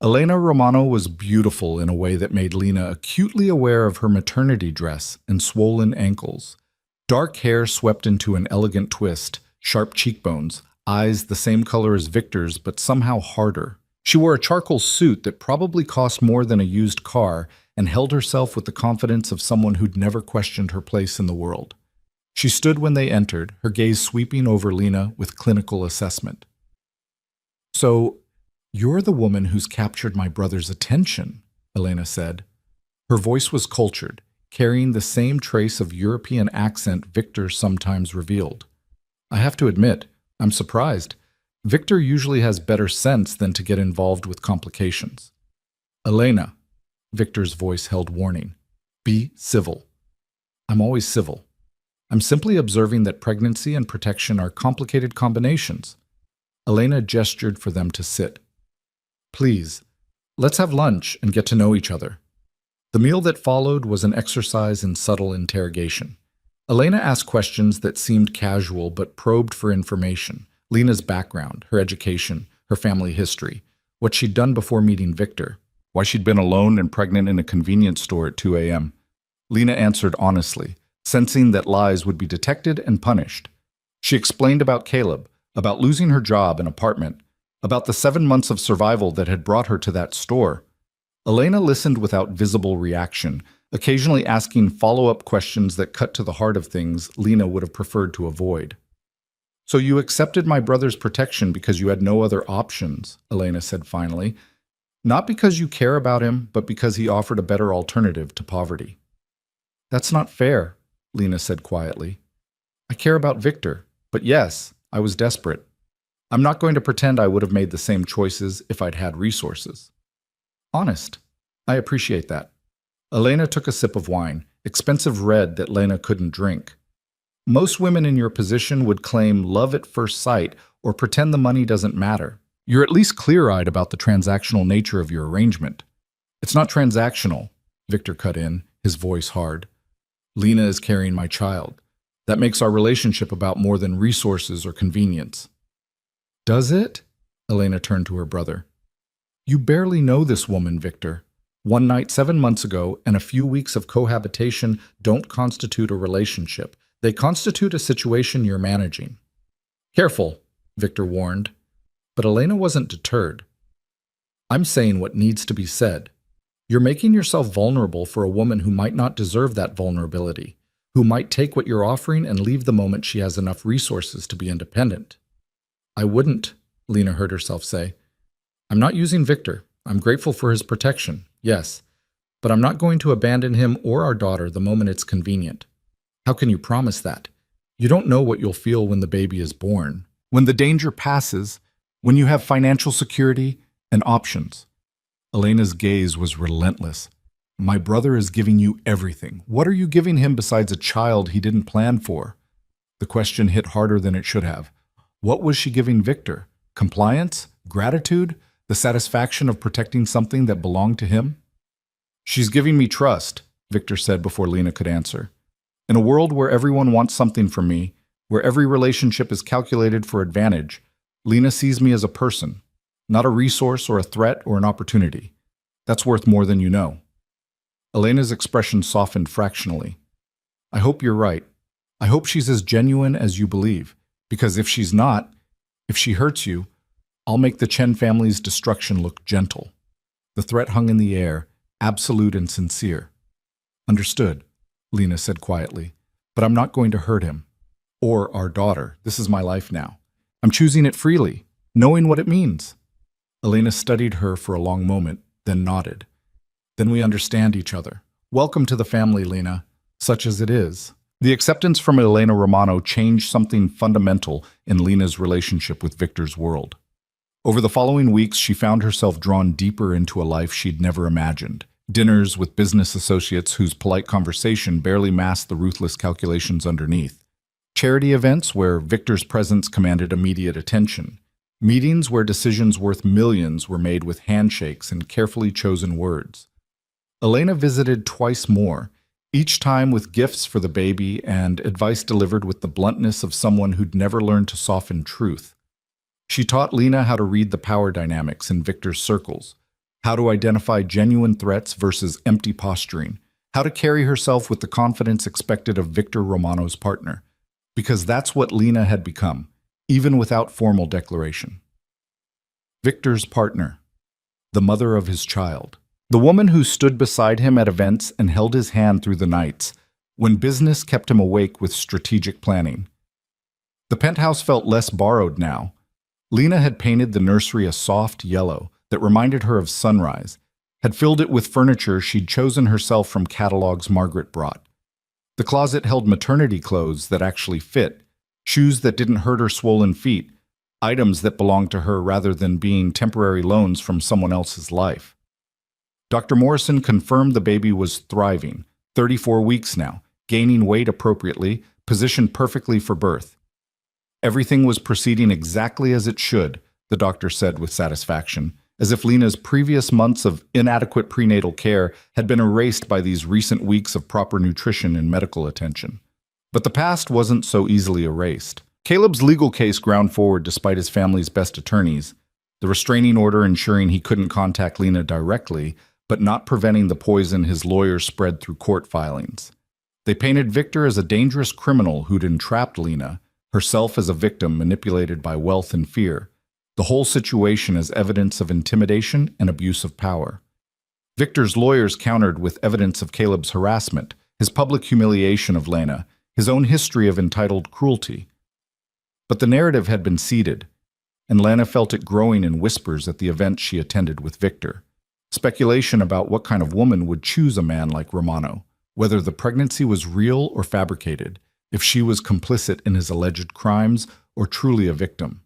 Speaker 1: Elena Romano was beautiful in a way that made Lena acutely aware of her maternity dress and swollen ankles. Dark hair swept into an elegant twist, sharp cheekbones, eyes the same color as Victor's but somehow harder. She wore a charcoal suit that probably cost more than a used car and held herself with the confidence of someone who'd never questioned her place in the world. She stood when they entered, her gaze sweeping over Lena with clinical assessment. "So, you're the woman who's captured my brother's attention," Elena said. Her voice was cultured, carrying the same trace of European accent Victor sometimes revealed. "I have to admit, I'm surprised. Victor usually has better sense than to get involved with complications." "Elena," Victor's voice held warning, "be civil." "I'm always civil. I'm simply observing that pregnancy and protection are complicated combinations." Elena gestured for them to sit. "Please, let's have lunch and get to know each other." The meal that followed was an exercise in subtle interrogation. Elena asked questions that seemed casual but probed for information. Lena's background, her education, her family history, what she'd done before meeting Victor, why she'd been alone and pregnant in a convenience store at 2 a.m. Lena answered honestly, sensing that lies would be detected and punished. She explained about Caleb, about losing her job and apartment, about the 7 months of survival that had brought her to that store. Elena listened without visible reaction, occasionally asking follow-up questions that cut to the heart of things Lena would have preferred to avoid. "So you accepted my brother's protection because you had no other options," Elena said finally. "Not because you care about him, but because he offered a better alternative to poverty." "That's not fair," Lena said quietly. "I care about Victor, but yes, I was desperate. I'm not going to pretend I would have made the same choices if I'd had resources." "Honest. I appreciate that." Elena took a sip of wine, expensive red that Lena couldn't drink. "Most women in your position would claim love at first sight or pretend the money doesn't matter. You're at least clear-eyed about the transactional nature of your arrangement." "It's not transactional," Victor cut in, his voice hard. "Lena is carrying my child. That makes our relationship about more than resources or convenience." "Does it?" Elena turned to her brother. "You barely know this woman, Victor. One night 7 months ago and a few weeks of cohabitation don't constitute a relationship. They constitute a situation you're managing." "Careful," Victor warned. But Elena wasn't deterred. "I'm saying what needs to be said. You're making yourself vulnerable for a woman who might not deserve that vulnerability, who might take what you're offering and leave the moment she has enough resources to be independent." "I wouldn't," Lena heard herself say. "I'm not using Victor. I'm grateful for his protection, yes, but I'm not going to abandon him or our daughter the moment it's convenient." "How can you promise that? You don't know what you'll feel when the baby is born, when the danger passes, when you have financial security and options." Elena's gaze was relentless. "My brother is giving you everything. What are you giving him besides a child he didn't plan for?" The question hit harder than it should have. What was she giving Victor? Compliance? Gratitude? The satisfaction of protecting something that belonged to him? "She's giving me trust," Victor said before Lena could answer. "In a world where everyone wants something from me, where every relationship is calculated for advantage, Lena sees me as a person, not a resource or a threat or an opportunity. That's worth more than you know." Elena's expression softened fractionally. "I hope you're right. I hope she's as genuine as you believe, because if she's not, if she hurts you, I'll make the Chen family's destruction look gentle." The threat hung in the air, absolute and sincere. "Understood," Lena said quietly, "but I'm not going to hurt him. Or our daughter. This is my life now. I'm choosing it freely, knowing what it means." Elena studied her for a long moment, then nodded. "Then we understand each other. Welcome to the family, Lena, such as it is." The acceptance from Elena Romano changed something fundamental in Lena's relationship with Victor's world. Over the following weeks, she found herself drawn deeper into a life she'd never imagined. Dinners with business associates whose polite conversation barely masked the ruthless calculations underneath. Charity events where Victor's presence commanded immediate attention. Meetings where decisions worth millions were made with handshakes and carefully chosen words. Elena visited twice more, each time with gifts for the baby and advice delivered with the bluntness of someone who'd never learned to soften truth. She taught Lena how to read the power dynamics in Victor's circles, How to identify genuine threats versus empty posturing. How to carry herself with the confidence expected of Victor Romano's partner. Because that's what Lena had become, even without formal declaration. Victor's partner. The mother of his child. The woman who stood beside him at events and held his hand through the nights, when business kept him awake with strategic planning. The penthouse felt less borrowed now. Lena had painted the nursery a soft yellow that reminded her of sunrise, had filled it with furniture she'd chosen herself from catalogs Margaret brought. The closet held maternity clothes that actually fit, shoes that didn't hurt her swollen feet, items that belonged to her rather than being temporary loans from someone else's life. Dr. Morrison confirmed the baby was thriving, 34 weeks now, gaining weight appropriately, positioned perfectly for birth. Everything was proceeding exactly as it should, the doctor said with satisfaction, as if Lena's previous months of inadequate prenatal care had been erased by these recent weeks of proper nutrition and medical attention. But the past wasn't so easily erased. Caleb's legal case ground forward despite his family's best attorneys, the restraining order ensuring he couldn't contact Lena directly, but not preventing the poison his lawyers spread through court filings. They painted Victor as a dangerous criminal who'd entrapped Lena, herself as a victim manipulated by wealth and fear, the whole situation as evidence of intimidation and abuse of power. Victor's lawyers countered with evidence of Caleb's harassment, his public humiliation of Lena, his own history of entitled cruelty. But the narrative had been seeded, and Lena felt it growing in whispers at the event she attended with Victor. Speculation about what kind of woman would choose a man like Romano, whether the pregnancy was real or fabricated, if she was complicit in his alleged crimes or truly a victim.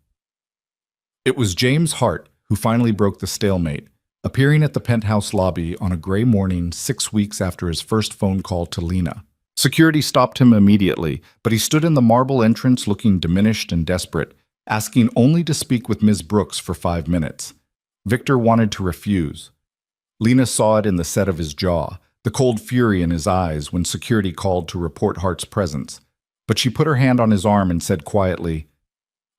Speaker 1: It was James Hart who finally broke the stalemate, appearing at the penthouse lobby on a gray morning 6 weeks after his first phone call to Lena. Security stopped him immediately, but he stood in the marble entrance looking diminished and desperate, asking only to speak with Ms. Brooks for 5 minutes. Victor wanted to refuse. Lena saw it in the set of his jaw, the cold fury in his eyes when security called to report Hart's presence. But she put her hand on his arm and said quietly,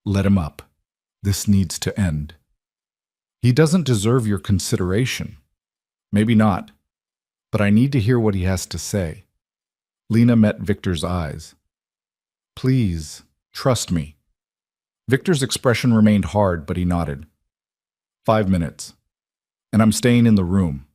Speaker 1: "Let him up. This needs to end. He doesn't deserve your consideration. Maybe not, but I need to hear what he has to say." Lena met Victor's eyes. "Please, trust me." Victor's expression remained hard, but he nodded. 5 minutes, and I'm staying in the room."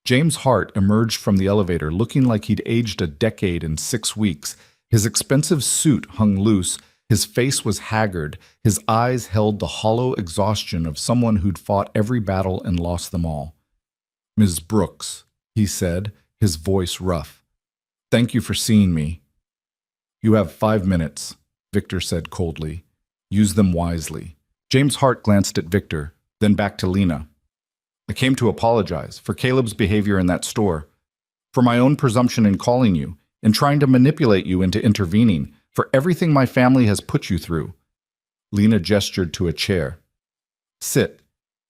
Speaker 1: James Hart emerged from the elevator looking like he'd aged a decade in 6 weeks. His expensive suit hung loose, his face was haggard, his eyes held the hollow exhaustion of someone who'd fought every battle and lost them all. "Ms. Brooks," he said, his voice rough. "Thank you for seeing me." "You have 5 minutes," Victor said coldly. "Use them wisely." James Hart glanced at Victor, then back to Lena. "I came to apologize for Caleb's behavior in that store, for my own presumption in calling you, and trying to manipulate you into intervening, for everything my family has put you through." Lena gestured to a chair. "Sit.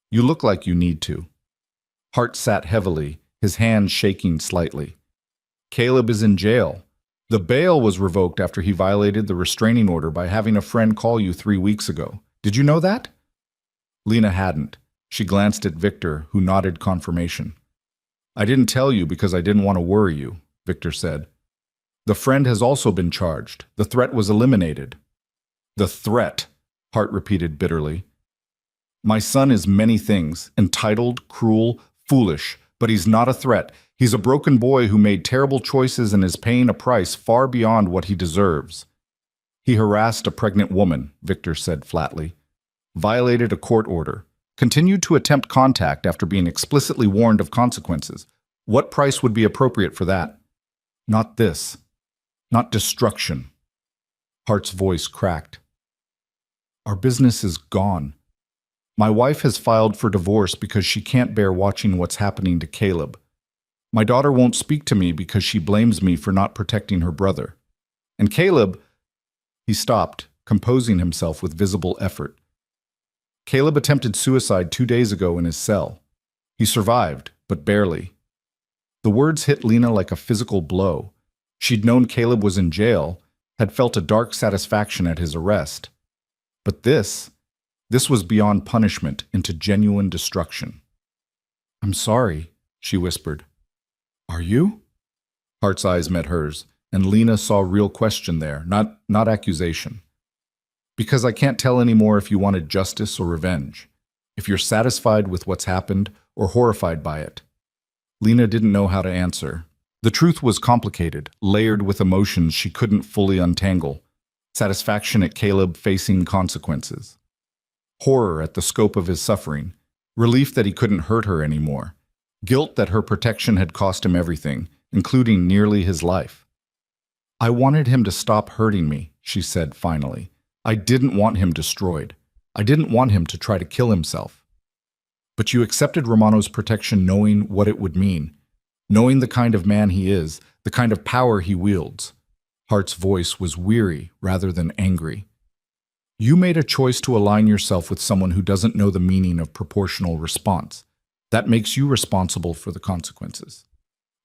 Speaker 1: You look like you need to." Hart sat heavily, his hand shaking slightly. "Caleb is in jail. The bail was revoked after he violated the restraining order by having a friend call you 3 weeks ago. Did you know that?" Lena hadn't. She glanced at Victor, who nodded confirmation. "I didn't tell you because I didn't want to worry you," Victor said. "The friend has also been charged. The threat was eliminated." "The threat," Hart repeated bitterly. "My son is many things, entitled, cruel, foolish, but he's not a threat. He's a broken boy who made terrible choices and is paying a price far beyond what he deserves." "He harassed a pregnant woman," Victor said flatly. "Violated a court order. Continued to attempt contact after being explicitly warned of consequences. What price would be appropriate for that? Not this. Not destruction." Hart's voice cracked. "Our business is gone. My wife has filed for divorce because she can't bear watching what's happening to Caleb. My daughter won't speak to me because she blames me for not protecting her brother. And Caleb—" He stopped, composing himself with visible effort. "Caleb attempted suicide 2 days ago in his cell. He survived, but barely." The words hit Lena like a physical blow. She'd known Caleb was in jail, had felt a dark satisfaction at his arrest. But this was beyond punishment into genuine destruction. I'm sorry, she whispered. Are you? Hart's eyes met hers, and Lena saw real question there, not accusation. Because I can't tell anymore if you wanted justice or revenge, if you're satisfied with what's happened or horrified by it. Lena didn't know how to answer. The truth was complicated, layered with emotions she couldn't fully untangle. Satisfaction at Caleb facing consequences. Horror at the scope of his suffering. Relief that he couldn't hurt her anymore. Guilt that her protection had cost him everything, including nearly his life. I wanted him to stop hurting me, she said finally. I didn't want him destroyed. I didn't want him to try to kill himself. But you accepted Romano's protection knowing what it would mean, knowing the kind of man he is, the kind of power he wields. Hart's voice was weary rather than angry. You made a choice to align yourself with someone who doesn't know the meaning of proportional response. That makes you responsible for the consequences.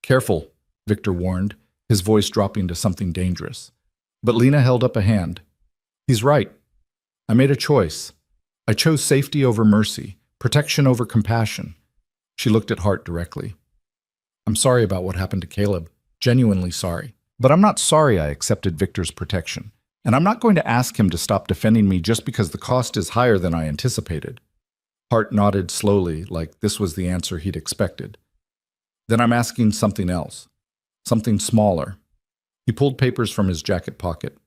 Speaker 1: Careful, Victor warned, his voice dropping to something dangerous. But Lena held up a hand. He's right. I made a choice. I chose safety over mercy, protection over compassion. She looked at Hart directly. I'm sorry about what happened to Caleb. Genuinely sorry. But I'm not sorry I accepted Victor's protection. And I'm not going to ask him to stop defending me just because the cost is higher than I anticipated. Hart nodded slowly, like this was the answer he'd expected. Then I'm asking something else. Something smaller. He pulled papers from his jacket pocket.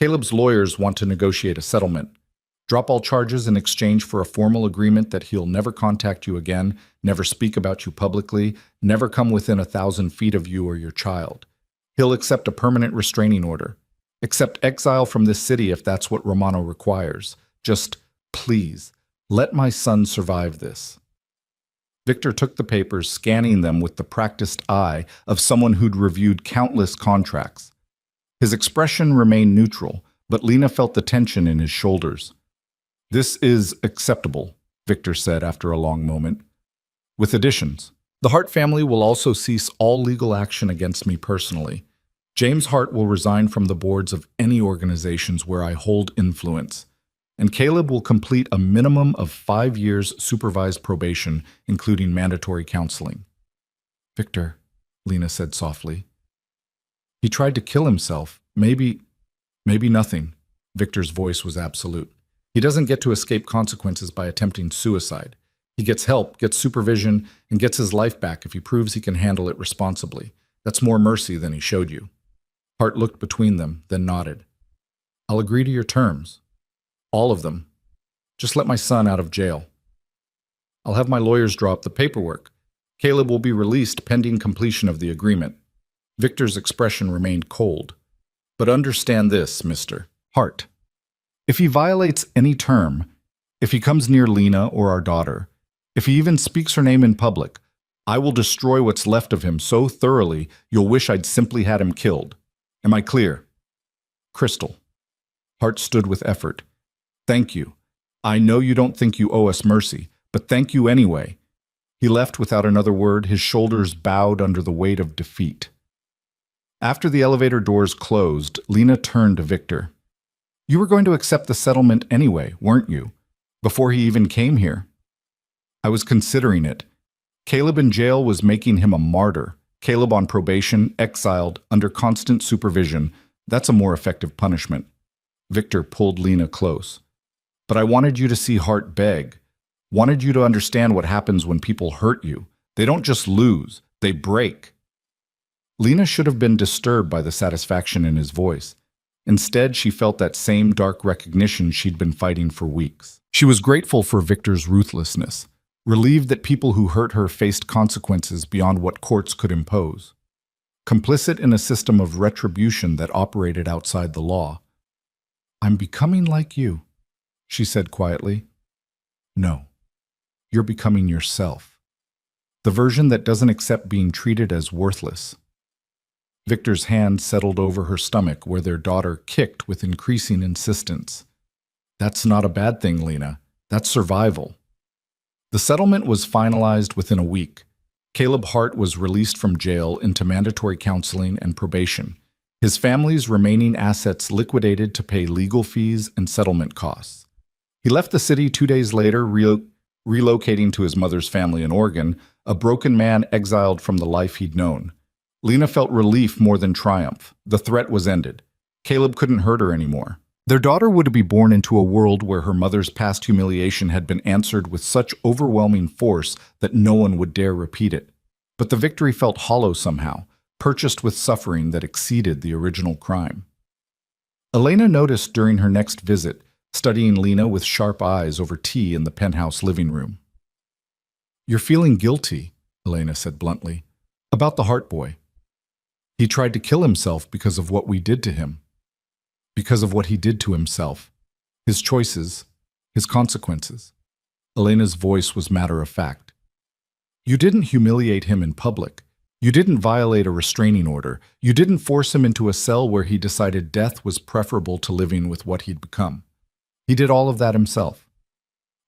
Speaker 1: Caleb's lawyers want to negotiate a settlement. Drop all charges in exchange for a formal agreement that he'll never contact you again, never speak about you publicly, never come within 1,000 feet of you or your child. He'll accept a permanent restraining order. Accept exile from this city if that's what Romano requires. Just, please, let my son survive this. Victor took the papers, scanning them with the practiced eye of someone who'd reviewed countless contracts. His expression remained neutral, but Lena felt the tension in his shoulders. This is acceptable, Victor said after a long moment. With additions. The Hart family will also cease all legal action against me personally. James Hart will resign from the boards of any organizations where I hold influence. And Caleb will complete a minimum of 5 years supervised probation, including mandatory counseling. Victor, Lena said softly. He tried to kill himself. Maybe nothing. Victor's voice was absolute. He doesn't get to escape consequences by attempting suicide. He gets help, gets supervision, and gets his life back if he proves he can handle it responsibly. That's more mercy than he showed you. Hart looked between them, then nodded. I'll agree to your terms. All of them. Just let my son out of jail. I'll have my lawyers draw up the paperwork. Caleb will be released pending completion of the agreement. Victor's expression remained cold. But understand this, Mr. Hart. If he violates any term, if he comes near Lena or our daughter, if he even speaks her name in public, I will destroy what's left of him so thoroughly you'll wish I'd simply had him killed. Am I clear? Crystal. Hart stood with effort. Thank you. I know you don't think you owe us mercy, but thank you anyway. He left without another word, his shoulders bowed under the weight of defeat. After the elevator doors closed, Lena turned to Victor. You were going to accept the settlement anyway, weren't you? Before he even came here. I was considering it. Caleb in jail was making him a martyr. Caleb on probation, exiled, under constant supervision. That's a more effective punishment. Victor pulled Lena close. But I wanted you to see Hart beg. Wanted you to understand what happens when people hurt you. They don't just lose, they break. Lena should have been disturbed by the satisfaction in his voice. Instead, she felt that same dark recognition she'd been fighting for weeks. She was grateful for Victor's ruthlessness, relieved that people who hurt her faced consequences beyond what courts could impose. Complicit in a system of retribution that operated outside the law. I'm becoming like you, she said quietly. No, you're becoming yourself. The version that doesn't accept being treated as worthless. Victor's hand settled over her stomach where their daughter kicked with increasing insistence. That's not a bad thing, Lena. That's survival. The settlement was finalized within a week. Caleb Hart was released from jail into mandatory counseling and probation. His family's remaining assets liquidated to pay legal fees and settlement costs. He left the city 2 days later, relocating to his mother's family in Oregon, a broken man exiled from the life he'd known. Lena felt relief more than triumph. The threat was ended. Caleb couldn't hurt her anymore. Their daughter would be born into a world where her mother's past humiliation had been answered with such overwhelming force that no one would dare repeat it. But the victory felt hollow somehow, purchased with suffering that exceeded the original crime. Elena noticed during her next visit, studying Lena with sharp eyes over tea in the penthouse living room. "You're feeling guilty," Elena said bluntly, "about the Hart boy. He tried to kill himself because of what we did to him. Because of what he did to himself. His choices, his consequences." Elena's voice was matter-of-fact. "You didn't humiliate him in public. You didn't violate a restraining order. You didn't force him into a cell where he decided death was preferable to living with what he'd become. He did all of that himself.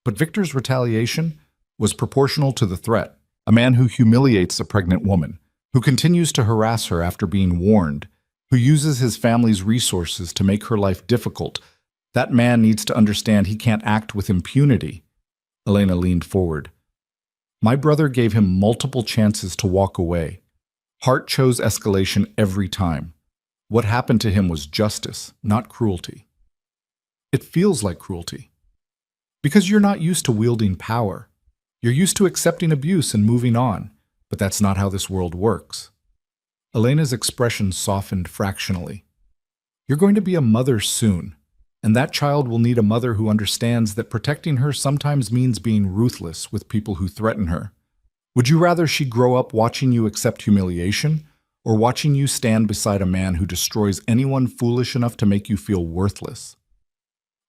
Speaker 1: But Victor's retaliation was proportional to the threat. A man who humiliates a pregnant woman, who continues to harass her after being warned, who uses his family's resources to make her life difficult. That man needs to understand he can't act with impunity." Elena leaned forward. "My brother gave him multiple chances to walk away. Hart chose escalation every time. What happened to him was justice, not cruelty." "It feels like cruelty. Because you're not used to wielding power. You're used to accepting abuse and moving on, but that's not how this world works." Elena's expression softened fractionally. "You're going to be a mother soon, and that child will need a mother who understands that protecting her sometimes means being ruthless with people who threaten her. Would you rather she grow up watching you accept humiliation, or watching you stand beside a man who destroys anyone foolish enough to make you feel worthless?"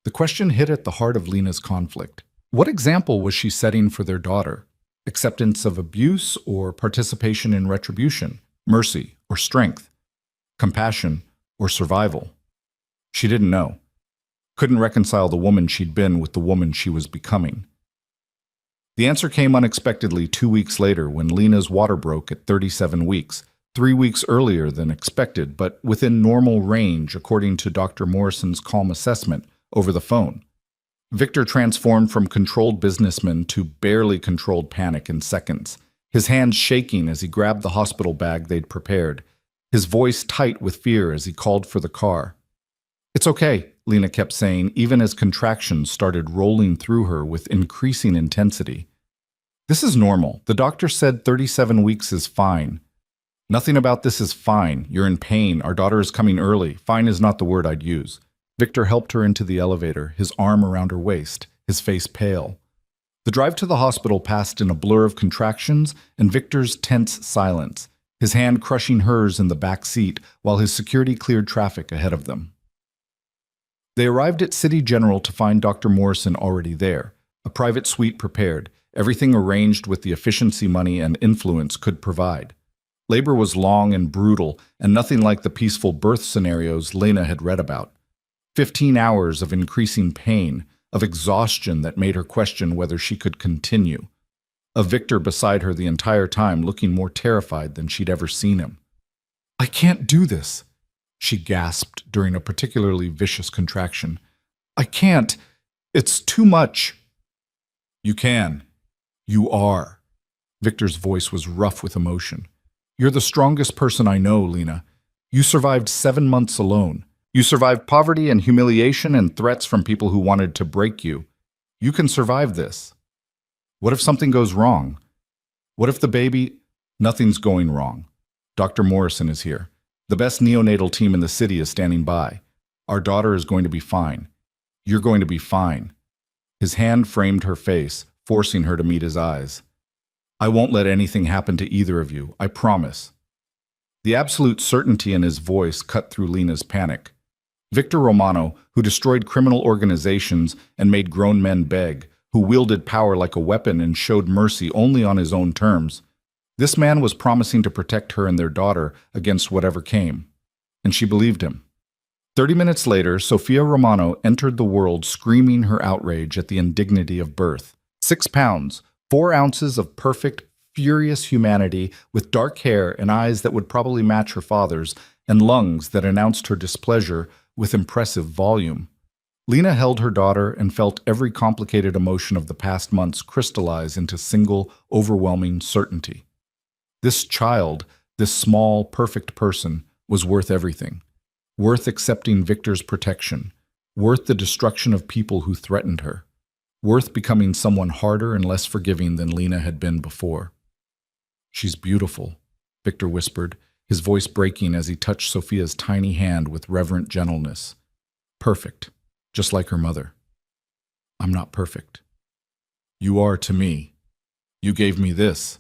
Speaker 1: The question hit at the heart of Lena's conflict. What example was she setting for their daughter? Acceptance of abuse or participation in retribution? Mercy or strength? Compassion or survival? She didn't know. Couldn't reconcile the woman she'd been with the woman she was becoming. The answer came unexpectedly 2 weeks later when Lena's water broke at 37 weeks, 3 weeks earlier than expected, but within normal range according to Dr. Morrison's calm assessment over the phone. Victor transformed from controlled businessman to barely controlled panic in seconds, his hands shaking as he grabbed the hospital bag they'd prepared, his voice tight with fear as he called for the car. "It's okay," Lena kept saying, even as contractions started rolling through her with increasing intensity. "This is normal. The doctor said 37 weeks is fine." "Nothing about this is fine. You're in pain. Our daughter is coming early. Fine is not the word I'd use." Victor helped her into the elevator, his arm around her waist, his face pale. The drive to the hospital passed in a blur of contractions and Victor's tense silence, his hand crushing hers in the back seat while his security cleared traffic ahead of them. They arrived at City General to find Dr. Morrison already there, a private suite prepared, everything arranged with the efficiency money and influence could provide. Labor was long and brutal, and nothing like the peaceful birth scenarios Lena had read about. 15 hours of increasing pain, of exhaustion that made her question whether she could continue. Of Victor beside her the entire time, looking more terrified than she'd ever seen him. "I can't do this," she gasped during a particularly vicious contraction. "I can't. It's too much." "You can. You are." Victor's voice was rough with emotion. "You're the strongest person I know, Lena. You survived 7 months alone. You survived poverty and humiliation and threats from people who wanted to break you. You can survive this. What if something goes wrong? What if the baby—" "Nothing's going wrong. Dr. Morrison is here. The best neonatal team in the city is standing by. Our daughter is going to be fine. You're going to be fine." His hand framed her face, forcing her to meet his eyes. "I won't let anything happen to either of you, I promise." The absolute certainty in his voice cut through Lena's panic. Victor Romano, who destroyed criminal organizations and made grown men beg, who wielded power like a weapon and showed mercy only on his own terms. This man was promising to protect her and their daughter against whatever came. And she believed him. 30 minutes later, Sophia Romano entered the world screaming her outrage at the indignity of birth. 6 pounds, 4 ounces of perfect, furious humanity with dark hair and eyes that would probably match her father's, and lungs that announced her displeasure with impressive volume. Lena held her daughter and felt every complicated emotion of the past months crystallize into single, overwhelming certainty. This child, this small, perfect person, was worth everything. Worth accepting Victor's protection. Worth the destruction of people who threatened her. Worth becoming someone harder and less forgiving than Lena had been before. "She's beautiful," Victor whispered, his voice breaking as he touched Sophia's tiny hand with reverent gentleness. "Perfect, just like her mother." "I'm not perfect." "You are to me. You gave me this."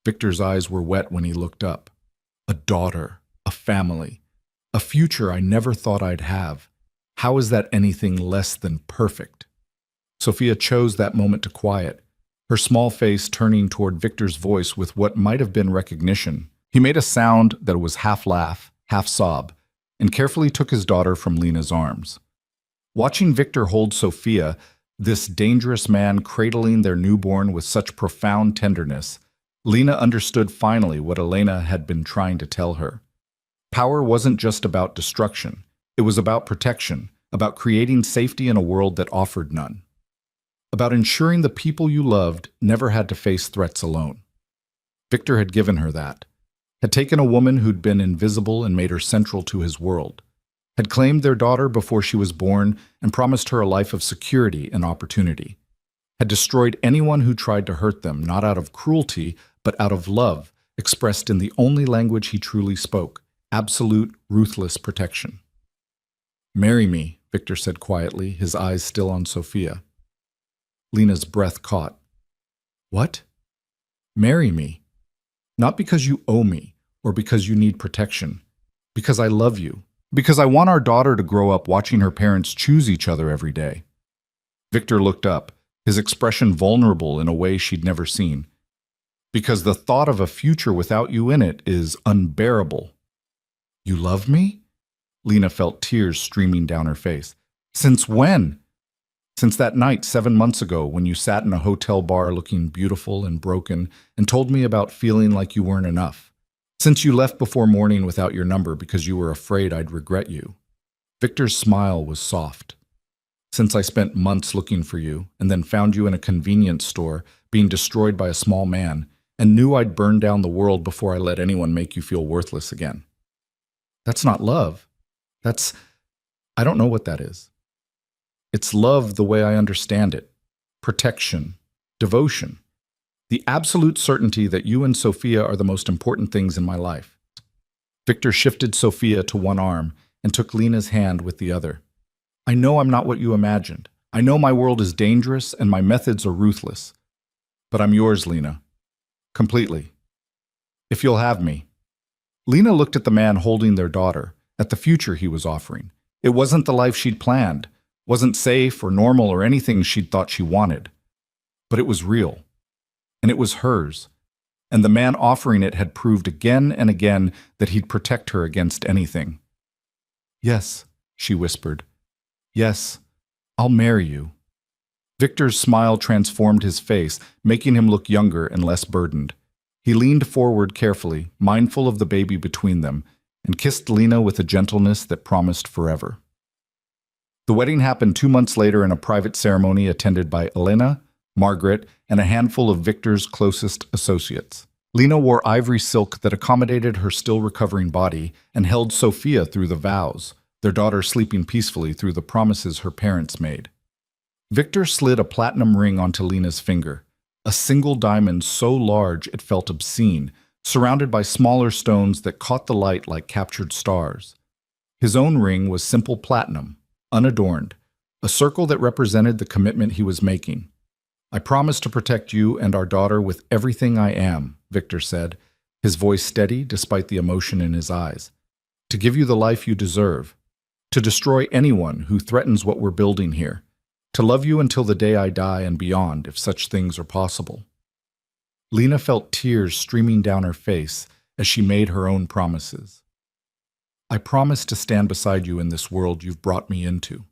Speaker 1: Victor's eyes were wet when he looked up. "A daughter, a family, a future I never thought I'd have. How is that anything less than perfect?" Sophia chose that moment to quiet, her small face turning toward Victor's voice with what might have been recognition. He made a sound that was half laugh, half sob, and carefully took his daughter from Lena's arms. Watching Victor hold Sophia, this dangerous man cradling their newborn with such profound tenderness, Lena understood finally what Elena had been trying to tell her. Power wasn't just about destruction. It was about protection, about creating safety in a world that offered none. About ensuring the people you loved never had to face threats alone. Victor had given her that. Had taken a woman who'd been invisible and made her central to his world. Had claimed their daughter before she was born and promised her a life of security and opportunity. Had destroyed anyone who tried to hurt them, not out of cruelty, but out of love, expressed in the only language he truly spoke, absolute, ruthless protection. "Marry me," Victor said quietly, his eyes still on Sophia. Lena's breath caught. "What?" "Marry me. Not because you owe me, or because you need protection. Because I love you. Because I want our daughter to grow up watching her parents choose each other every day." Victor looked up, his expression vulnerable in a way she'd never seen. "Because the thought of a future without you in it is unbearable." "You love me?" Lena felt tears streaming down her face. "Since when?" "Since that night 7 months ago when you sat in a hotel bar looking beautiful and broken and told me about feeling like you weren't enough. Since you left before morning without your number because you were afraid I'd regret you." Victor's smile was soft. "Since I spent months looking for you and then found you in a convenience store being destroyed by a small man and knew I'd burn down the world before I let anyone make you feel worthless again." "That's not love. I don't know what that is." "It's love the way I understand it. Protection. Devotion. The absolute certainty that you and Sophia are the most important things in my life." Victor shifted Sophia to one arm and took Lena's hand with the other. "I know I'm not what you imagined. I know my world is dangerous and my methods are ruthless. But I'm yours, Lena. Completely. If you'll have me." Lena looked at the man holding their daughter, at the future he was offering. It wasn't the life she'd planned, wasn't safe or normal or anything she'd thought she wanted. But it was real. And it was hers. And the man offering it had proved again and again that he'd protect her against anything. "Yes," she whispered. "Yes, I'll marry you." Victor's smile transformed his face, making him look younger and less burdened. He leaned forward carefully, mindful of the baby between them, and kissed Lena with a gentleness that promised forever. The wedding happened 2 months later in a private ceremony attended by Elena, Margaret, and a handful of Victor's closest associates. Lena wore ivory silk that accommodated her still recovering body and held Sophia through the vows, their daughter sleeping peacefully through the promises her parents made. Victor slid a platinum ring onto Lena's finger, a single diamond so large it felt obscene, surrounded by smaller stones that caught the light like captured stars. His own ring was simple platinum, unadorned, a circle that represented the commitment he was making. "I promise to protect you and our daughter with everything I am," Victor said, his voice steady despite the emotion in his eyes. "To give you the life you deserve. To destroy anyone who threatens what we're building here. To love you until the day I die and beyond, if such things are possible." Lena felt tears streaming down her face as she made her own promises. "I promise to stand beside you in this world you've brought me into.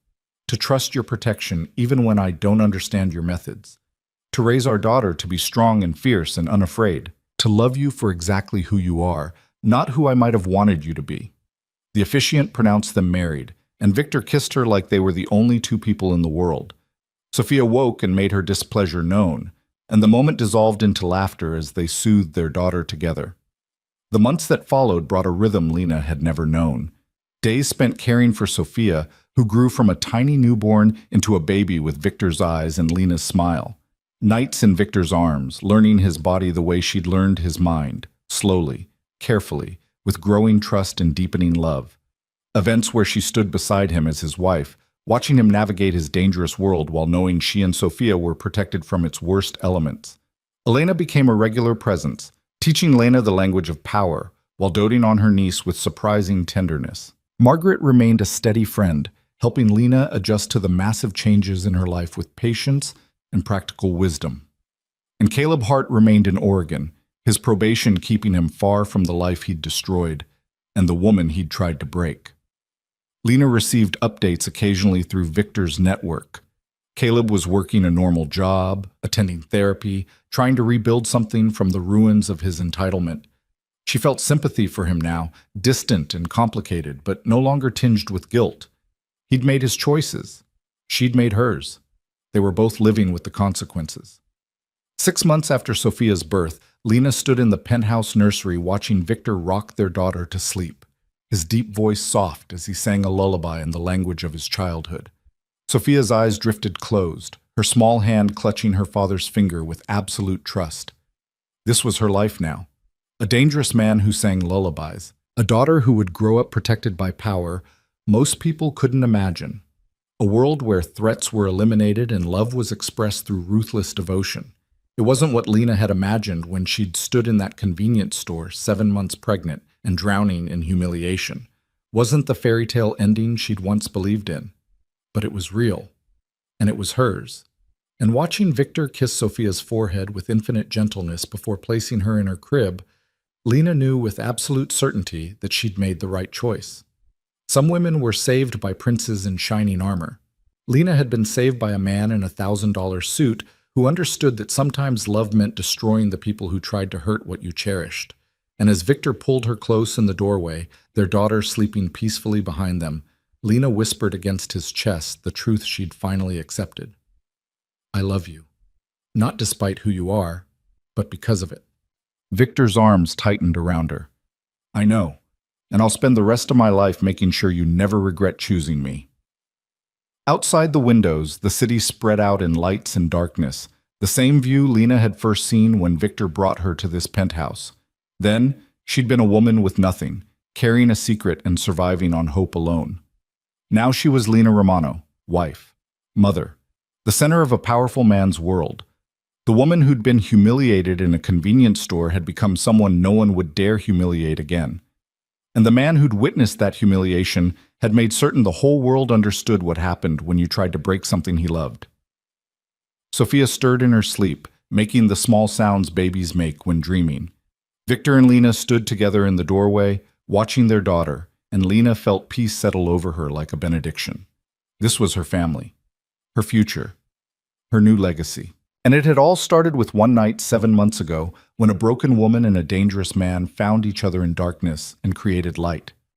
Speaker 1: To trust your protection even when I don't understand your methods. To raise our daughter to be strong and fierce and unafraid. To love you for exactly who you are, not who I might have wanted you to be." The officiant pronounced them married, and Victor kissed her like they were the only two people in the world. Sophia woke and made her displeasure known, and the moment dissolved into laughter as they soothed their daughter together. The months that followed brought a rhythm Lena had never known. Days spent caring for Sophia, who grew from a tiny newborn into a baby with Victor's eyes and Lena's smile. Nights in Victor's arms, learning his body the way she'd learned his mind, slowly, carefully, with growing trust and deepening love. Events where she stood beside him as his wife, watching him navigate his dangerous world while knowing she and Sophia were protected from its worst elements. Elena became a regular presence, teaching Lena the language of power, while doting on her niece with surprising tenderness. Margaret remained a steady friend, helping Lena adjust to the massive changes in her life with patience and practical wisdom. And Caleb Hart remained in Oregon, his probation keeping him far from the life he'd destroyed and the woman he'd tried to break. Lena received updates occasionally through Victor's network. Caleb was working a normal job, attending therapy, trying to rebuild something from the ruins of his entitlement. She felt sympathy for him now, distant and complicated, but no longer tinged with guilt. He'd made his choices. She'd made hers. They were both living with the consequences. 6 months after Sophia's birth, Lena stood in the penthouse nursery watching Victor rock their daughter to sleep, his deep voice soft as he sang a lullaby in the language of his childhood. Sophia's eyes drifted closed, her small hand clutching her father's finger with absolute trust. This was her life now. A dangerous man who sang lullabies, a daughter who would grow up protected by power most people couldn't imagine. A world where threats were eliminated and love was expressed through ruthless devotion. It wasn't what Lena had imagined when she'd stood in that convenience store 7 months pregnant and drowning in humiliation. Wasn't the fairy tale ending she'd once believed in. But it was real. And it was hers. And watching Victor kiss Sophia's forehead with infinite gentleness before placing her in her crib, Lena knew with absolute certainty that she'd made the right choice. Some women were saved by princes in shining armor. Lena had been saved by a man in a $1,000 suit who understood that sometimes love meant destroying the people who tried to hurt what you cherished. And as Victor pulled her close in the doorway, their daughter sleeping peacefully behind them, Lena whispered against his chest the truth she'd finally accepted. I love you. Not despite who you are, but because of it. Victor's arms tightened around her. I know, and I'll spend the rest of my life making sure you never regret choosing me. Outside the windows, the city spread out in lights and darkness, the same view Lena had first seen when Victor brought her to this penthouse. Then, she'd been a woman with nothing, carrying a secret and surviving on hope alone. Now she was Lena Romano, wife, mother, the center of a powerful man's world. The woman who'd been humiliated in a convenience store had become someone no one would dare humiliate again. And the man who'd witnessed that humiliation had made certain the whole world understood what happened when you tried to break something he loved. Sophia stirred in her sleep, making the small sounds babies make when dreaming. Victor and Lena stood together in the doorway, watching their daughter, and Lena felt peace settle over her like a benediction. This was her family, her future, her new legacy. And it had all started with one night 7 months ago when a broken woman and a dangerous man found each other in darkness and created light.